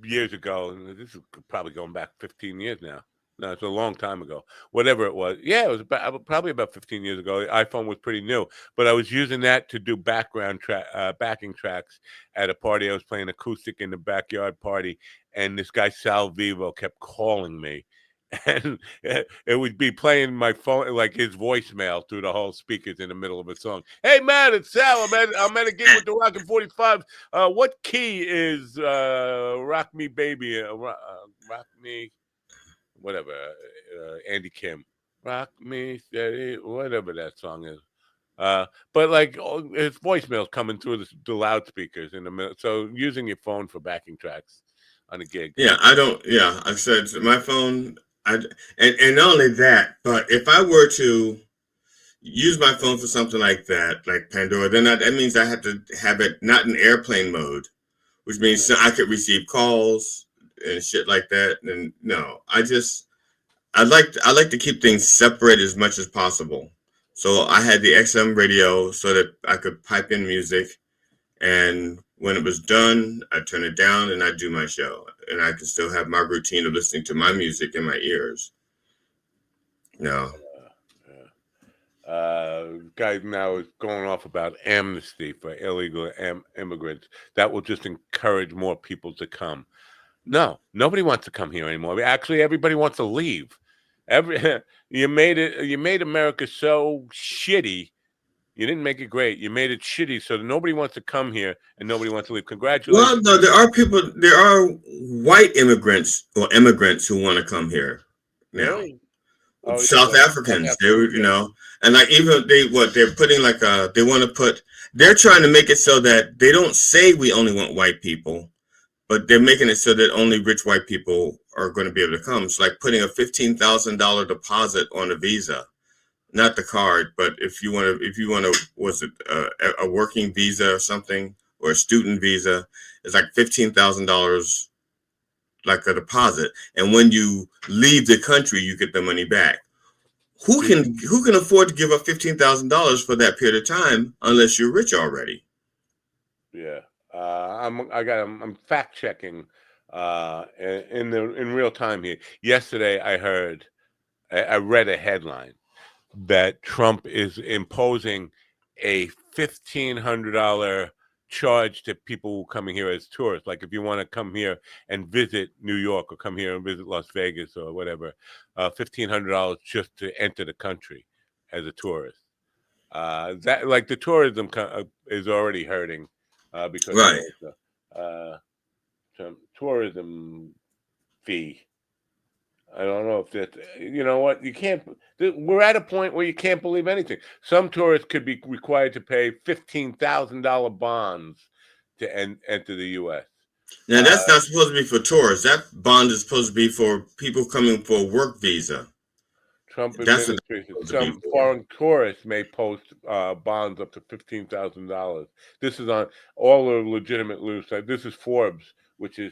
years ago, and this is probably going back 15 years now. No, it's a long time ago. Whatever it was. Yeah, it was probably about 15 years ago. The iPhone was pretty new. But I was using that to do backing tracks at a party. I was playing acoustic in the backyard party. And this guy, Sal Vivo, kept calling me. And it would be playing my phone, like his voicemail through the whole speakers in the middle of a song. Hey, man, it's Sal. I'm at a gig with the Rockin' 45. What key is Rock Me Baby? Rock Me... whatever, Andy Kim, Rock Me Steady, whatever that song is. But like his voicemail's coming through the loudspeakers in the middle. So using your phone for backing tracks on a gig. Yeah, I don't. Yeah, I said my phone. And not only that, but if I were to use my phone for something like that, like Pandora, then that means I have to have it not in airplane mode, which means I could receive calls and shit like that. And no, I like to keep things separate as much as possible. So I had the XM radio so that I could pipe in music, and when it was done, I turn it down and I do my show, and I can still have my routine of listening to my music in my ears. No. guy now is going off about amnesty for illegal immigrants. That will just encourage more people to come. No, nobody wants to come here anymore. Actually, everybody wants to leave. You made America so shitty. You didn't make it great. You made it shitty, so nobody wants to come here and nobody wants to leave. Congratulations. Well, no, there are white immigrants or immigrants who want to come here now. Really? Oh, South Africans, they were, and like even they're putting like they're trying to make it so that they don't say we only want white people, but they're making it so that only rich white people are going to be able to come. It's like putting a $15,000 deposit on a visa. Not the card, but if you want to, was it a working visa or something, or a student visa? It's like $15,000, like a deposit, and when you leave the country, you get the money back. Who can afford to give up $15,000 for that period of time unless you're rich already? Yeah, I'm fact checking in real time here. Yesterday, I read a headline that Trump is imposing a $1,500 charge to people coming here as tourists. Like if you want to come here and visit New York or come here and visit Las Vegas or whatever, $1,500 just to enter the country as a tourist. That like the tourism is already hurting because of the tourism fee. I don't know if that, you know what, you can't, we're at a point where you can't believe anything. Some tourists could be required to pay $15,000 bonds to enter the U.S. Now, that's not supposed to be for tourists. That bond is supposed to be for people coming for a work visa. Trump administration, some foreign tourists may post bonds up to $15,000. This is on all the legitimate news sites. This is Forbes, which is,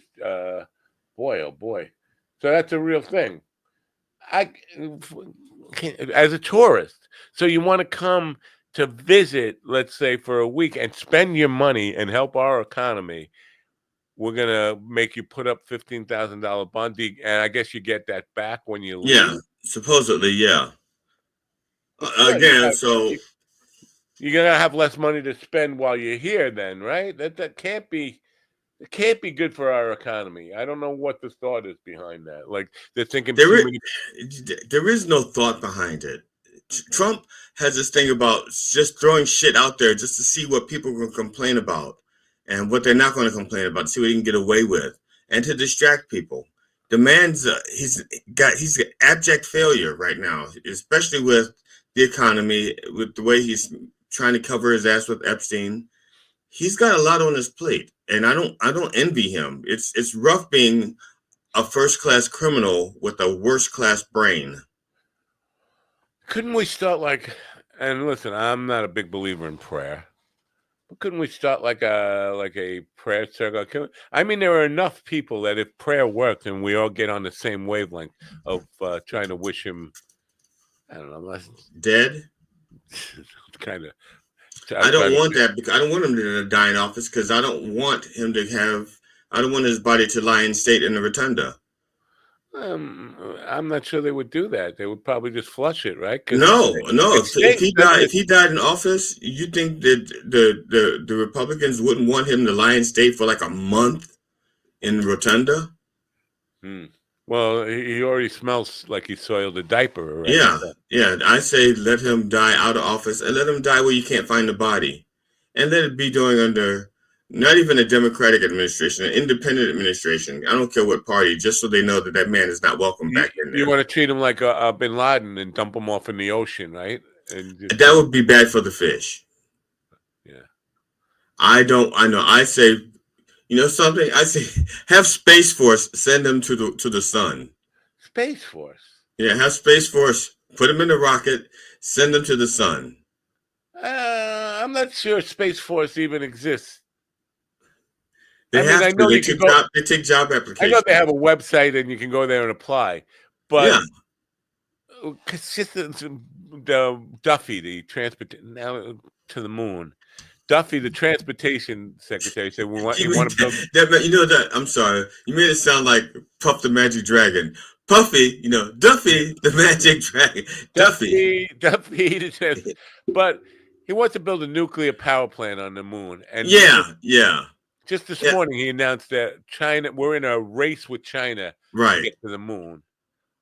boy, oh boy. So that's a real thing. As a tourist, so you want to come to visit, let's say, for a week and spend your money and help our economy. We're gonna make you put up $15,000 bond, and I guess you get that back when you leave. Yeah, supposedly, yeah. Again, so you're gonna have less money to spend while you're here, then, right? That can't be. It can't be good for our economy. I don't know what the thought is behind that. Like they're thinking there is no thought behind it. Trump has this thing about just throwing shit out there just to see what people can complain about and what they're not going to complain about, see what he can get away with, and to distract people. The man's he's an abject failure right now, especially with the economy, with the way he's trying to cover his ass with Epstein. He's got a lot on his plate, and I don't envy him. It's rough being a first-class criminal with a worst-class brain. Couldn't we start and listen, I'm not a big believer in prayer, but couldn't we start like a prayer circle? I mean, there are enough people that if prayer worked and we all get on the same wavelength of trying to wish him, I don't know, dead. Kind of. I don't want that because I don't want him to die in office because I don't want him to I don't want his body to lie in state in the rotunda. I'm not sure they would do that. They would probably just flush it, right? No. If he died in office, you think that the Republicans wouldn't want him to lie in state for like a month in the rotunda? Well, he already smells like he soiled a diaper already. Yeah. I say let him die out of office and let him die where you can't find the body. And let it be doing under not even a Democratic administration, an independent administration. I don't care what party, just so they know that man is not welcome back in there. You want to treat him like a Bin Laden and dump him off in the ocean, right? That would be bad for the fish. Yeah. I know. I say, you know something? I say have Space Force send them to the sun. Space Force? Yeah, have Space Force put them in the rocket, send them to the sun. I'm not sure Space Force even exists. They take job applications. I know they have a website and you can go there and apply, but just the Duffy, the transport now to the moon, Duffy, the transportation secretary, said we want to build. I'm sorry, you made it sound like Puff the Magic Dragon. Puffy, Duffy the Magic Dragon. Duffy, but he wants to build a nuclear power plant on the moon. And just this morning, he announced that we're in a race with China to get to the moon.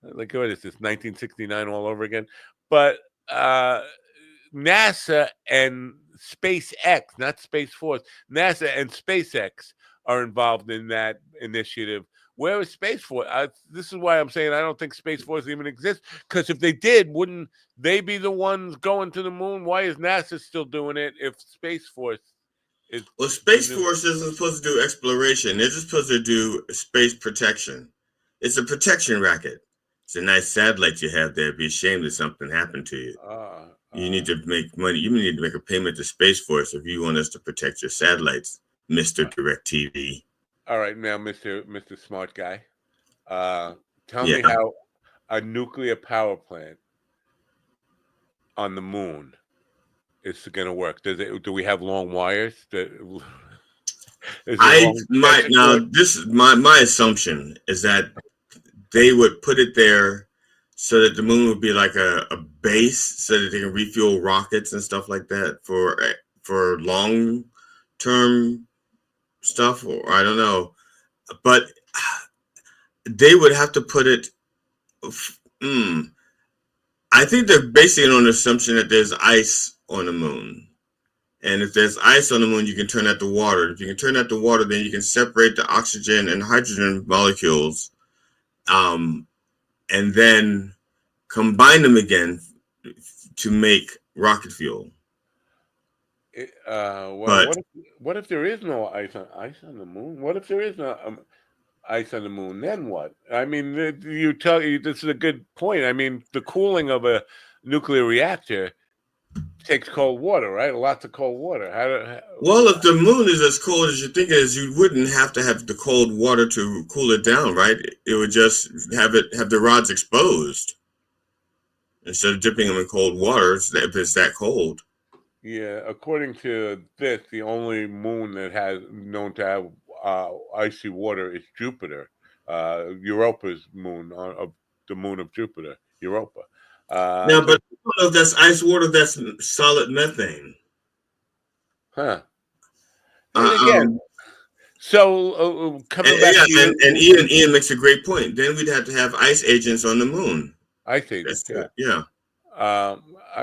Like, what is this, 1969 all over again? But NASA and SpaceX, not Space Force, NASA and SpaceX are involved in that initiative. Where is Space Force? This is why I'm saying I don't think Space Force even exists. Because if they did, wouldn't they be the ones going to the moon? Why is NASA still doing it if Space Force is? Well, Space Force isn't supposed to do exploration. They're just supposed to do space protection. It's a protection racket. It's a nice satellite you have there. It'd be a shame that something happened to you. You need to make money. You need to make a payment to Space Force if you want us to protect your satellites, Mr. DirecTV. All right, now, Mr. Smart Guy, tell me how a nuclear power plant on the moon is going to work. Do we have long wires? My assumption is that they would put it there so that the moon would be like a base, so that they can refuel rockets and stuff like that for long term stuff, or I don't know. But they would have to put it. I think they're basing it on the assumption that there's ice on the moon, and if there's ice on the moon, you can turn that to water. If you can turn that to water, then you can separate the oxygen and hydrogen molecules, and then combine them again to make rocket fuel. What if there is no ice on the moon? What if there is no ice on the moon? Then what? I mean, this is a good point. I mean, the cooling of a nuclear reactor takes cold water, right? Lots of cold water. Well, if the moon is as cold as you think it is, you wouldn't have to have the cold water to cool it down, right? It would just have the rods exposed instead of dipping them in cold water if it's that cold. Yeah, according to this, the only moon that has known to have icy water is Jupiter, Europa's moon, the moon of Jupiter, Europa. But I don't know if that's ice water. That's solid methane. Huh. Again, so coming back to and Ian makes a great point. Then we'd have to have ice agents on the moon. Ice agents, yeah. I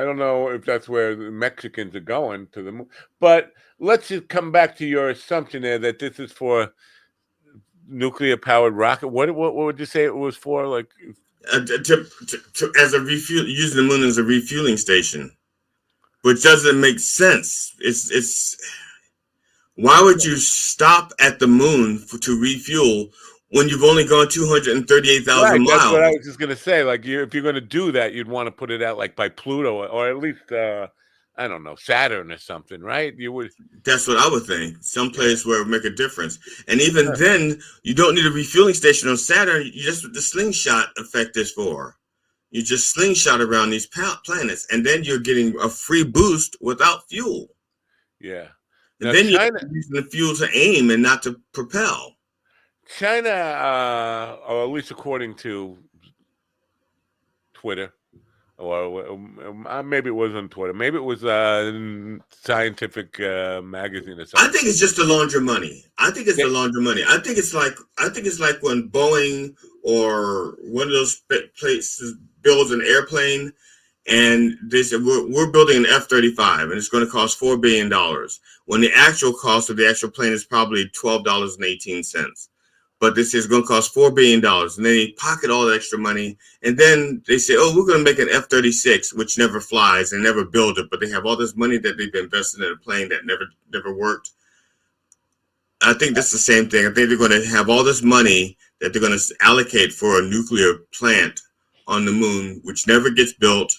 don't know if that's where the Mexicans are going to the moon, but let's just come back to your assumption there that this is for nuclear powered rocket. What would you say it was for? Like as a refuel, using the moon as a refueling station, which doesn't make sense. It's why would you stop at the moon to refuel when you've only gone 238,000 miles? That's what I was just going to say. Like, if you're going to do that, you'd want to put it out like by Pluto or at least, I don't know, Saturn or something, right? You would. That's what I would think. Some place where it would make a difference. And even then, you don't need a refueling station on Saturn. You just what the slingshot effect is for. You just slingshot around these planets, and then you're getting a free boost without fuel. Yeah. And now then you're using the fuel to aim and not to propel. China, or at least according to Twitter, or maybe it was on Twitter, maybe it was Scientific magazine or something. I think it's just to launder money. I think it's like when Boeing or one of those places builds an airplane, and they said we're building an F-35, and it's going to cost $4 billion. When the actual cost of the actual plane is probably $12.18. But this is going to cost $4 billion. And then they pocket all the extra money. And then they say, oh, we're going to make an F-36, which never flies and never build it. But they have all this money that they've invested in a plane that never worked. I think that's the same thing. I think they're going to have all this money that they're going to allocate for a nuclear plant on the moon, which never gets built.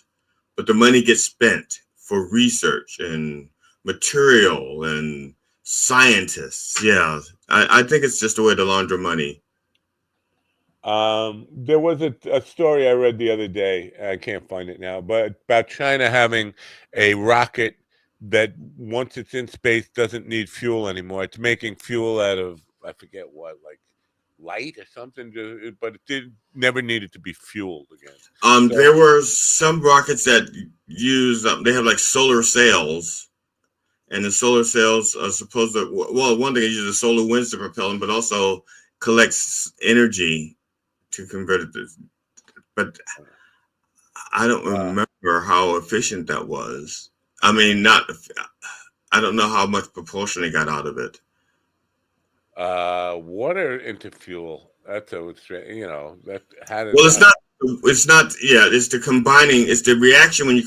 But the money gets spent for research and material and scientists. Yeah, I think it's just a way to launder money. There was a story I read the other day. I can't find it now, but about China having a rocket that once it's in space doesn't need fuel anymore. It's making fuel out of, I forget what, like light or something, but it never needed to be fueled again. There were some rockets that use, they have like solar sails, and the solar sails are supposed to, well, one thing, it uses solar winds to propel them, but also collects energy to convert it to, but I don't remember how efficient that was. I mean, I don't know how much propulsion they got out of it. Water into fuel. That's a, that had. Well, it's not. Yeah, it's the combining. It's the reaction when you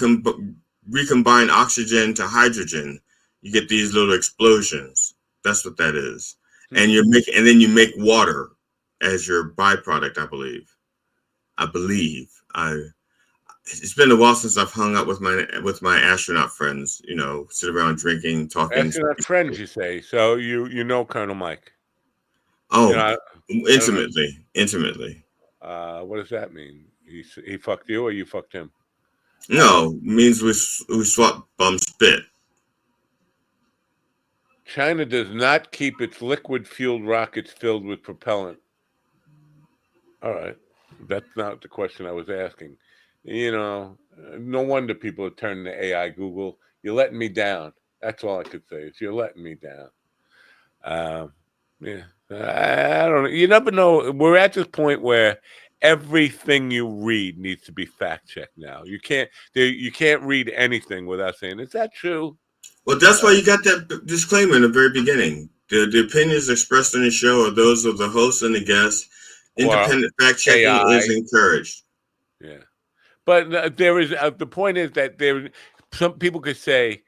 recombine oxygen to hydrogen. You get these little explosions. That's what that is. And then you make water as your byproduct. I believe. It's been a while since I've hung out with my astronaut friends. Sit around drinking, talking. Astronaut friends, you say? So you know Colonel Mike? Oh, intimately. What does that mean? He fucked you, or you fucked him? No, means we swap bum spit. China does not keep its liquid-fueled rockets filled with propellant. All right, that's not the question I was asking. No wonder people are turning to AI Google. You're letting me down. That's all I could say is you're letting me down. Yeah, I don't know. You never know. We're at this point where everything you read needs to be fact checked now. You can't read anything without saying, "Is that true?" Well, that's why you got that disclaimer in the very beginning. The opinions expressed on the show are those of the host and the guest. Independent fact checking is encouraged. Yeah, but there is the point is that some people could say,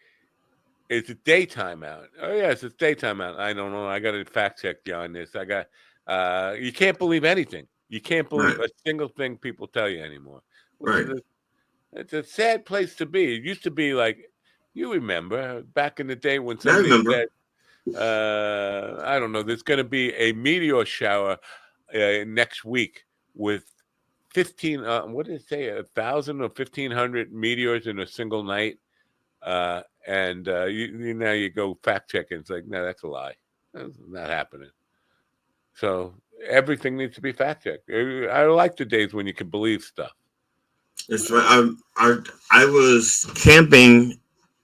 "It's a daytime out." Oh yes, it's daytime out. I don't know. I got to fact check you on this. You can't believe anything. You can't believe a single thing people tell you anymore. It's a sad place to be. It used to be like, you remember back in the day when somebody said, I don't know, there's going to be a meteor shower next week with 15, what did it say, 1,000 or 1,500 meteors in a single night. And now you go fact check it. It's like, no, that's a lie. That's not happening. So everything needs to be fact checked. I like the days when you can believe stuff. That's right. I was camping,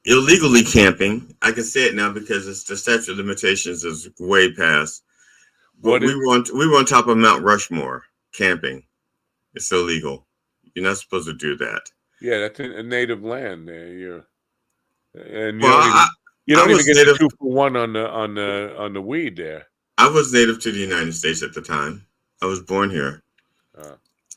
illegally camping. I can say it now because the statute of limitations is way past. But we were on top of Mount Rushmore camping. It's illegal. You're not supposed to do that. Yeah, that's a native land there. You don't even get the 2 for 1 on the weed there. I was native to the United States at the time. I was born here.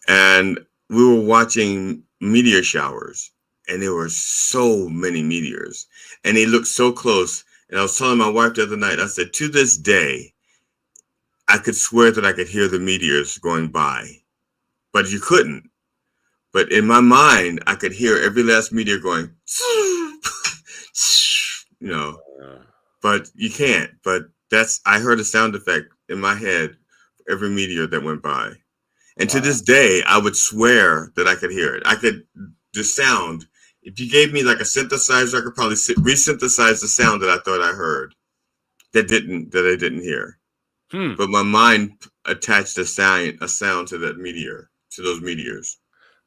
And we were watching meteor showers, and there were so many meteors, and they looked so close. And I was telling my wife the other night, I said, to this day, I could swear that I could hear the meteors going by, but you couldn't. But in my mind, I could hear every last meteor going, but you can't. But I heard a sound effect in my head for every meteor that went by. And to this day, I would swear that I could hear it. The sound, if you gave me like a synthesizer, I could probably re-synthesize the sound that I thought I heard that I didn't hear. But my mind attached a sound to that meteor, to those meteors.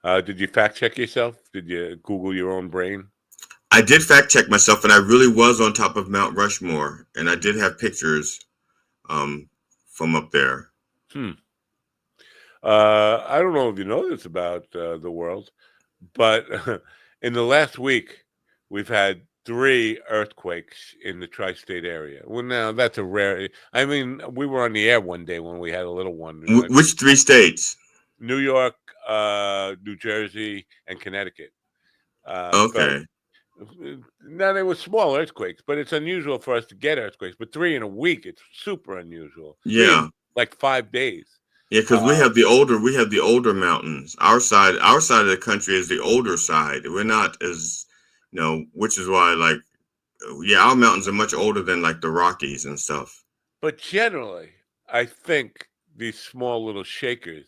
Did you fact check yourself? Did you Google your own brain? I did fact check myself, and I really was on top of Mount Rushmore, and I did have pictures from up there. I don't know if you know this about the world, but in the last week, we've had 3 earthquakes in the tri-state area. Well, now that's a rare. I mean, we were on the air one day when we had a little one. Which 3 states? New York, New Jersey, and Connecticut. Okay. Now they were small earthquakes, but it's unusual for us to get earthquakes. But 3 in a week, it's super unusual. Yeah, like 5 days. Yeah, because we have the older mountains. Our side of the country is the older side. We're not as, which is why our mountains are much older than like the Rockies and stuff. But generally, I think these small little shakers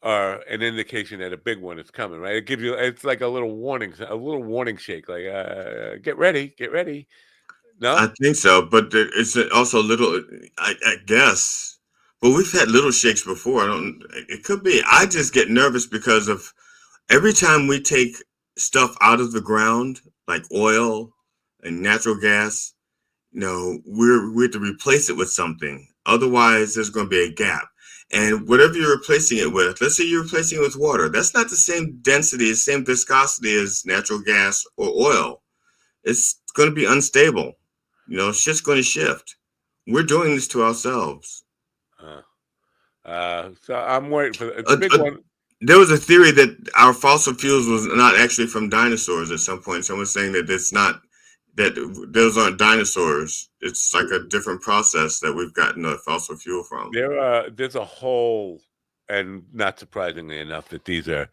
are an indication that a big one is coming, right? It gives you, it's like a little warning shake, like get ready. No, I think so, but it's also little. I guess, but we've had little shakes before. I don't. It could be. I just get nervous because of every time we take stuff out of the ground, like oil and natural gas. We have to replace it with something. Otherwise, there's going to be a gap. And whatever you're replacing it with, let's say you're replacing it with water. That's not the same density, the same viscosity as natural gas or oil. It's going to be unstable. Shit's going to shift. We're doing this to ourselves. So I'm waiting for the big one. There was a theory that our fossil fuels was not actually from dinosaurs at some point. Someone saying that it's not, that those aren't dinosaurs. It's like a different process that we've gotten the fossil fuel from. There's a whole, and not surprisingly enough, that these are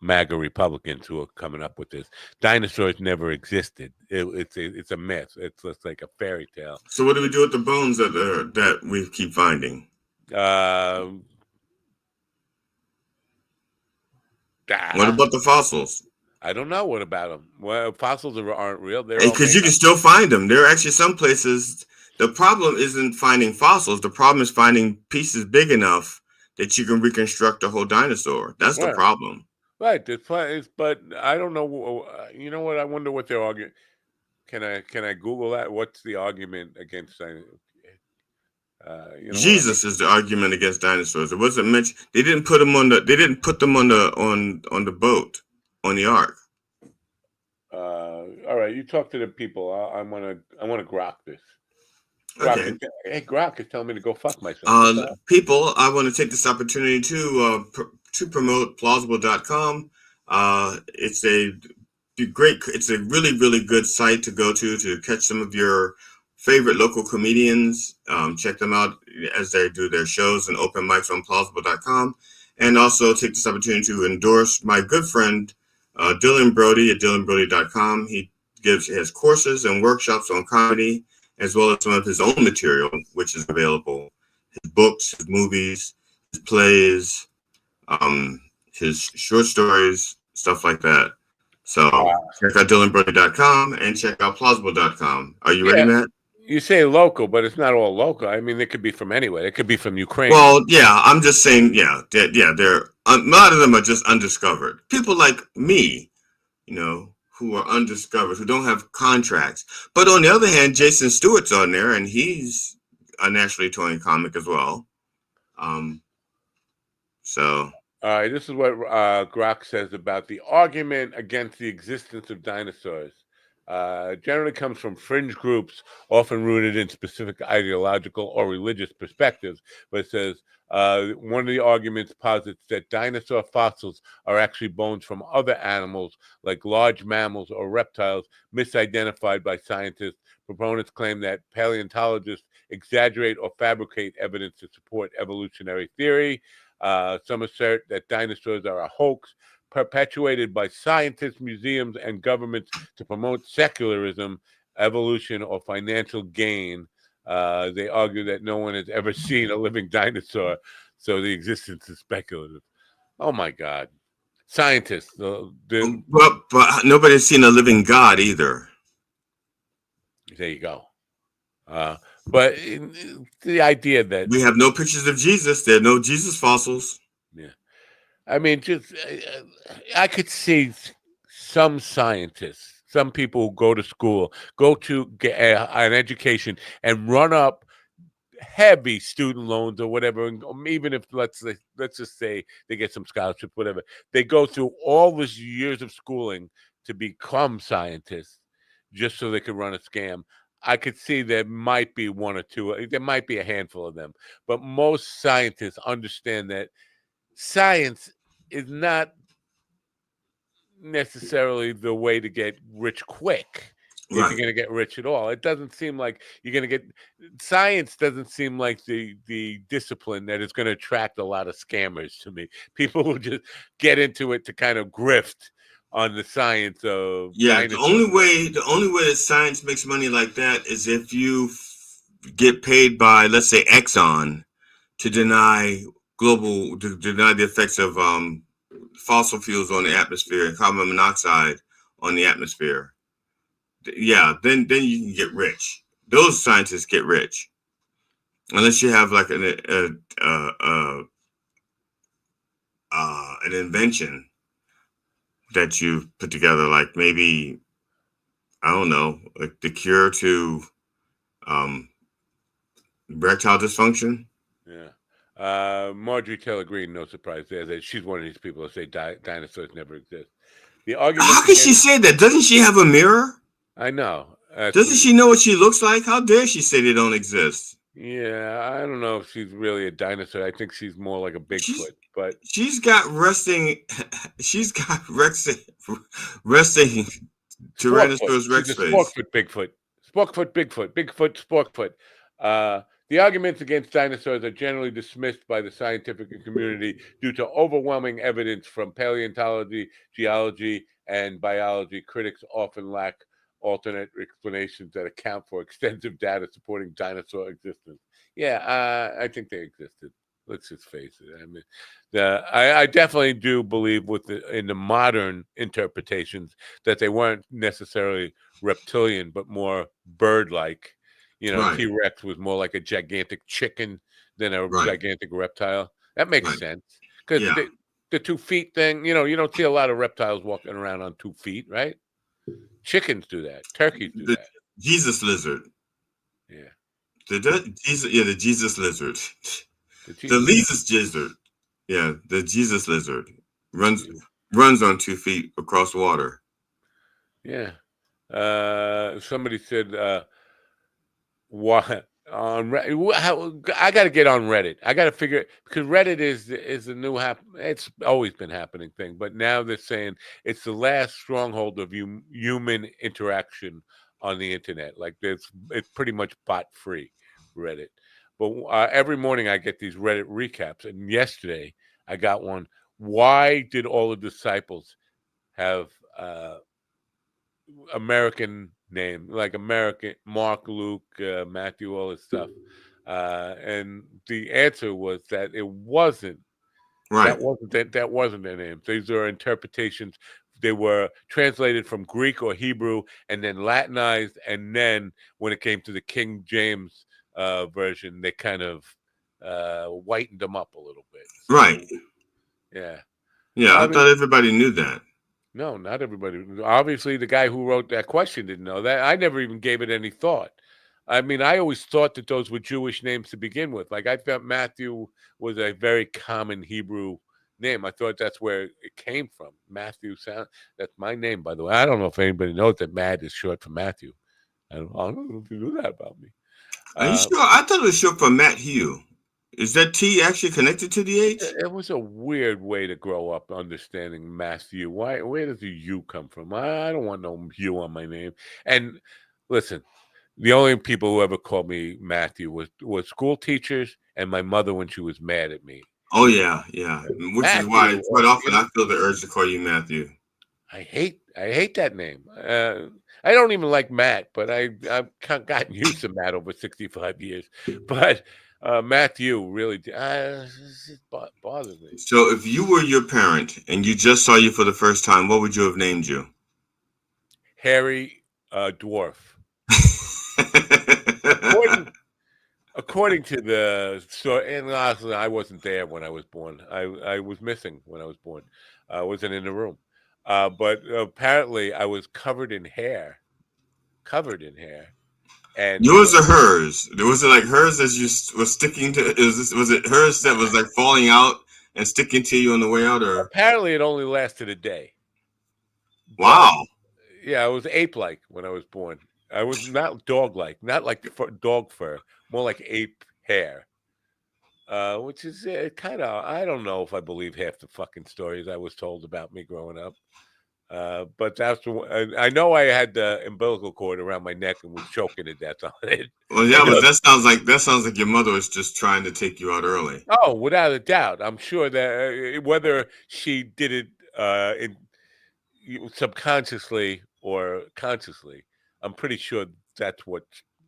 MAGA Republicans who are coming up with this. Dinosaurs never existed. It's a myth. It's just like a fairy tale. So what do we do with the bones that we keep finding? What about the fossils? I don't know. What about them? Well, fossils aren't real. Because you can still find them. There are actually some places. The problem isn't finding fossils. The problem is finding pieces big enough that you can reconstruct a whole dinosaur. That's the problem. Right. But I don't know. You know what? I wonder what they're arguing. Can I Google that? What's the argument against dinosaurs? Jesus is the argument against dinosaurs. It wasn't mentioned. They didn't put them on the. They didn't put them on the boat, on the ark. All right, you talk to the people. I want to grok this. Grok, hey, Grok is telling me to go fuck myself. People, I want to take this opportunity to promote plausible.com. It's a really, really good site to go to catch some of your favorite local comedians. Check them out as they do their shows and open mics on plausible.com. And also take this opportunity to endorse my good friend, Dylan Brody at dylanbrody.com. He has courses and workshops on comedy, as well as some of his own material, which is available. His books, his movies, his plays, his short stories, stuff like that. So check out dylanbrody.com and check out plausible.com. Are you ready, Matt? You say local, but it's not all local. I mean, it could be from anywhere. It could be from Ukraine. Well, yeah, I'm just saying, they're a lot of them are just undiscovered. People like me, who are undiscovered, who don't have contracts. But on the other hand, Jason Stewart's on there, and he's a nationally touring comic as well. So. All right, this is what Grok says about the argument against the existence of dinosaurs. Generally comes from fringe groups, often rooted in specific ideological or religious perspectives. But it says one of the arguments posits that dinosaur fossils are actually bones from other animals, like large mammals or reptiles, misidentified by scientists. Proponents claim that paleontologists exaggerate or fabricate evidence to support evolutionary theory. Some assert that dinosaurs are a hoax perpetuated by scientists, museums, and governments to promote secularism, evolution, or financial gain. They argue that no one has ever seen a living dinosaur, so the existence is speculative. Oh my God. Scientists. But nobody's seen a living God either. There you go. But the idea that we have no pictures of Jesus, there are no Jesus fossils. Yeah. I mean, just I could see some scientists, some people who go to school, go to get an education and run up heavy student loans or whatever, and even if let's just say they get some scholarship, whatever, they go through all these years of schooling to become scientists just so they could run a scam. I could see there might be one or two, there might be a handful of them, but most scientists understand that science is not necessarily the way to get rich quick. If you're going to get rich at all, it doesn't seem like you're going to get. Science doesn't seem like the discipline that is going to attract a lot of scammers to me. People who just get into it to kind of grift on the science of dinosaurs. The only way that science makes money like that is if you get paid by, let's say, Exxon to deny deny the effects of fossil fuels on the atmosphere and carbon monoxide on the atmosphere, yeah, then you can get rich. Those scientists get rich, unless you have like an invention that you put together, like maybe I don't know, like the cure to um, erectile dysfunction. Yeah. Marjorie Taylor Greene, no surprise there, that she's one of these people that say dinosaurs never exist. The argument. How can she say that? Doesn't she have a mirror? I know. Doesn't she know what she looks like? How dare she say they don't exist? Yeah, I don't know if she's really a dinosaur. I think she's more like a Bigfoot. But she's got resting Tyrannosaurus Rex face. Sporkfoot Bigfoot. Bigfoot, Sporkfoot. The arguments against dinosaurs are generally dismissed by the scientific community due to overwhelming evidence from paleontology, geology, and biology. Critics often lack alternate explanations that account for extensive data supporting dinosaur existence. Yeah, I think they existed. Let's just face it. I mean, I definitely do believe in the modern interpretations that they weren't necessarily reptilian, but more bird-like. Right. T-Rex was more like a gigantic chicken than a gigantic reptile. That makes sense because the 2 feet thing. You don't see a lot of reptiles walking around on 2 feet, right? Chickens do that. Turkeys do that. Jesus lizard. Yeah. The Jesus lizard. The Jesus lizard. Yeah, the Jesus lizard runs on 2 feet across water. Yeah. Somebody said, "What on Reddit? I got to get on Reddit. I got to figure it because Reddit is the new It's always been happening thing, but now they're saying it's the last stronghold of human interaction on the internet. Like it's pretty much bot free, Reddit. But every morning I get these Reddit recaps, and yesterday I got one. Why did all the disciples have American name, like American Mark, Luke, Matthew, all this stuff? And the answer was that it wasn't. Right. That wasn't their names. These are interpretations. They were translated from Greek or Hebrew and then Latinized. And then when it came to the King James version, they kind of whitened them up a little bit. So, right. Yeah. Yeah, I thought everybody knew that. No, not everybody. Obviously, the guy who wrote that question didn't know that. I never even gave it any thought. I mean, I always thought that those were Jewish names to begin with. Like, I thought Matthew was a very common Hebrew name. I thought that's where it came from. Matthew that's my name, by the way. I don't know if anybody knows that Matt is short for Matthew. I don't know if you knew that about me. Are you sure? I thought it was short for Matt Hugh. Is that T actually connected to the H? It was a weird way to grow up understanding Matthew. Where does the U come from? I don't want no U on my name. And listen, the only people who ever called me Matthew was school teachers and my mother when she was mad at me. Oh yeah. Which Matthew, is why quite often I feel the urge to call you Matthew. I hate that name. I don't even like Matt, but I've gotten used to Matt over 65 years. But Matthew really bothers me. So if you were your parent and you just saw you for the first time, what would you have named you? Harry Dwarf. According to the story, and honestly, I wasn't there when I was born. I was missing when I was born. I wasn't in the room. But apparently I was covered in hair. And yours or hers? Was it like hers as you was sticking to? Was it hers that was like falling out and sticking to you on the way out? Or apparently it only lasted a day. Wow. But, yeah, I was ape-like when I was born. I was not dog-like, not like dog fur, more like ape hair. Which is kind of, I don't know if I believe half the fucking stories I was told about me growing up. But that's I know I had the umbilical cord around my neck and was choking to death on it. Well, yeah, but that sounds like your mother was just trying to take you out early. Oh, without a doubt. I'm sure that whether she did it subconsciously or consciously, I'm pretty sure that's what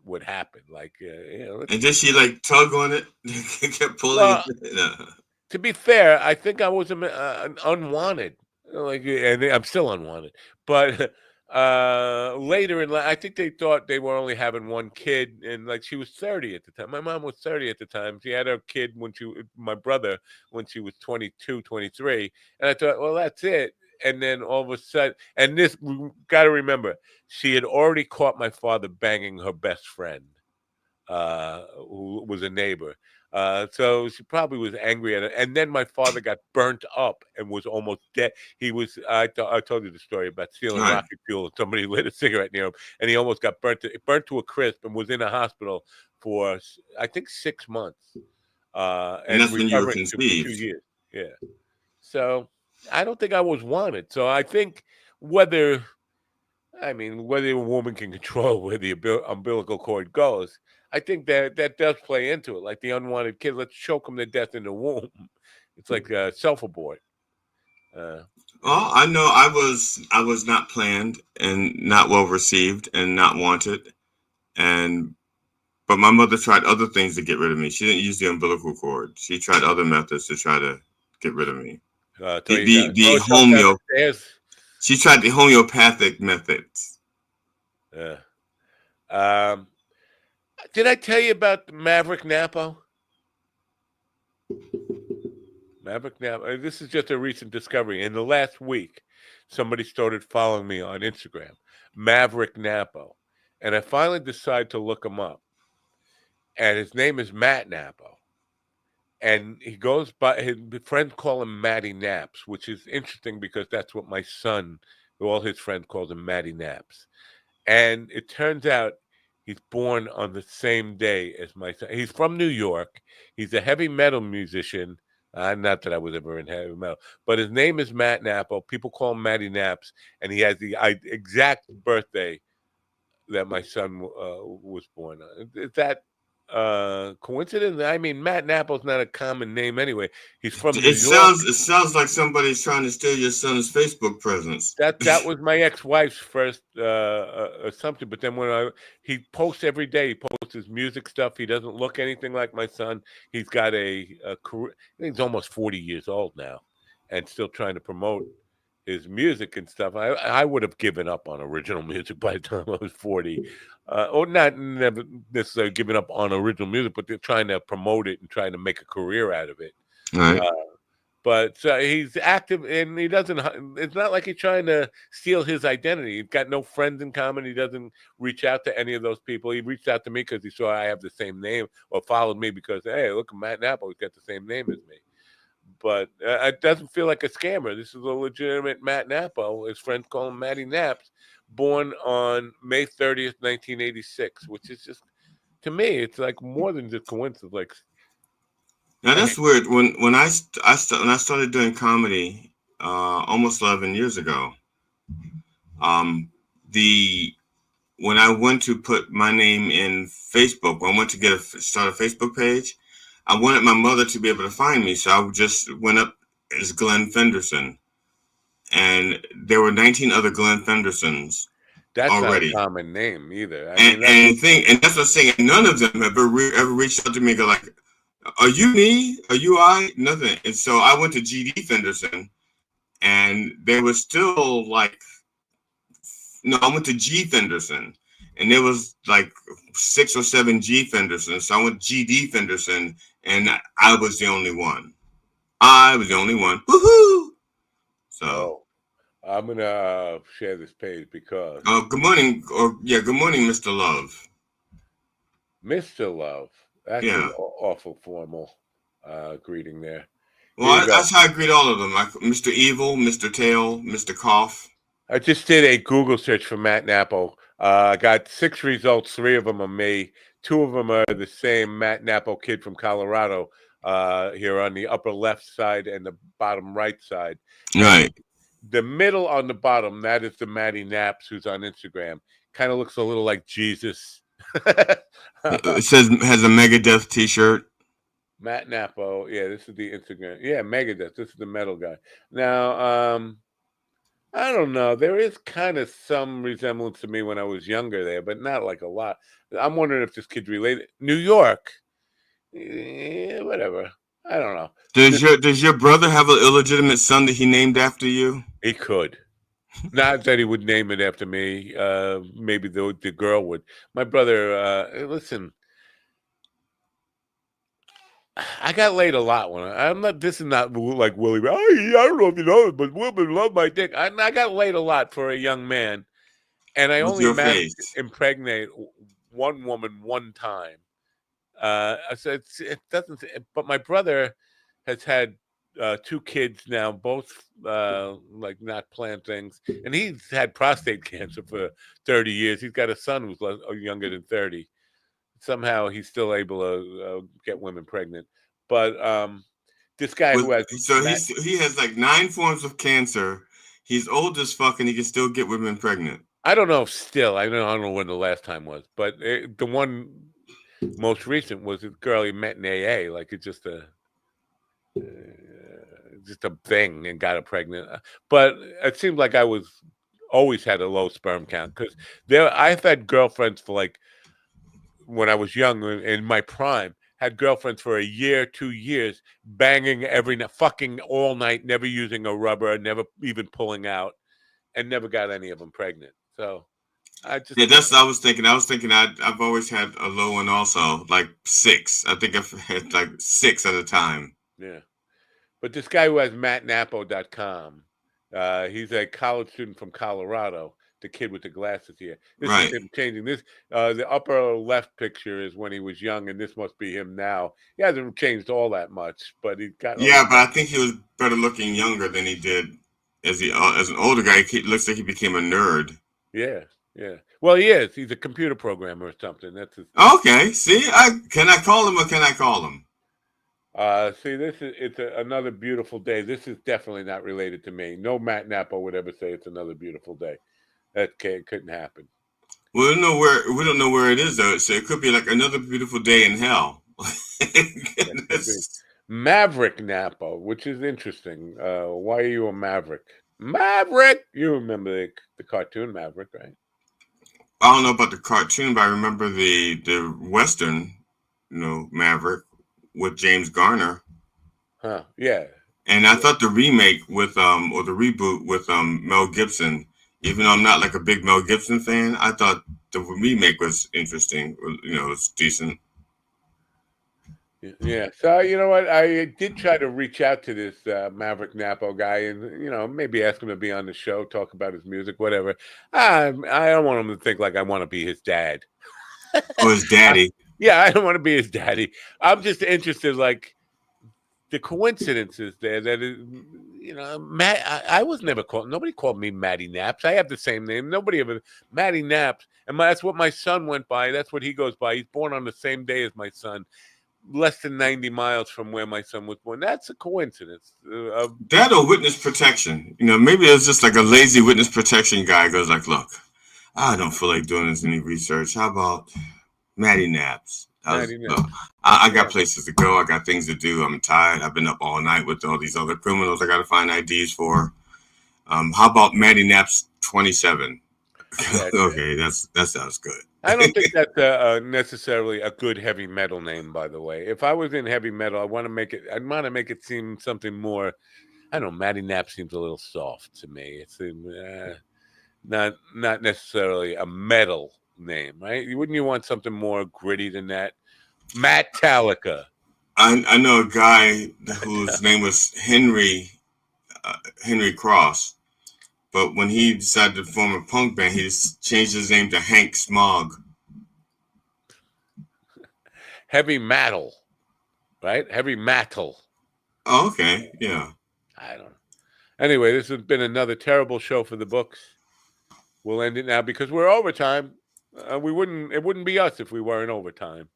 would happen. Like, and did she like tug on it? Kept pulling it? No. To be fair, I think I was an unwanted, like, and I'm still unwanted. But later in life, I think they thought they were only having one kid, and like she was 30 at the time. My mom was 30 at the time. She had her kid my brother, when she was 22, 23, and I thought, well, that's it. And then all of a sudden, and this, we got to remember, she had already caught my father banging her best friend, who was a neighbor. So she probably was angry at it. And then my father got burnt up and was almost dead. He was, I told you the story about stealing rocket fuel, and somebody lit a cigarette near him, and he almost got burnt to a crisp, and was in a hospital for, I think, 6 months, And and that's when you were recovering for 2 conceived. years. Yeah. So I don't think I was wanted. So I think whether, whether a woman can control where the umbilical cord goes, I think that does play into it. Like the unwanted kid, let's choke them to death in the womb. It's like self-abort. Well, I know I was not planned and not well received and not wanted, but my mother tried other things to get rid of me. She didn't use the umbilical cord. She tried other methods to try to get rid of me. The homeo. She tried the homeopathic methods. Yeah. Did I tell you about Maverick Napo? Maverick Napo. This is just a recent discovery. In the last week, somebody started following me on Instagram, Maverick Napo, and I finally decided to look him up. And his name is Matt Napo, and he goes by, his friends call him Matty Naps, which is interesting because that's what my son, all his friends calls him, Matty Naps. And it turns out he's born on the same day as my son. He's from New York. He's a heavy metal musician. Not that I was ever in heavy metal, but his name is Matt Napo. People call him Matty Naps, and he has the exact birthday that my son was born on. Is that coincidence? I mean, Matt Napo's not a common name anyway. He's from New York. It sounds like somebody's trying to steal your son's Facebook presence. That was my ex-wife's first assumption, but then when he posts every day, he posts his music stuff. He doesn't look anything like my son. He's got a career. I think he's almost 40 years old now, and still trying to promote his music and stuff. I would have given up on original music by the time I was 40, or never necessarily given up on original music, but they're trying to promote it and trying to make a career out of it. Right. But he's active, and he doesn't. It's not like he's trying to steal his identity. He's got no friends in common. He doesn't reach out to any of those people. He reached out to me because he saw I have the same name, or followed me because, hey, look at Matt Napo. He's got the same name as me. But it doesn't feel like a scammer. This is a legitimate Matt Napo. His friends call him Matty Naps, born on May 30th, 1986, which is just, to me, it's like more than just coincidence. Like, now that's weird. When I started doing comedy almost 11 years ago, when I went to put my name in Facebook, when I went to start a Facebook page, I wanted my mother to be able to find me, so I just went up as Glenn Fenderson, and there were 19 other Glenn Fendersons. That's already not a common name either. And that's what I'm saying. None of them have ever reached out to me and go like, "Are you me? Are you I?" Nothing. And so I went to GD Fenderson, and there was still like, no, I went to G Fenderson, and there was like 6 or 7 G Fendersons. So I went GD Fenderson, and I was the only one. Woohoo! So I'm gonna share this page because. Good morning, good morning, Mr. Love. Mr. Love. That's an awful formal greeting there. Well, that's how I greet all of them. Like Mr. Evil, Mr. Tail, Mr. Cough. I just did a Google search for Matt Napo. I got 6 results. 3 of them are me. 2 of them are the same Matt Napo kid from Colorado, here on the upper left side and the bottom right side. Right. The middle on the bottom, that is the Matty Naps, who's on Instagram. Kind of looks a little like Jesus. It says has a Megadeth t-shirt. Matt Napo. Yeah, this is the Instagram. Yeah, Megadeth. This is the metal guy. Now, I don't know. There is kind of some resemblance to me when I was younger there, but not like a lot. I'm wondering if this kid's related. New York. Yeah, whatever. I don't know. Does your brother have an illegitimate son that he named after you? He could. Not that he would name it after me. Maybe the girl would. My brother, listen, I got laid a lot when I'm not. This is not like Willie. I don't know if you know it, but women love my dick. I got laid a lot for a young man, and I only managed to impregnate one woman one time. So it doesn't. But my brother has had 2 kids now, both like not planned things, and he's had prostate cancer for 30 years. He's got a son who's younger than 30. Somehow he's still able to get women pregnant. But this guy who has he has like 9 forms of cancer. He's old as fuck, and he can still get women pregnant. I don't know if still. I don't know when the last time was, but the one most recent was a girl he met in AA. Like it's just a thing, and got her pregnant. But it seemed like I always had a low sperm count because I've had girlfriends for like when I was young in my prime. Had girlfriends for a year, 2 years, banging every night, fucking all night, never using a rubber, never even pulling out, and never got any of them pregnant. So that's what I was thinking. I've always had a low one also, like 6. I think I've had like 6 at a time. Yeah. But this guy who has mattnapo.com, he's a college student from Colorado, the kid with the glasses here. This is him changing this. The upper left picture is when he was young, and this must be him now. He hasn't changed all that much, but he's got... Yeah, but I think he was better looking younger than he did as an older guy. He looks like he became a nerd. Yeah, yeah. Well, he is. He's a computer programmer or something. That's his... Okay, see? Can I call him or can I call him? See, it's another beautiful day. This is definitely not related to me. No Matt Napo would ever say it's another beautiful day. That couldn't happen. We don't know where it is though. So it could be like another beautiful day in hell. Maverick Napo, which is interesting. Why are you a Maverick? Maverick! You remember the cartoon Maverick, right? I don't know about the cartoon, but I remember the Western, Maverick with James Garner. Huh? Yeah. And I thought the remake with or the reboot with Mel Gibson, even though I'm not like a big Mel Gibson fan, I thought the remake was interesting. It's decent. Yeah. So you know what? I did try to reach out to this Maverick Napo guy, and maybe ask him to be on the show, talk about his music, whatever. I don't want him to think like I want to be his dad. Or his daddy. Yeah, I don't want to be his daddy. I'm just interested, like the coincidences there. That is, Matt. I was never called. Nobody called me Matty Naps. I have the same name. Nobody ever Matty Naps, and that's what my son went by. That's what he goes by. He's born on the same day as my son, less than 90 miles from where my son was born. That's a coincidence. That or witness protection. Maybe it's just like a lazy witness protection guy goes like, look, I don't feel like doing any research. How about Matty Naps? I got places to go. I got things to do. I'm tired. I've been up all night with all these other criminals I got to find IDs for. How about Matty Naps 27? Okay, that sounds good. I don't think that's necessarily a good heavy metal name, by the way. If I was in heavy metal, I'd want to make it seem something more. I don't know. Matty Naps seems a little soft to me. It's not necessarily a metal name, right? Wouldn't you want something more gritty than that? Metallica. I know a guy whose name was Henry Cross, but when he decided to form a punk band, he just changed his name to Hank Smog. Heavy metal, right? Heavy metal. Oh, okay, yeah. I don't know. Anyway, this has been another terrible show for the books. We'll end it now because we're overtime. It wouldn't be us if we weren't overtime.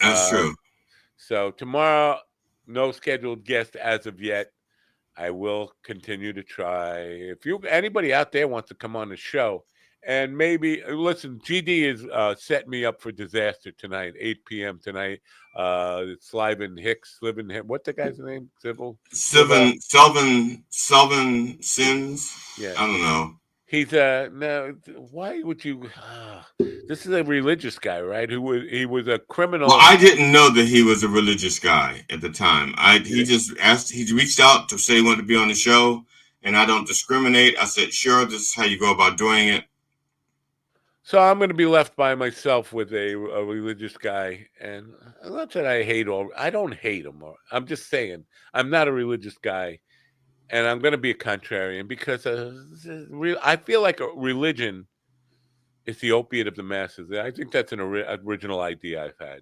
That's true. So tomorrow, no scheduled guest as of yet. I will continue to try. If anybody out there wants to come on the show, and maybe listen, GD is set me up for disaster tonight, 8 p.m. tonight. Slyvan Hicks, what's the guy's name? Selvin Sins. Yeah, I don't know. He's now. Why would you? This is a religious guy, right? He was a criminal. Well, I didn't know that he was a religious guy at the time. He just asked. He reached out to say he wanted to be on the show, and I don't discriminate. I said, sure, this is how you go about doing it. So I'm going to be left by myself with a religious guy, and not that I hate all. I don't hate him. I'm just saying I'm not a religious guy, and I'm going to be a contrarian because I feel like a religion is the opiate of the masses. I think that's an original idea I've had.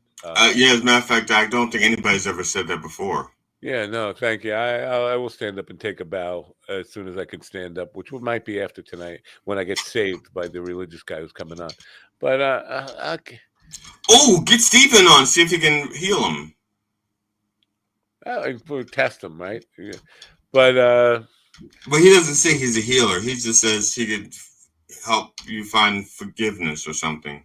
Yeah, as a matter of fact, I don't think anybody's ever said that before. Yeah, no, thank you. I will stand up and take a bow as soon as I can stand up, which might be after tonight when I get saved by the religious guy who's coming on. But get Stephen on, see if he can heal him. We'll test him, right? Yeah. But he doesn't say he's a healer. He just says he could help you find forgiveness or something.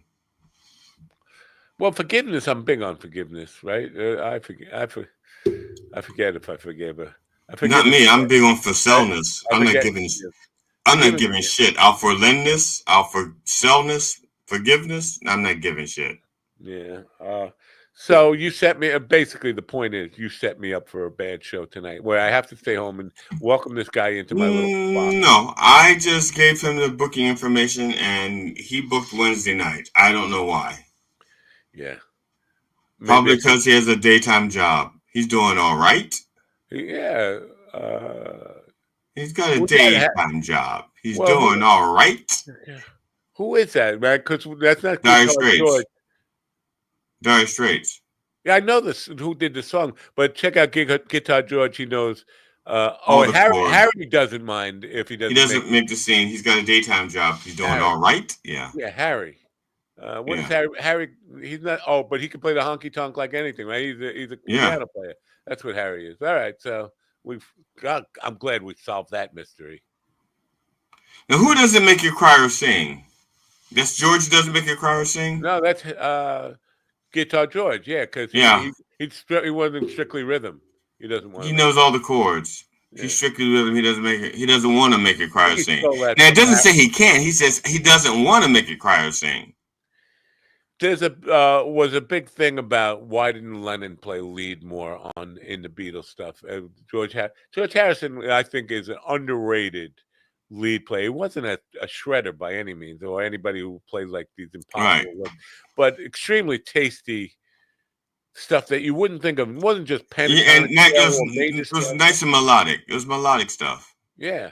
Well, forgiveness. I'm big on forgiveness, right? I forget if I forgive her. Not me. I'm big on forselfness. I'm not giving shit. Out for lendness, out for sellness, forgiveness. I'm not giving shit. Yeah. So you set me. Basically, the point is you set me up for a bad show tonight, where I have to stay home and welcome this guy into my little box. No, I just gave him the booking information, and he booked Wednesday night. I don't know why. Yeah. Probably because he has a daytime job. He's doing all right. Yeah. He's got a daytime job. He's doing all right. Who is that, man? Because that's not Dire Straits. Dire Straits. Yeah, I know this. Who did the song? But check out Guitar George. He knows. Harry doesn't mind if he doesn't. He doesn't make the scene. He's got a daytime job. He's doing all right. Yeah. Yeah, Harry. What is Harry? Harry, he's not. Oh, but he can play the honky tonk like anything, right? He's a piano player. That's what Harry is. All right, so I'm glad we solved that mystery. Now, who doesn't make you cry or sing? That's George doesn't make you cry or sing. No, that's Guitar George. Yeah, because he wasn't strictly rhythm. He doesn't want. He knows all the chords. Yeah. He's strictly rhythm. He doesn't make it. He doesn't want to make it cry or sing. Now it doesn't say he can't. He says he doesn't want to make it cry or sing. There's was a big thing about why didn't Lennon play lead more in the Beatles stuff. George Harrison, I think, is an underrated lead player. He wasn't a shredder by any means, or anybody who played like these impossible ones, but extremely tasty stuff that you wouldn't think of. It wasn't just pen. Yeah, and it was nice and melodic. It was melodic stuff. Yeah.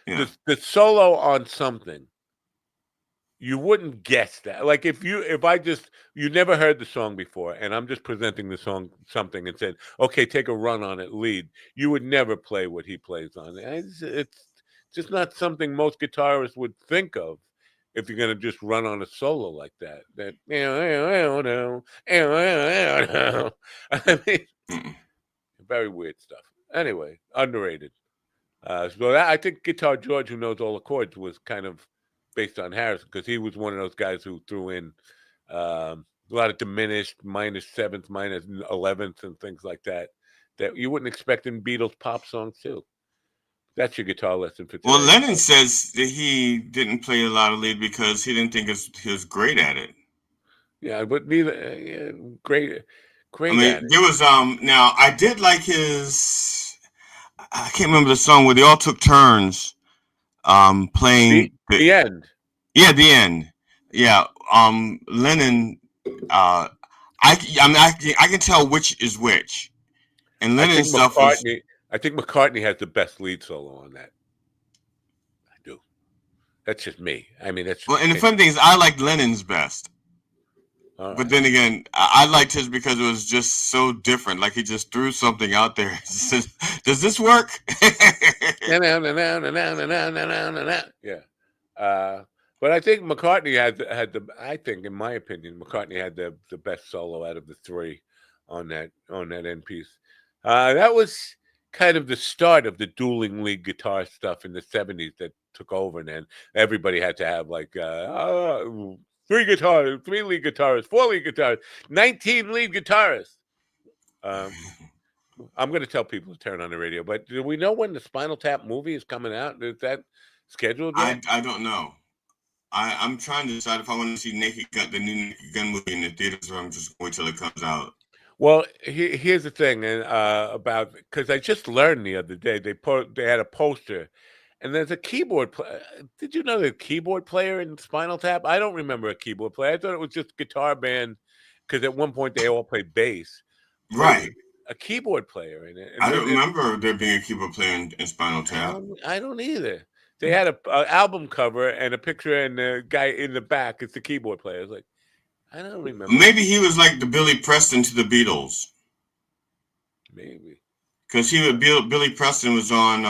The solo on Something. You wouldn't guess that. Like if you never heard the song before, and I'm just presenting the song Something and said, okay, take a run on it, lead. You would never play what he plays on. It's just not something most guitarists would think of if you're going to just run on a solo like that. I mean, very weird stuff. Anyway, underrated. So I think Guitar George, who knows all the chords, was kind of based on Harrison, because he was one of those guys who threw in a lot of diminished minus sevenths, minus 11ths, and things like that you wouldn't expect in Beatles pop songs too. That's your guitar lesson for today. Well, Lennon says that he didn't play a lot of lead because he didn't think he was great at it. Yeah, but neither great. I mean, at it. There was now I did like his. I can't remember the song where they all took turns. Playing the end. Yeah, the end. Yeah. Lennon. I can tell which is which. And Lennon's stuff was. I think McCartney has the best lead solo on that. I do. That's just me. I mean, that's. Well, and the fun thing is, I like Lennon's best. Right. But then again, I liked his because it was just so different. Like he just threw something out there. Does this work? Yeah. But I think McCartney had the. I think, in my opinion, McCartney had the best solo out of the three on that end piece. That was kind of the start of the dueling lead guitar stuff in the 70s that took over, and then everybody had to have like 3 guitars, 3 lead guitarists, 4 lead guitarists, 19 lead guitarists. I'm going to tell people to turn on the radio, but do we know when the Spinal Tap movie is coming out? Is that scheduled yet? I don't know. I'm trying to decide if I want to see the new Naked Gun movie in the theaters, or I'm just going to wait till it comes out. Well, here's the thing, and about because I just learned the other day they had a poster, and there's a keyboard player. Did you know there's a keyboard player in Spinal Tap? I don't remember a keyboard player. I thought it was just guitar band because at one point they all played bass. Right. A keyboard player in it. And I don't remember there being a keyboard player in Spinal Tap. I don't either. They had a album cover and a picture, and the guy in the back is the keyboard player. I was like, I don't remember. Maybe he was like the Billy Preston to the Beatles. Maybe. Because Billy Preston was on,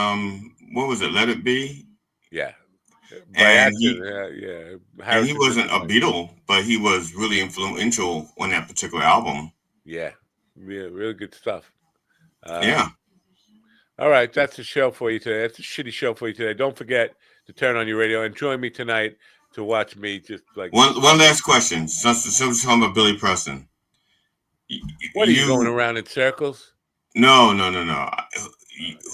what was it, Let It Be? Yeah. And and he wasn't a Beatle, but he was really influential on that particular album. Yeah. Really good stuff. Yeah. All right. That's the show for you today. That's a shitty show for you today. Don't forget to turn on your radio and join me tonight to watch me just like one last question. Since we're talking about Billy Preston, what are you going around in circles? No.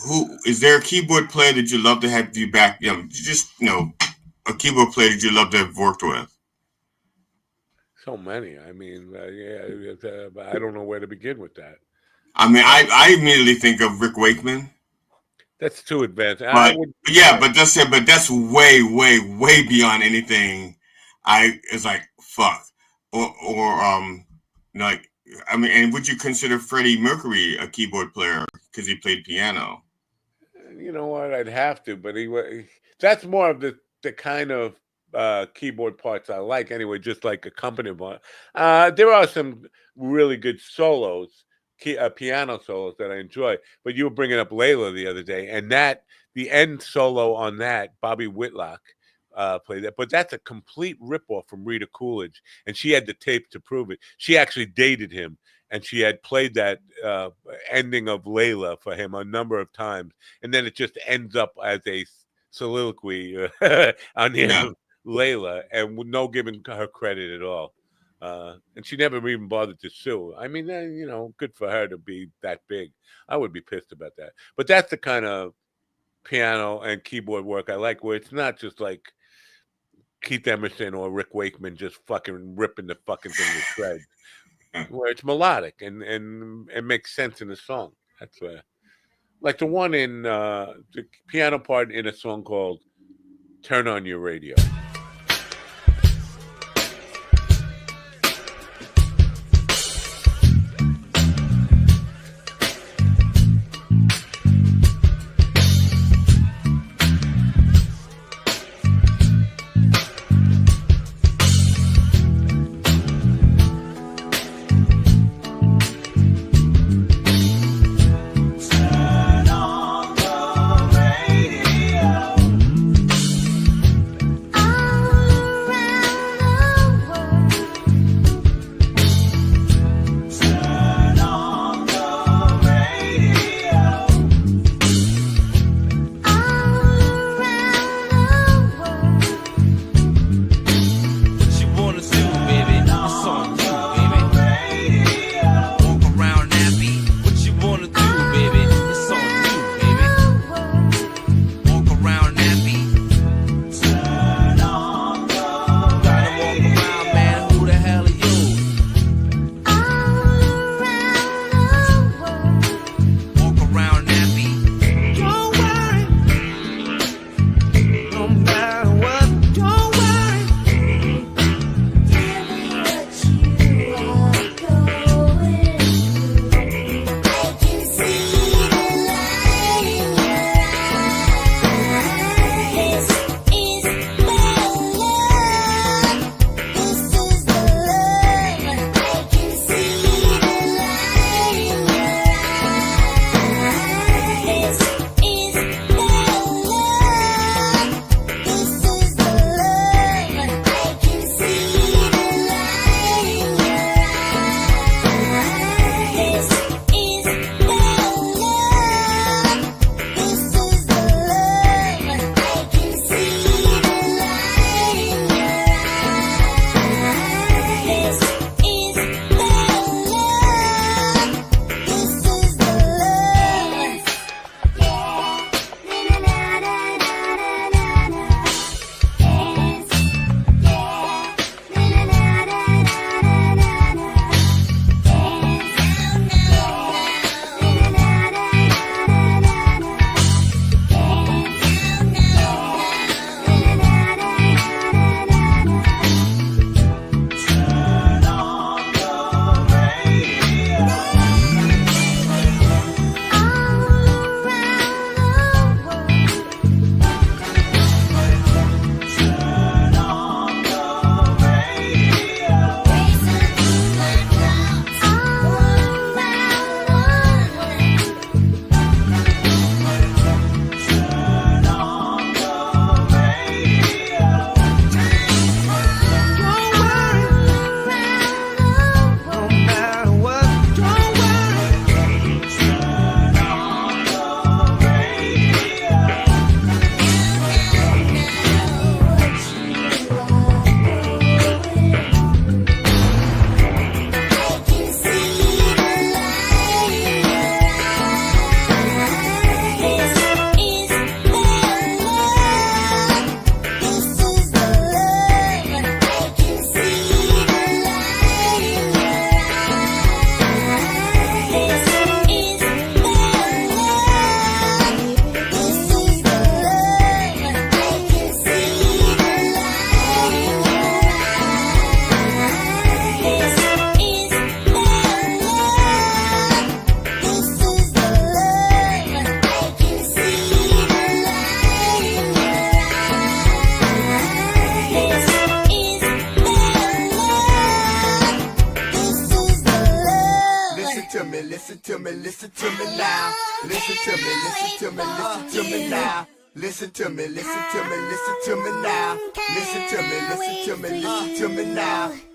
Who is there a keyboard player that you love to have you back? A keyboard player that you love to have worked with. So many. I mean, I don't know where to begin with that. I mean, I immediately think of Rick Wakeman. That's too advanced. But that's way, way, way beyond anything. It's like fuck, and would you consider Freddie Mercury a keyboard player because he played piano? You know what? I'd have to, but that's more of the kind of keyboard parts I like anyway. Just like accompaniment. There are some really good solos. Piano solos that I enjoy, but you were bringing up Layla the other day, and the end solo on that, Bobby Whitlock played that, but that's a complete ripoff from Rita Coolidge, and she had the tape to prove it. She actually dated him, and she had played that ending of Layla for him a number of times, and then it just ends up as a soliloquy on the end of Layla, and with no giving her credit at all. And she never even bothered to sue. I mean, good for her to be that big. I would be pissed about that. But that's the kind of piano and keyboard work I like, where it's not just like Keith Emerson or Rick Wakeman just fucking ripping the fucking thing to shreds, where it's melodic and makes sense in the song. That's where, like the one in the piano part in a song called "Turn On Your Radio." I me, listen to me, listen to me now. Listen to me, listen to me, listen to me now. Listen to me, listen to me, listen to me now. Listen to me, listen to me, listen to me now.